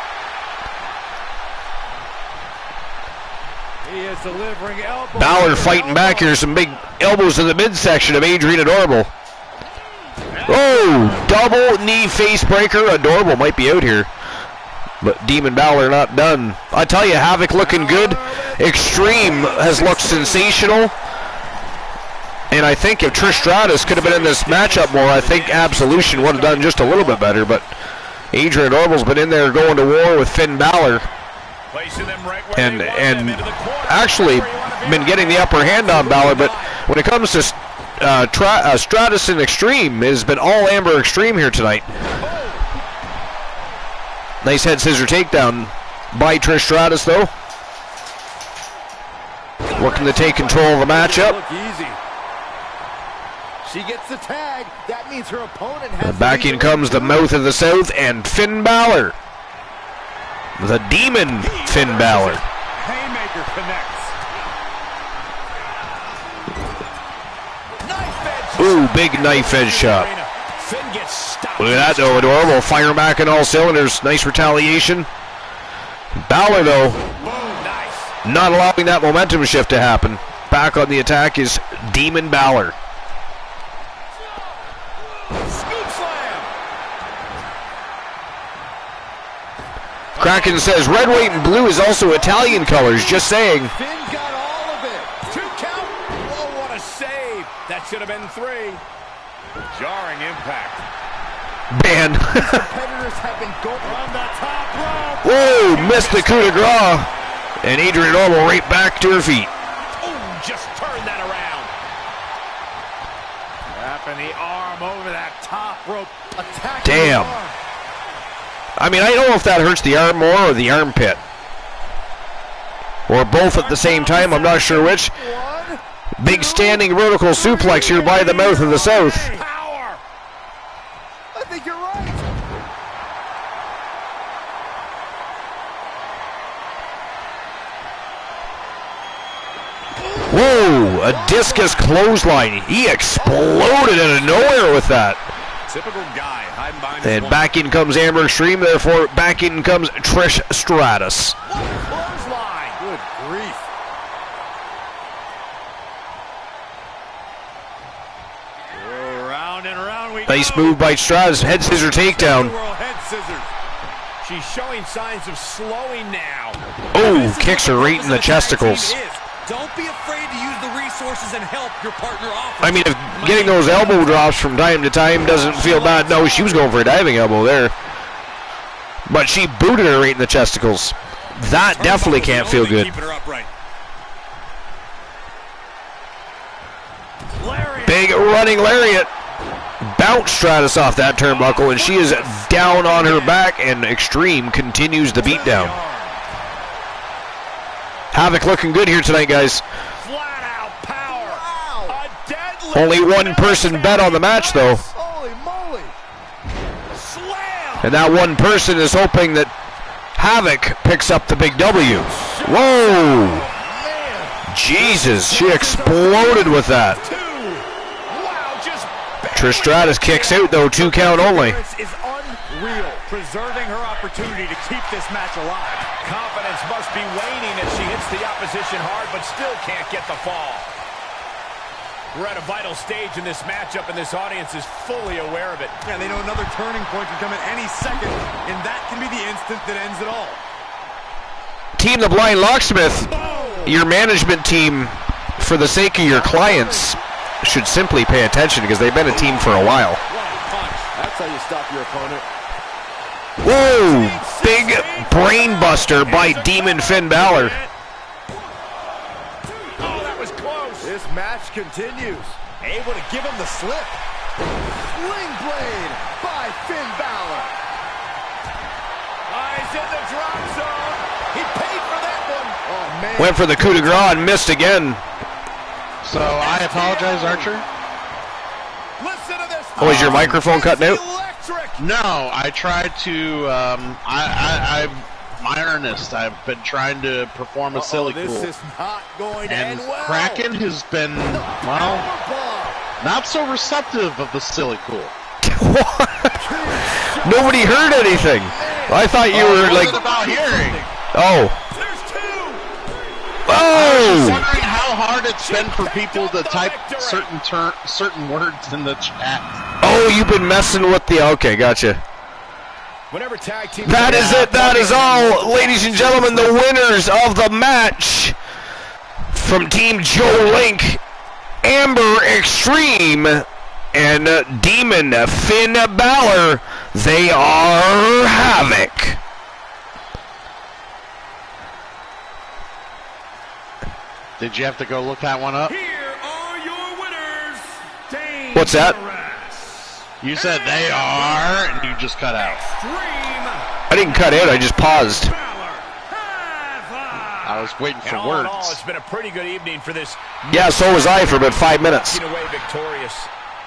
He is delivering elbows. Balor fighting back here. Some big elbows in the midsection of Adrian Adorable. Oh, double knee face breaker. Adorable might be out here. But Demon Balor not done. I tell you, Havoc looking good. Extreme has looked sensational. And I think if Trish Stratus could have been in this matchup more, I think Absolution would have done just a little bit better. But Adrian Adorable's been in there going to war with Finn Balor. And actually been getting the upper hand on Balor. But when it comes to Stratus and Extreme, has been all Amber Extreme here tonight. Nice head scissor takedown by Trish Stratus, though. Looking to take control of the matchup. She gets the tag. That means her opponent has. Back in comes the Mouth of the South and Finn Balor. The Demon Finn Balor. Haymaker connects. Ooh, big knife edge shot. Finn gets stopped. Look at that, though. Adorable fire back in all cylinders. Nice retaliation. Balor, though, not allowing that momentum shift to happen. Back on the attack is Demon Balor. Scoop slam. Kraken says red, white, and blue is also Italian colors. Just saying. Finn got all of it. 2 count. Oh, what a save. That should have been 3. Jarring impact. Man. Competitors have been going From the top rope. Whoa, missed the coup de grace. And Adrian Adorable right back to her feet. Oh, just turn that around. Wrapping the arm over that top rope. attacking. Damn. the arm. I mean, I don't know if that hurts the arm more or the armpit. Or both at the same time, I'm not sure which. Big standing vertical suplex here by the Mouth of the South. Power. I think you're right. Whoa, a discus clothesline. He exploded out of nowhere with that. Typical guy, hiding behind his And wall. back in comes Amber Extreme, therefore back in comes Trish Stratus. Clothesline. Good grief. Oh, round and round we Nice go. move by Stratus, head scissor takedown. World head scissors. She's showing signs of slowing now. Oh, kicks her right in the chesticles. Don't be afraid to use the resources and help your partner offers. I mean, if getting those elbow drops from time to time doesn't feel bad, no, she was going for a diving elbow there. But she booted her right in the chesticles. That definitely can't feel good. Keeping her upright. Big running lariat. Bounce Stratus off that turnbuckle, and she is down on her back, and Extreme continues the beatdown. Havoc looking good here tonight, guys. Flat out power. A deadlift. Only one person bet on the match, though. Holy moly. Slam. And that one person is hoping that Havoc picks up the big W. Whoa! Jesus, she exploded with that. Wow, just Trish Stratus kicks out, though, 2 count only. is unreal, preserving her opportunity to keep this match alive. Confidence must be waning as she hits the opposition hard, but still can't get the fall. We're at a vital stage in this matchup, and this audience is fully aware of it. Yeah, they know another turning point can come at any second, and that can be the instant that ends it all. Team The Blind Locksmith, your management team, for the sake of your clients, should simply pay attention because they've been a team for a while. That's how you stop your opponent. Whoa! Big brain buster by Demon Finn Balor. Oh, that was close. This match continues. Able to give him the slip. Sling blade by Finn Balor. He's in the drop zone. He paid for that one. Oh, man. Went for the coup de grace and missed again. So I apologize, Archer. Listen to this. Oh, is your microphone cutting out? No, I tried to. My earnest. I've been trying to perform a silly cool. This is not going to and end well. Kraken has been, well, not so receptive of the silly cool. Nobody heard anything. I thought you were like. About hearing. Oh. I was Oh! wondering how hard it's been for people to type certain words in the chat. Oh, you've been messing with the. Okay, gotcha. Whenever tag team That is it. That is all, ladies and gentlemen. The winners of the match from Team Joe Link, Amber Extreme, and Demon Finn Balor. They are Havoc. Did you have to go look that one up? Here are your winners. What's that? You said they are, and you just cut out. I didn't cut in. I just paused. I was waiting for all in all, words. it's been a pretty good evening for this. Yeah, so was I for about 5 minutes. Away victorious.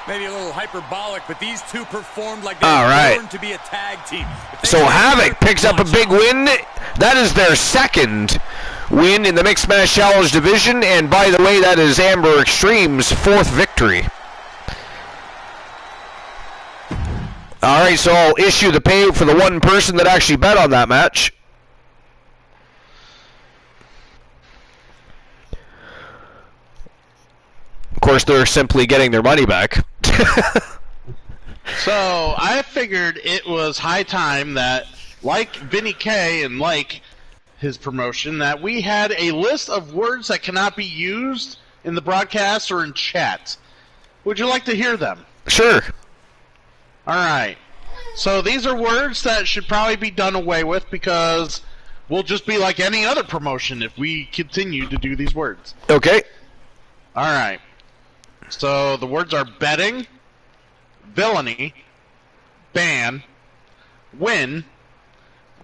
Maybe a little hyperbolic, but these two performed like they All were right. born to be a tag team. So Havoc picks up a big win. That is their second win in the Mixed Match Challenge division, and by the way, that is Amber Extreme's fourth victory. All right, so I'll issue the payout for the one person that actually bet on that match. Of course, they're simply getting their money back. So I figured it was high time that, like Vinny K and like his promotion, that we had a list of words that cannot be used in the broadcast or in chat. Would you like to hear them? Sure. All right. So these are words that should probably be done away with because we'll just be like any other promotion if we continue to do these words. Okay. All right. So the words are betting, villainy, ban, win,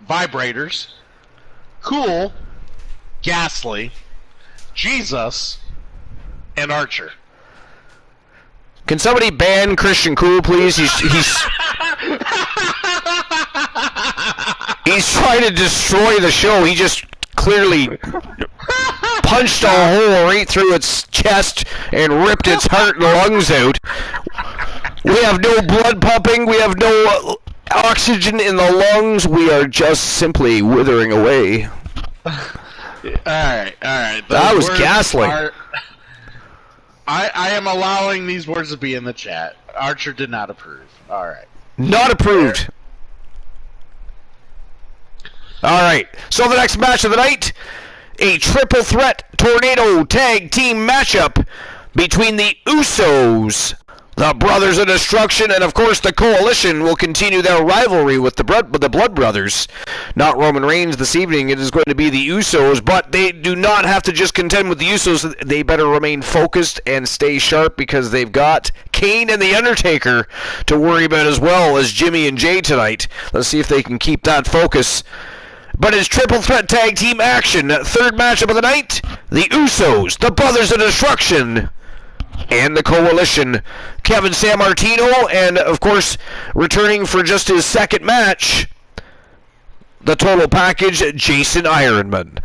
vibrators, cool, ghastly, Jesus, and Archer. Can somebody ban Christian Cool, please? He's trying to destroy the show. He just clearly punched a hole right through its chest and ripped its heart and lungs out. We have no blood pumping. We have no oxygen in the lungs. We are just simply withering away. All right. That was ghastly. I am allowing these words to be in the chat. Archer did not approve. All right. Not approved. All right. So the next match of the night, a triple threat tornado tag team matchup between the Usos, the Brothers of Destruction, and of course the Coalition will continue their rivalry with the Blood Brothers. Not Roman Reigns this evening. It is going to be the Usos, but they do not have to just contend with the Usos. They better remain focused and stay sharp because they've got Kane and The Undertaker to worry about as well as Jimmy and Jay tonight. Let's see if they can keep that focus. But it's triple threat tag team action. Third matchup of the night, the Usos, the Brothers of Destruction, and the Coalition. Kevin Sammartino, and of course, returning for just his second match, the total package, Jason Ironman.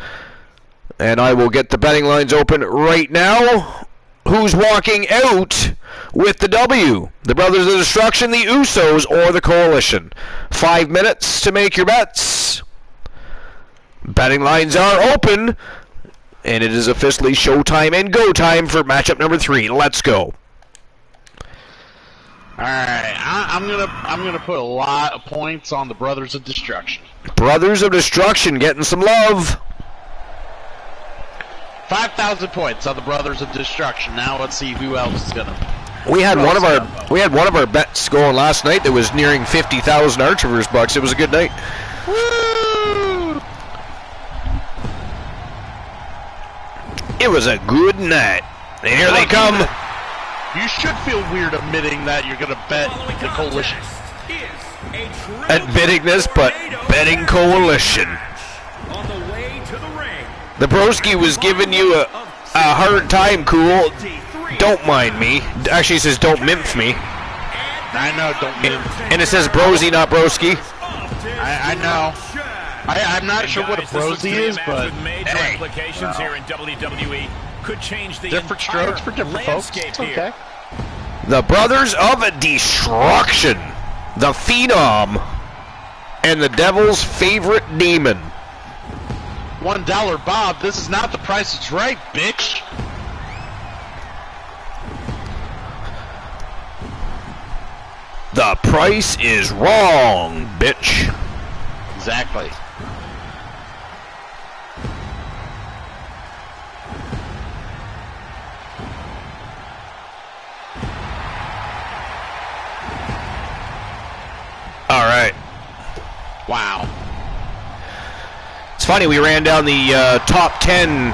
And I will get the betting lines open right now. Who's walking out with the W? The Brothers of Destruction, the Usos, or the Coalition? 5 minutes to make your bets. Betting lines are open. And it is officially showtime and go time for matchup number 3. Let's go. All right, I'm gonna put a lot of points on the Brothers of Destruction. Brothers of Destruction getting some love. 5,000 points on the Brothers of Destruction. Now let's see who else is gonna. We had one of our bets going last night that was nearing 50,000 Archerverse bucks. It was a good night. Woo! It was a good night. And here they come. You should feel weird admitting that you're gonna bet the Coalition. Admitting this, but betting Coalition. On the way to the ring. The broski was giving you a hard time, Cool. Don't mind me. Actually, he says don't mimp me. And I know, don't mean. And it says Brosy, not Broski. I know. I'm not sure what a Brosy is, but hey, implications here in WWE could change the different strokes for different folks. It's okay. The Brothers of Destruction, the Phenom, and the Devil's favorite demon. $1 Bob. This is not The Price Is Right, bitch. The price is wrong, bitch. Exactly. All right. Wow. It's funny, we ran down the top 10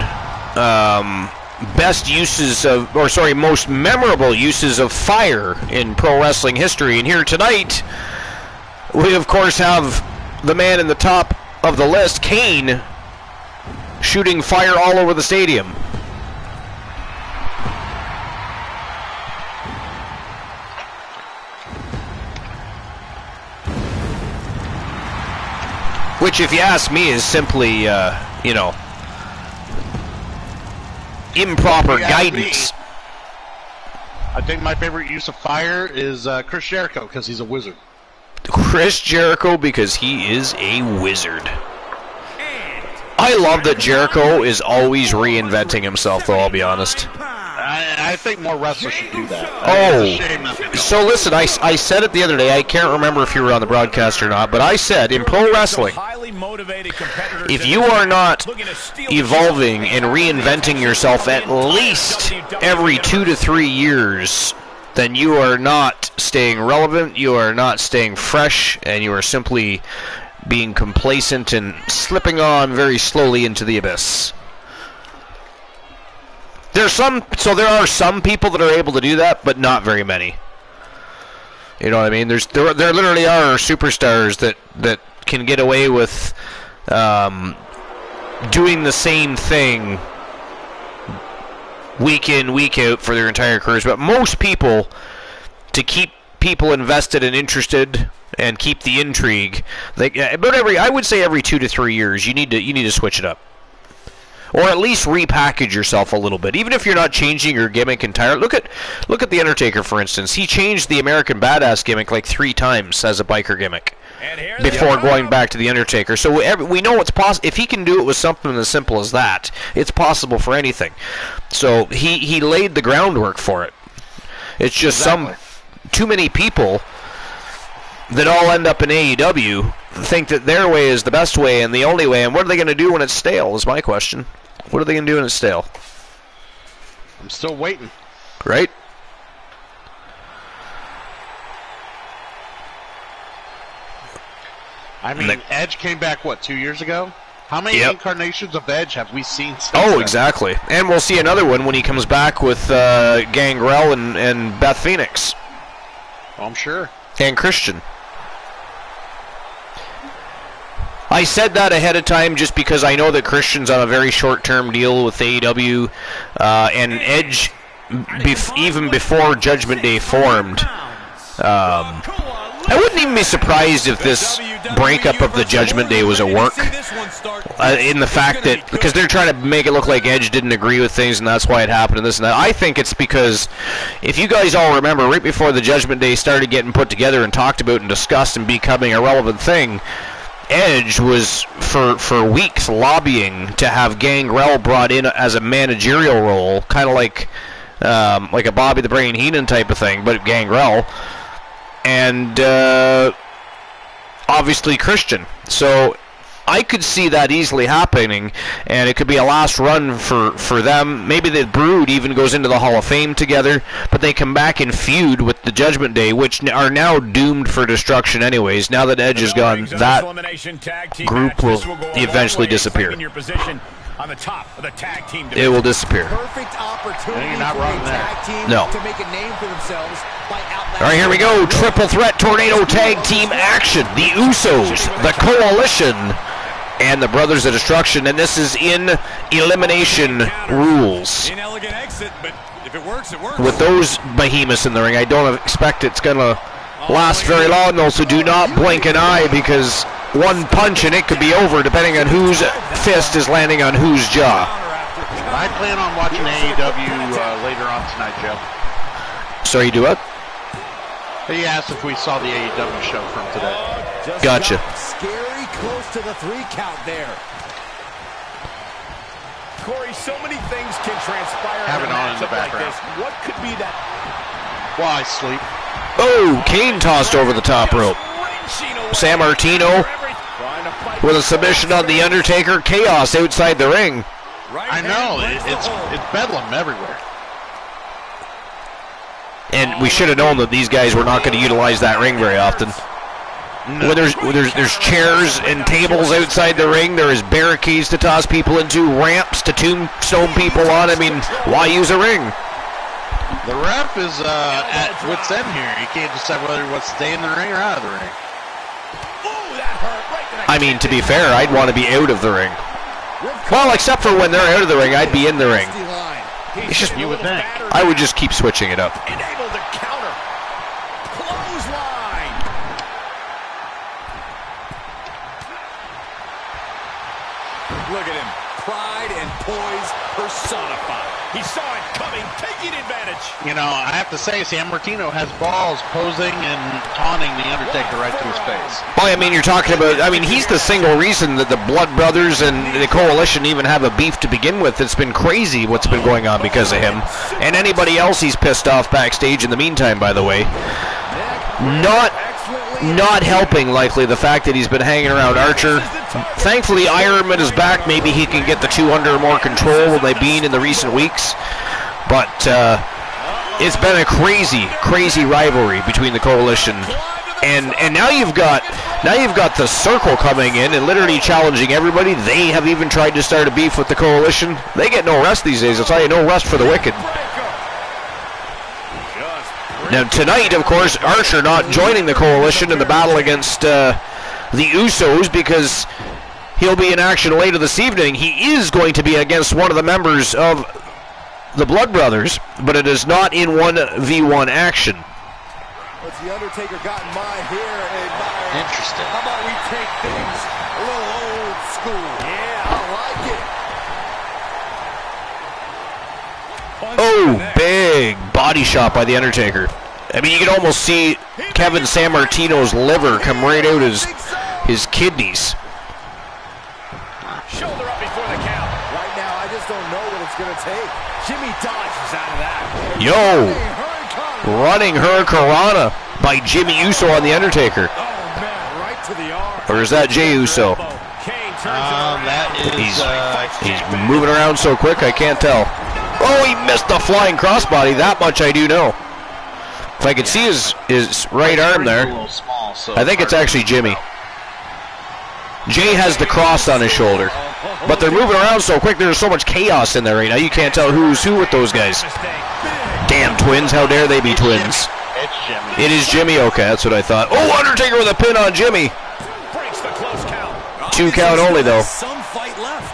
best uses of, or sorry, most memorable uses of fire in pro wrestling history. And here tonight, we of course have the man in the top of the list, Kane, shooting fire all over the stadium. Which, if you ask me, is simply, you know, improper guidance. I think my favorite use of fire is Chris Jericho, because he's a wizard. Chris Jericho, because he is a wizard. I love that Jericho is always reinventing himself, though, I'll be honest. I think more wrestlers should do that. Oh, so listen, I said it the other day. I can't remember if you were on the broadcast or not, but I said in pro wrestling, if you are not evolving and reinventing yourself at least every 2 to 3 years, then you are not staying relevant, you are not staying fresh, and you are simply being complacent and slipping on very slowly into the abyss. There are some people that are able to do that, but not very many. You know what I mean? There literally are superstars that can get away with doing the same thing week in, week out for their entire careers. But most people, to keep people invested and interested and keep the intrigue, I would say every 2 to 3 years, you need to switch it up. Or at least repackage yourself a little bit, even if you're not changing your gimmick entirely. Look at The Undertaker, for instance. He changed the American Badass gimmick like 3 times as a biker gimmick before going back to The Undertaker. So we know it's possible. If he can do it with something as simple as that, it's possible for anything. So he laid the groundwork for it. It's just too many people that all end up in AEW think that their way is the best way and the only way. And what are they going to do when it's stale is my question. What are they going to do when it's stale? I'm still waiting. Right? I mean, Edge came back, 2 years ago? How many incarnations of Edge have we seen since then? Exactly. And we'll see another one when he comes back with Gangrel and Beth Phoenix. I'm sure. And Christian. I said that ahead of time just because I know that Christian's on a very short-term deal with AEW, and Edge, even before Judgment Day formed, I wouldn't even be surprised if this breakup of the Judgment Day was a work, in the fact that, because they're trying to make it look like Edge didn't agree with things and that's why it happened and this and that. I think it's because, if you guys all remember, right before the Judgment Day started getting put together and talked about and discussed and becoming a relevant thing, Edge was for weeks lobbying to have Gangrel brought in as a managerial role, kind of like a Bobby the Brain Heenan type of thing, but Gangrel, and obviously Christian. So I could see that easily happening, and it could be a last run for them. Maybe the Brood even goes into the Hall of Fame together, but they come back and feud with the Judgment Day, which are now doomed for destruction anyways. Now that Edge is gone, that group will eventually disappear. On the top of the tag team division. It will disappear. Perfect opportunity you're not for wrong a there. tag team to make a name for themselves by outlasting. All right, here we go. Triple threat tornado tag team action. The Usos, the Coalition, and the Brothers of Destruction. And this is in elimination rules. Inelegant exit, but if it works, it works. With those behemoths in the ring, I don't expect it's going to last very long, though, so do not blink an eye, because one punch and it could be over, depending on whose fist is landing on whose jaw. I plan on watching AEW later on tonight, Joe. So you do what? He asked if we saw the AEW show from today. Gotcha. Scary close to the 3 count there. Corey, so many things can transpire Have in it a on in the matchup like background. this. What could be that? While I sleep. Oh, Kane tossed over the top rope. San Martino with a submission on The Undertaker. Chaos outside the ring. I know, it's bedlam everywhere. And we should have known that these guys were not going to utilize that ring very often. No. When there's chairs and tables outside the ring, there is barricades to toss people into, ramps to tombstone people on. I mean, why use a ring? The ref is at wit's end here. He can't decide whether he wants to stay in the ring or out of the ring. I mean, to be fair, I'd want to be out of the ring. Well, except for when they're out of the ring, I'd be in the ring. It's just, You would think. I would just keep switching it up. Able to counter. Clothesline. Look at him. Pride and poise personified. He saw it coming, taking advantage. You know, I have to say, San Martino has balls posing and taunting The Undertaker right to his face. Well, I mean, you're talking about, I mean, he's the single reason that the Blood Brothers and the Coalition even have a beef to begin with. It's been crazy what's been going on because of him. And anybody else he's pissed off backstage in the meantime, by the way. Not helping, likely, the fact that he's been hanging around Archer. Thankfully, Ironman is back. Maybe he can get the two under more control than they've been in the recent weeks. But it's been a crazy rivalry between the Coalition. And now you've got the Circle coming in and literally challenging everybody. They have even tried to start a beef with the Coalition. They get no rest these days. I'll tell you, no rest for the wicked. Now tonight, of course, Archer not joining the Coalition in the battle against the Usos because he'll be in action later this evening. He is going to be against one of the members of the Blood Brothers, but it is not in 1v1 action. What's the Undertaker got in mind here? Interesting. How about we take things a little old school? Yeah, I like it. Oh, big body shot by the Undertaker. I mean, you can almost see Kevin San Martino's liver come right out his kidneys. Shoulder up before the count. Right now, I just don't know what it's going to take. Jimmy dodges out of that. Yo, running Hurricanrana by Jimmy Uso on the Undertaker. Oh, man, right to the arm. Or is that Jey Uso? Kane turns it around. That is, He's moving around so quick, I can't tell. Oh, he missed the flying crossbody. That much I do know. If I could see his right arm there, I think it's actually Jimmy. Jay has the cross on his shoulder. But they're moving around so quick, there's so much chaos in there right now. You can't tell who's who with those guys. Damn twins, how dare they be twins. It's Jimmy. It is Jimmy, okay, that's what I thought. Oh, Undertaker with a pin on Jimmy. Breaks the close count. 2 count only, though. Some fight left.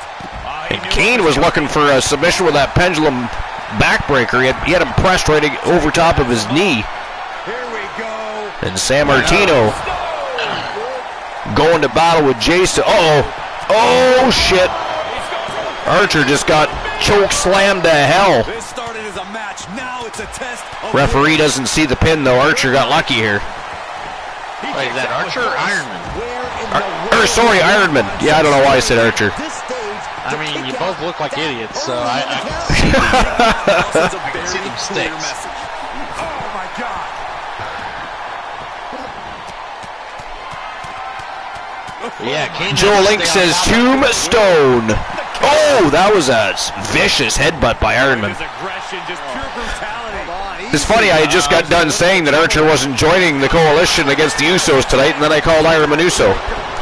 And Kane was looking for a submission with that pendulum backbreaker. He had him pressed right over top of his knee. Here we go. And San Martino going to battle with Jason. Oh, shit. Archer just got choke slammed to hell. This started as a match. Now it's a test. Referee doesn't see the pin, though. Archer got lucky here. Wait, is that Archer or Ironman? Sorry, Ironman. Yeah, I don't know why I said Archer. I mean, you both look like idiots, so I can see them sticks. Oh my God. Yeah, Kane Joe Link says Tombstone. Oh, that was a vicious headbutt by Ironman. It's funny, I just got done saying that Archer wasn't joining the Coalition against the Usos tonight, and then I called Ironman Uso.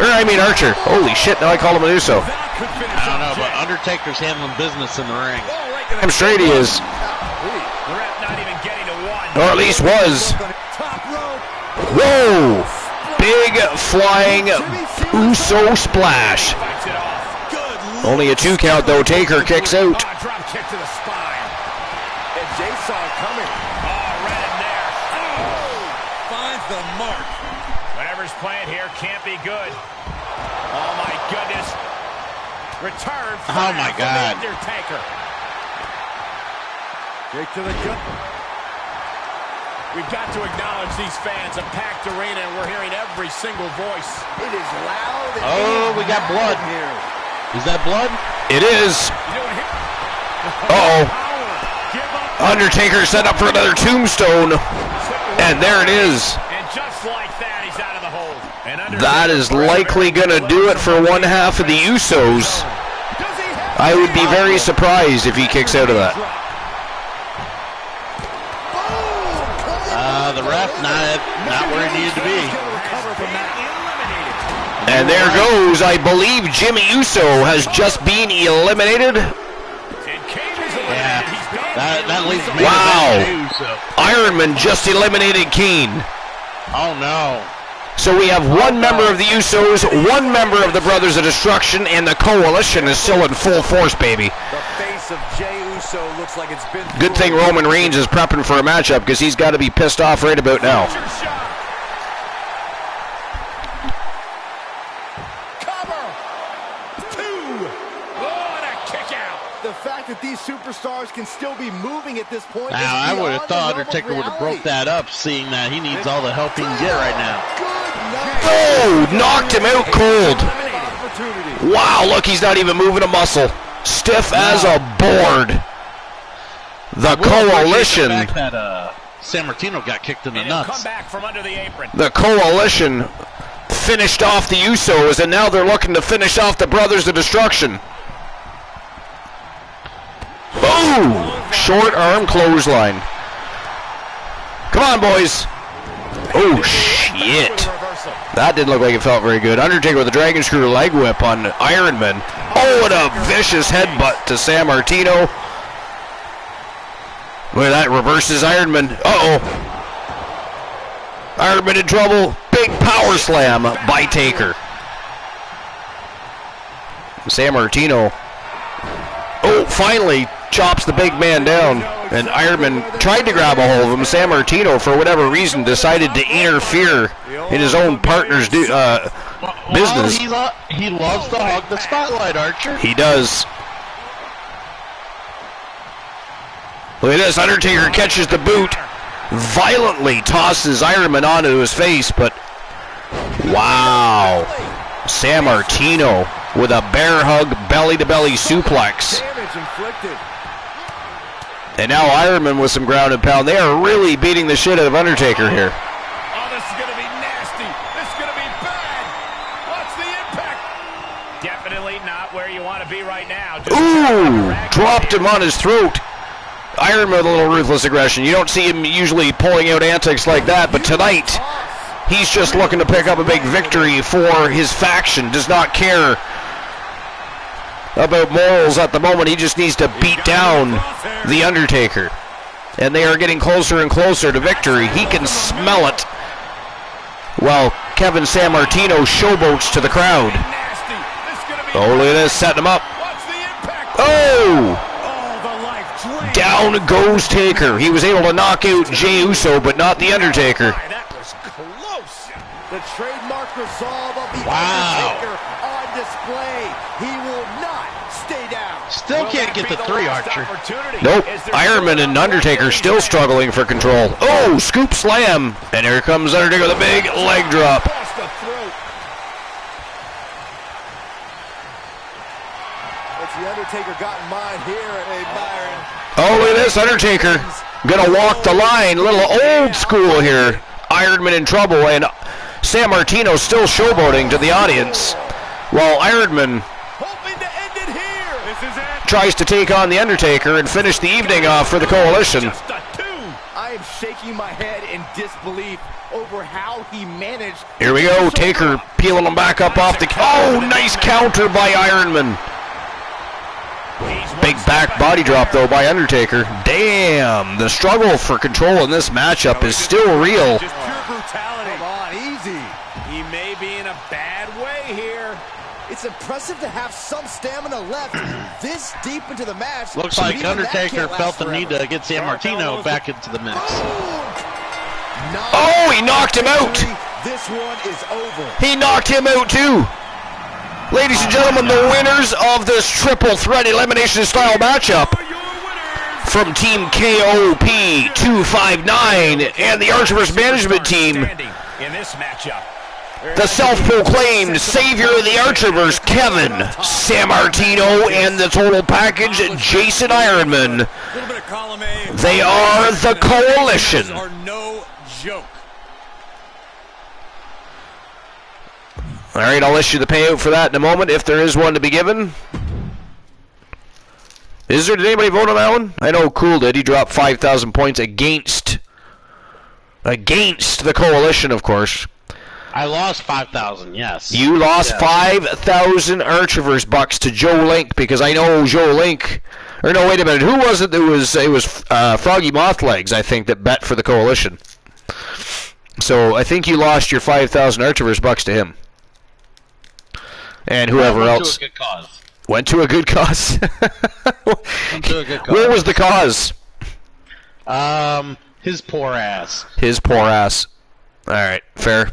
Archer. Holy shit, now I call him an Uso. I don't know, but Undertaker's handling business in the ring. I'm straight he is. Or at least was. Whoa! Big flying Uso splash. Only a 2 count, though. Taker kicks out. Drop kick to the spine. And Jay saw it coming. Oh, right in there. Oh, finds the mark. Whatever's playing here can't be good. Oh, my goodness. Return. Oh, my God. Undertaker. Kick to the gut. We've got to acknowledge these fans, a packed arena, and we're hearing every single voice. It is loud. Oh, we got blood here. Is that blood? It is. Uh-oh. Undertaker set up for another tombstone. And there it is. And just like that, he's out of the hold. That is likely going to do it for one half of the Usos. I would be very surprised if he kicks out of that. The ref not where he needed to be. And there goes, I believe Jimmy Uso has just been eliminated. Yeah, that leaves me. Wow. Uso. Ironman just eliminated Kane. Oh no. So we have one member of the Usos, one member of the Brothers of Destruction, and the Coalition is still in full force, baby. The face of Jey Uso looks like it's been. Good thing Roman Reigns is prepping for a matchup because he's got to be pissed off right about now. The fact that these superstars can still be moving at this point. Now, I would have thought Undertaker would have broke that up, seeing that he needs all the help he can get right now. Oh, knocked him out cold. Wow, look, he's not even moving a muscle. Stiff as a board. The Coalition. That, San Martino got kicked in the nuts. Come back from under the apron. The Coalition finished off the Usos, and now they're looking to finish off the Brothers of Destruction. Boom! Short arm clothesline. Come on, boys. Oh, shit. That didn't look like it felt very good. Undertaker with a dragon screw leg whip on Ironman. Oh, and a vicious headbutt to San Martino. Look at that, reverses Ironman. Uh-oh. Ironman in trouble. Big power slam by Taker. San Martino. Oh, finally chops the big man down. And Ironman tried to grab a hold of him. San Martino, for whatever reason, decided to interfere in his own partner's business. He loves to hog the spotlight, Archer. He does. Look at this. Undertaker catches the boot, violently tosses Ironman onto his face, but wow. San Martino with a bear hug, belly-to-belly suplex. And now Ironman with some ground and pound. They are really beating the shit out of Undertaker here. Oh, this is going to be nasty. This is going to be bad. What's the impact? Definitely not where you want to be right now. Ooh, dropped him on his throat. Ironman with a little ruthless aggression. You don't see him usually pulling out antics like that, but tonight he's just looking to pick up a big victory for his faction. Does not care about morals at the moment. He just needs to beat down The Undertaker. And they are getting closer and closer to victory. He can smell it. Well, Kevin San Martino showboats to the crowd. Oh, look at this, setting him up. Oh! Down goes Taker. He was able to knock out Jey Uso, but not The Undertaker. That was close. The trademark resolve of The Undertaker on display. He will not stay down. Still can't get the 3, Archer. Nope. Ironman and Undertaker still struggling for control. Oh, scoop slam. And here comes Undertaker with a big leg drop. What's The Undertaker got in mind here, Byron? Oh, look at this. Undertaker gonna walk the line. A little old school here. Ironman in trouble, and San Martino still showboating to the audience, while Ironman tries to take on The Undertaker and finish the evening off for the Coalition. I am shaking my head in disbelief over how he managed. Here we go. Taker peeling him back up off the... Oh, nice counter by Ironman. Big back body drop, though, by Undertaker. Damn, the struggle for control in this matchup is still real. Just pure brutality. Come on, easy. He may be in a bad way here. It's impressive to have some stamina left this deep into the match. Looks like Undertaker felt the need to get San Martino back into the mix. Oh, he knocked him out. This one is over. He knocked him out too. Ladies and gentlemen, the winners of this triple threat elimination style matchup from Team KOP 259 and the Archivers management team, in this matchup, the self-proclaimed savior of the Archivers, Kevin Sammartino, and the total package, Jason Ironman. They are the Coalition. Are no joke. All right, I'll issue the payout for that in a moment, if there is one to be given. Is there? Did anybody vote on that one? I know Cool did. He dropped 5,000 points against the Coalition, of course. I lost 5,000, yes. You lost 5,000 Archivers bucks to Joe Link, because I know Joe Link. Or no, wait a minute. Who was it? It was Froggy Mothlegs, I think, that bet for the Coalition. So I think you lost your 5,000 Archivers bucks to him. And whoever else went to a good cause. Where was the cause? His poor ass. His poor ass. All right, fair.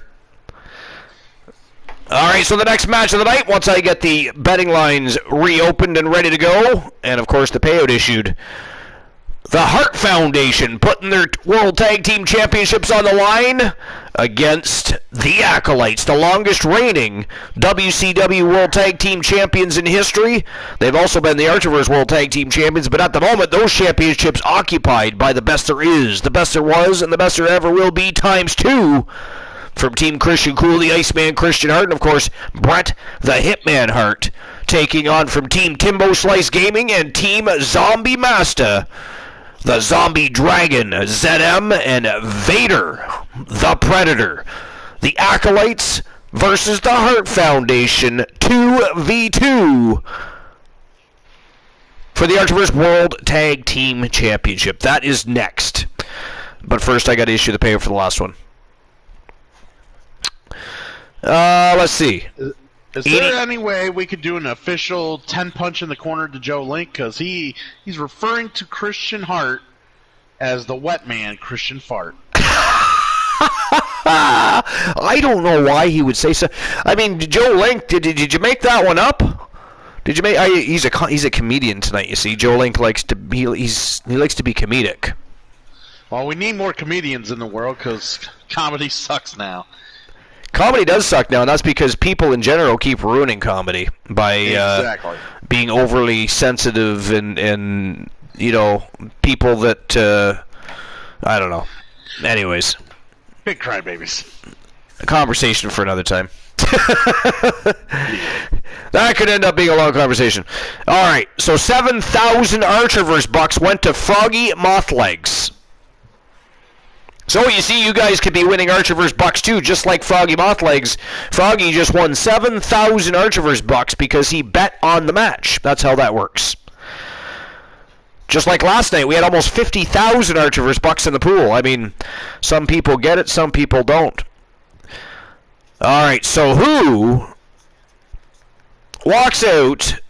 All right, so the next match of the night, once I get the betting lines reopened and ready to go, and of course the payout issued, the Hart Foundation putting their World Tag Team Championships on the line against the Acolytes, the longest reigning WCW World Tag Team Champions in history. They've also been the Archivers World Tag Team Champions, but at the moment, those championships occupied by the best there is, the best there was, and the best there ever will be ×2. From Team Christian Cool, the Iceman Christian Hart, and of course, Bret the Hitman Hart, taking on from Team Timbo Slice Gaming and Team Zombie Master, the Zombie Dragon, ZM, and Vader, the Predator. The Acolytes versus the Hart Foundation, 2v2 for the Archivers World Tag Team Championship. That is next. But first, I got to issue the payout for the last one. Let's see. Is there any way we could do an official 10 punch in the corner to Joe Link? Because he's referring to Christian Hart as the wet man Christian Fart. I don't know why he would say so. I mean, Joe Link, did you make that one up? Did you make? He's a comedian tonight. You see, Joe Link likes to he likes to be comedic. Well, we need more comedians in the world because comedy sucks now. Comedy does suck now, and that's because people in general keep ruining comedy by being overly sensitive and you know, people that I don't know. Anyways, big crybabies. A conversation for another time. That could end up being a long conversation. All right, so 7,000 Archivers bucks went to Froggy Mothlegs. So you see, you guys could be winning Archivers bucks too, just like Froggy Mothlegs. Froggy just won 7,000 Archivers bucks because he bet on the match. That's how that works. Just like last night, we had almost 50,000 Archivers bucks in the pool. I mean, some people get it, some people don't. All right, so who walks out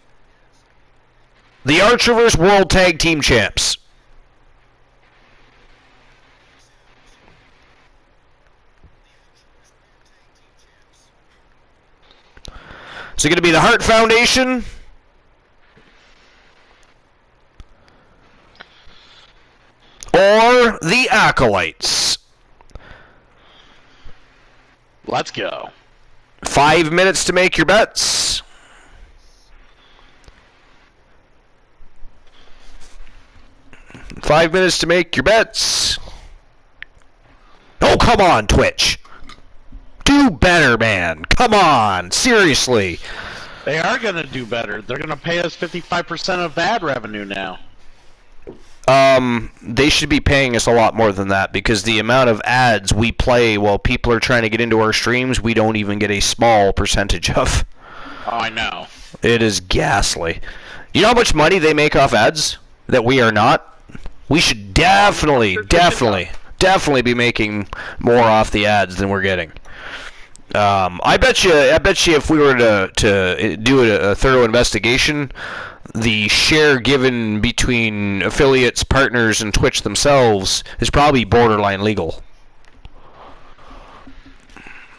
the Archivers World Tag Team Champs? Is it going to be the Hart Foundation? Or the Acolytes? Let's go. 5 minutes to make your bets. Five minutes to make your bets. Oh, come on, Twitch. Do better, man. Come on. Seriously. They are going to do better. They're going to pay us 55% of ad revenue now. They should be paying us a lot more than that because the amount of ads we play while people are trying to get into our streams, we don't even get a small percentage of. Oh, I know. It is ghastly. You know how much money they make off ads that we are not? We should definitely be making more off the ads than we're getting. I bet you if we were to do a thorough investigation, the share given between affiliates, partners, and Twitch themselves is probably borderline legal.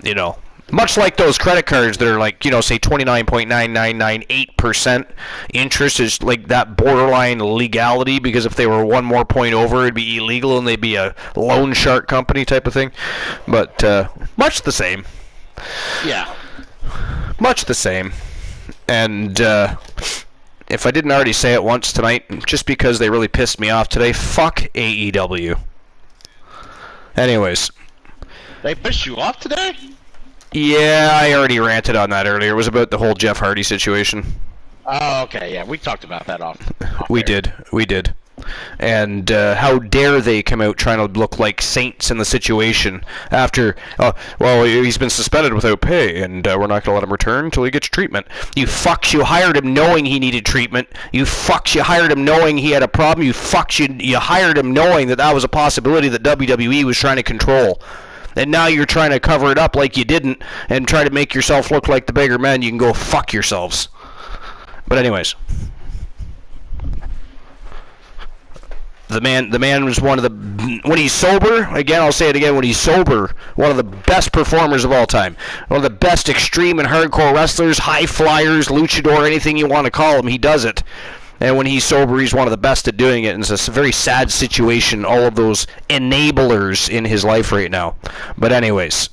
You know, much like those credit cards that are like, you know, say 29.9998% interest is like that borderline legality, because if they were one more point over, it'd be illegal and they'd be a loan shark company type of thing. But much the same. Yeah. Much the same. And if I didn't already say it once tonight, just because they really pissed me off today, fuck AEW. Anyways. They pissed you off today? Yeah, I already ranted on that earlier. It was about the whole Jeff Hardy situation. Oh, okay, yeah, we talked about that off We did. And how dare they come out trying to look like saints in the situation after, well, he's been suspended without pay, and we're not going to let him return until he gets treatment. You fucks, you hired him knowing he needed treatment. You fucks, you hired him knowing he had a problem. You fucks, you hired him knowing that was a possibility that WWE was trying to control. And now you're trying to cover it up like you didn't and try to make yourself look like the bigger man. You can go fuck yourselves. But anyways. The man was one of the, when he's sober, again, I'll say it again, when he's sober, one of the best performers of all time. One of the best extreme and hardcore wrestlers, high flyers, luchador, anything you want to call him, he does it. And when he's sober, he's one of the best at doing it. And it's a very sad situation, all of those enablers in his life right now. But anyways,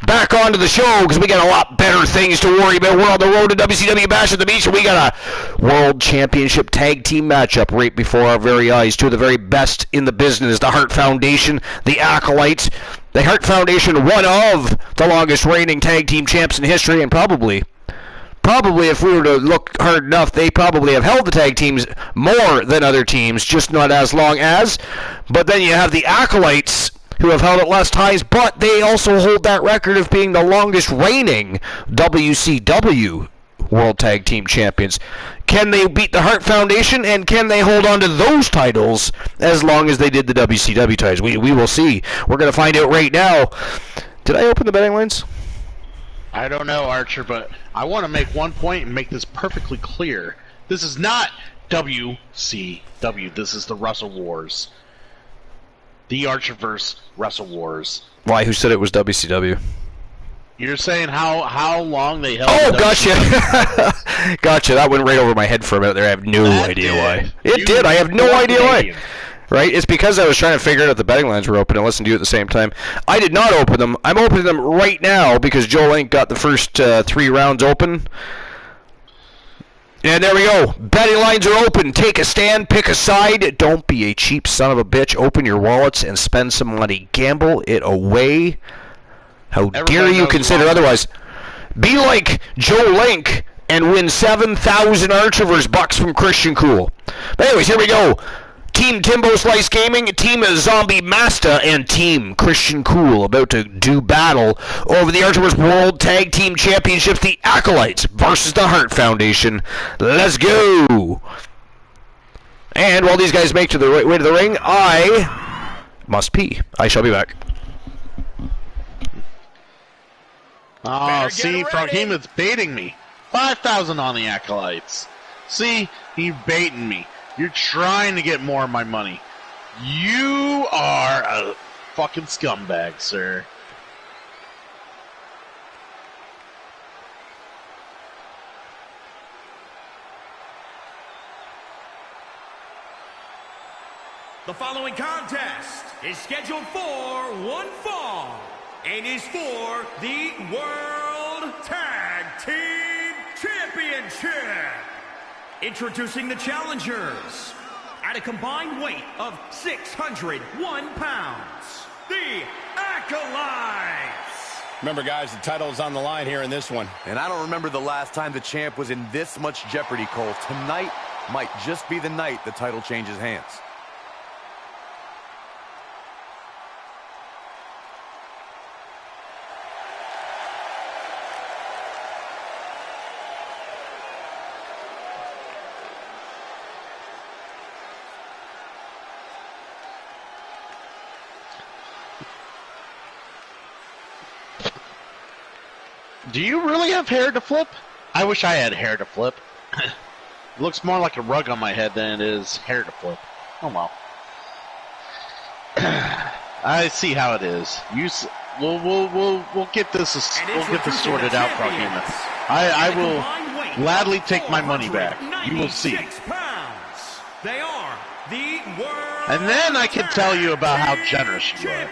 back onto the show, because we got a lot better things to worry about. We're on the road to WCW Bash at the Beach, and we got a World Championship Tag Team matchup right before our very eyes. Two of the very best in the business, the Hart Foundation, the Acolytes. The Hart Foundation, one of the longest reigning tag team champs in history, and probably if we were to look hard enough, they probably have held the tag teams more than other teams, just not as long as. But then you have the Acolytes, who have held it less times, but they also hold that record of being the longest reigning WCW World Tag Team Champions. Can they beat the Hart Foundation, and can they hold on to those titles as long as they did the WCW titles? We will see. We're going to find out right now. Did I open the betting lines? I don't know, Archer, but I want to make one point and make this perfectly clear. This is not WCW. This is the Wrestle Wars. The Archerverse Wrestle Wars. Why? Who said it was WCW? You're saying how long they held. Oh, gotcha. Gotcha. That went right over my head for a minute there. I have no idea why. It did. I have no idea why. Right? It's because I was trying to figure out if the betting lines were open and listen to you at the same time. I did not open them. I'm opening them right now because Joe Link got the first 3 rounds open. And there we go. Betting lines are open. Take a stand. Pick a side. Don't be a cheap son of a bitch. Open your wallets and spend some money. Gamble it away. How dare you consider otherwise? Be like Joe Link and win 7,000 Archerverse bucks from Christian Cool. But anyways, here we go. Team Timbo Slice Gaming, Team Zombie Master, and Team Christian Cool about to do battle over the Archerverse World Tag Team Championships, the Acolytes versus the Hart Foundation. Let's go! And while these guys make to the way to the ring, I must pee. I shall be back. Oh, see, Froghemoth's baiting me. 5,000 on the Acolytes. See, he's baiting me. You're trying to get more of my money. You are a fucking scumbag, sir. The following contest is scheduled for one fall and is for the World Tag Team Championship. Introducing the challengers at a combined weight of 601 pounds, the Acolytes. Remember, guys, the title is on the line here in this one. And I don't remember the last time the champ was in this much jeopardy, Cole. Tonight might just be the night the title changes hands. Do you really have hair to flip? I wish I had hair to flip. It looks more like a rug on my head than it is hair to flip. Oh well. I see how it is. We'll get this sorted out, Paul Heyman. I will gladly take my money back. You will see. They are the world and then I can tell you about how generous you are.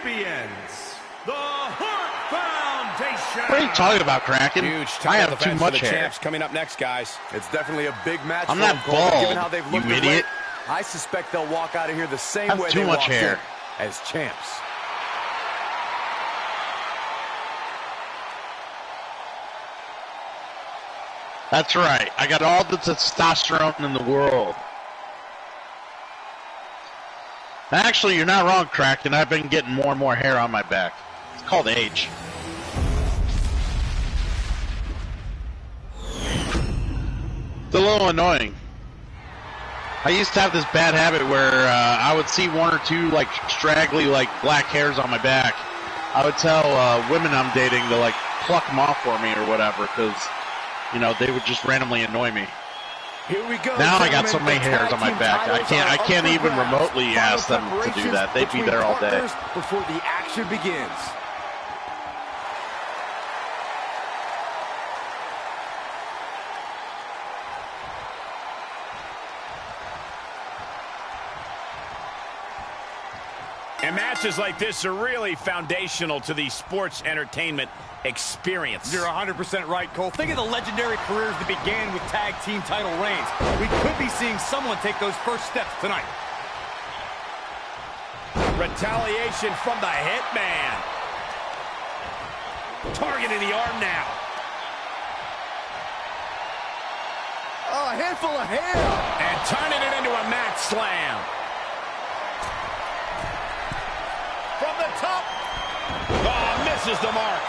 The Hart Foundation. What are you talking about, Kraken? Huge I have too much hair. Champs coming up next, guys. It's definitely a big match. I'm not bald, given how they've looked you idiot. I suspect they'll walk out of here the same I have way too they much walked hair. in as champs. That's right. I got all the testosterone in the world. Actually, you're not wrong, Kraken. I've been getting more and more hair on my back. It's called age. It's a little annoying. I used to have this bad habit where I would see one or two like straggly like black hairs on my back. I would tell women I'm dating to like pluck them off for me or whatever, because you know they would just randomly annoy me. Here we go. Now I got so many hairs on my back. I can't even remotely ask them to do that. They'd be there all day. Before the action begins. And matches like this are really foundational to the sports entertainment experience. You're 100% right, Cole. Think of the legendary careers that began with tag team title reigns. We could be seeing someone take those first steps tonight. Retaliation from the Hitman. Targeting the arm now. Oh, a handful of hair. And turning it into a mat slam. From the top. Oh, misses the mark.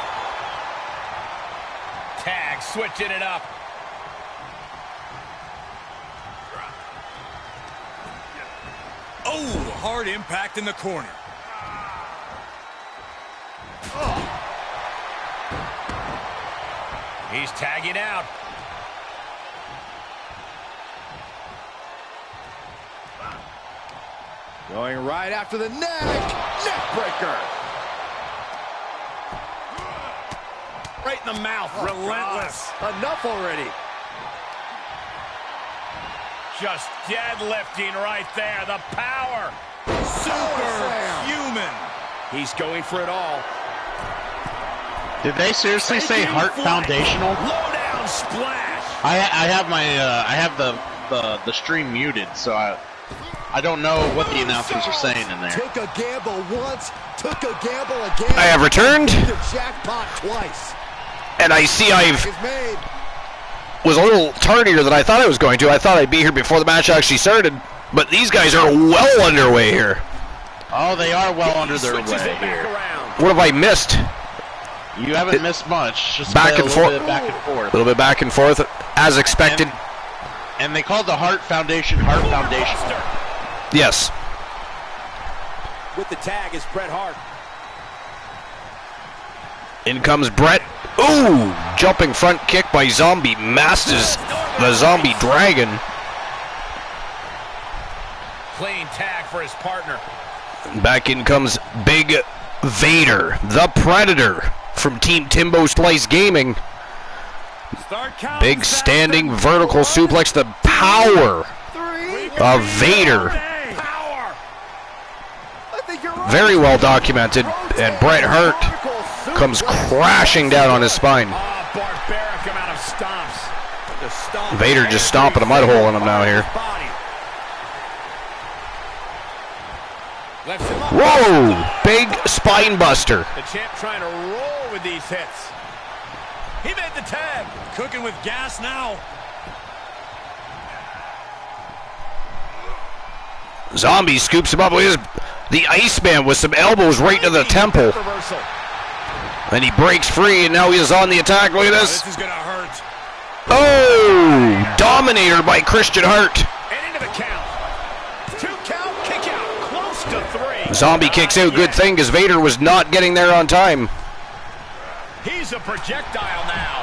Tag switching it up. Oh, hard impact in the corner. He's tagging out. Going right after the neck. Neck breaker. Right in the mouth. Relentless. Enough already. Just deadlifting right there. The power. Superhuman. He's going for it all. Did they seriously say Hart Foundational? Low down splash. I have my I have the stream muted, so I don't know what the announcers are saying in there. Took a gamble once, took a gamble again. I have returned. Jackpot twice. And I see Is made. was a little tardier than I thought I was going to. I thought I'd be here before the match actually started. But these guys are well underway here. Oh, they are well under their way here. What have I missed? You haven't missed much. Just back and forth. Back and forth. A little bit back and forth, as expected. And they called the Hart Foundation Hart Foundation. Yes. With the tag is Bret Hart. In comes Bret. Ooh! Jumping front kick by Zombie. Masters the Zombie Dragon. Clean tag for his partner. Back in comes Big Vader, the Predator, from Team Timbo Slice Gaming. Big standing vertical suplex. The power of Vader. Very well documented. And Bret Hart comes crashing down on his spine. Barbaric amount of stomps. Vader just stomping a mud hole in him now here. Whoa! Big spine buster. The champ trying to roll with these hits. He made the tag. Cooking with gas now. Zombie scoops him up with the Iceman with some elbows right to the temple. And he breaks free, and now he is on the attack. Look at this. This is gonna hurt. Oh! Dominator by Christian Hart. And into the count. 2 count, kick out. Close to 3. Zombie kicks out. Good thing, because Vader was not getting there on time. He's a projectile now.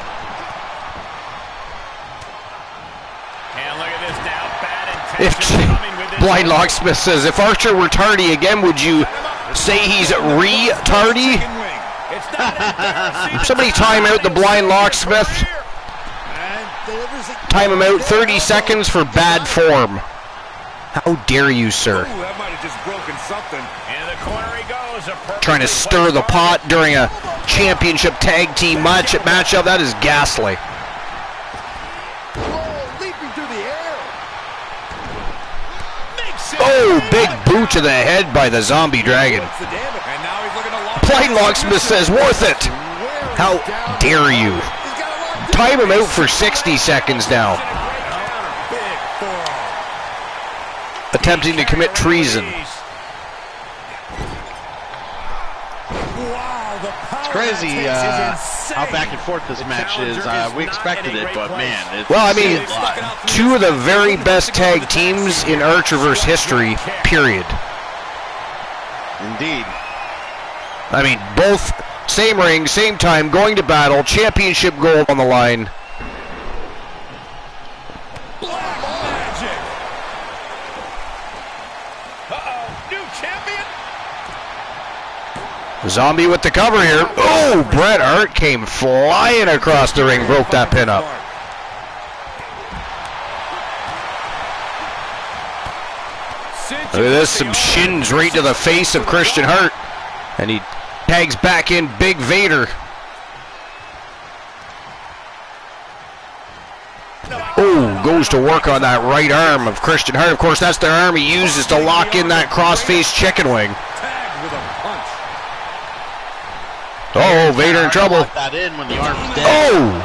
And look at this now. Bad intention coming with this. Blind Locksmith says, if Archer were tardy again, would you say he's re-tardy? Somebody time out the blind locksmith. Time him out 30 seconds for bad form. How dare you, sir? That might have just broken something. In the corner he goes. Trying to stir the pot during a championship tag team matchup. That is ghastly. Leaping through the air. Oh, big boot to the head by the zombie dragon. And now he's looking to lock. Blind locksmith says, worth it. How dare you? Time him out for 60 seconds now. Attempting to commit treason. It's crazy how back and forth this match is. We expected it, but man, it's well, I mean, two of the very best tag teams in Archerverse history, period. Indeed. I mean, both same ring, same time, going to battle, championship gold on the line. Zombie with the cover here. Oh, Bret Hart came flying across the ring, broke that pin up. Look at this, some shins right to the face of Christian Hart. And he tags back in Big Vader. Oh, goes to work on that right arm of Christian Hart. Of course, that's the arm he uses to lock in that cross-face chicken wing. Oh, Vader in trouble. That in when the arm's dead. Oh!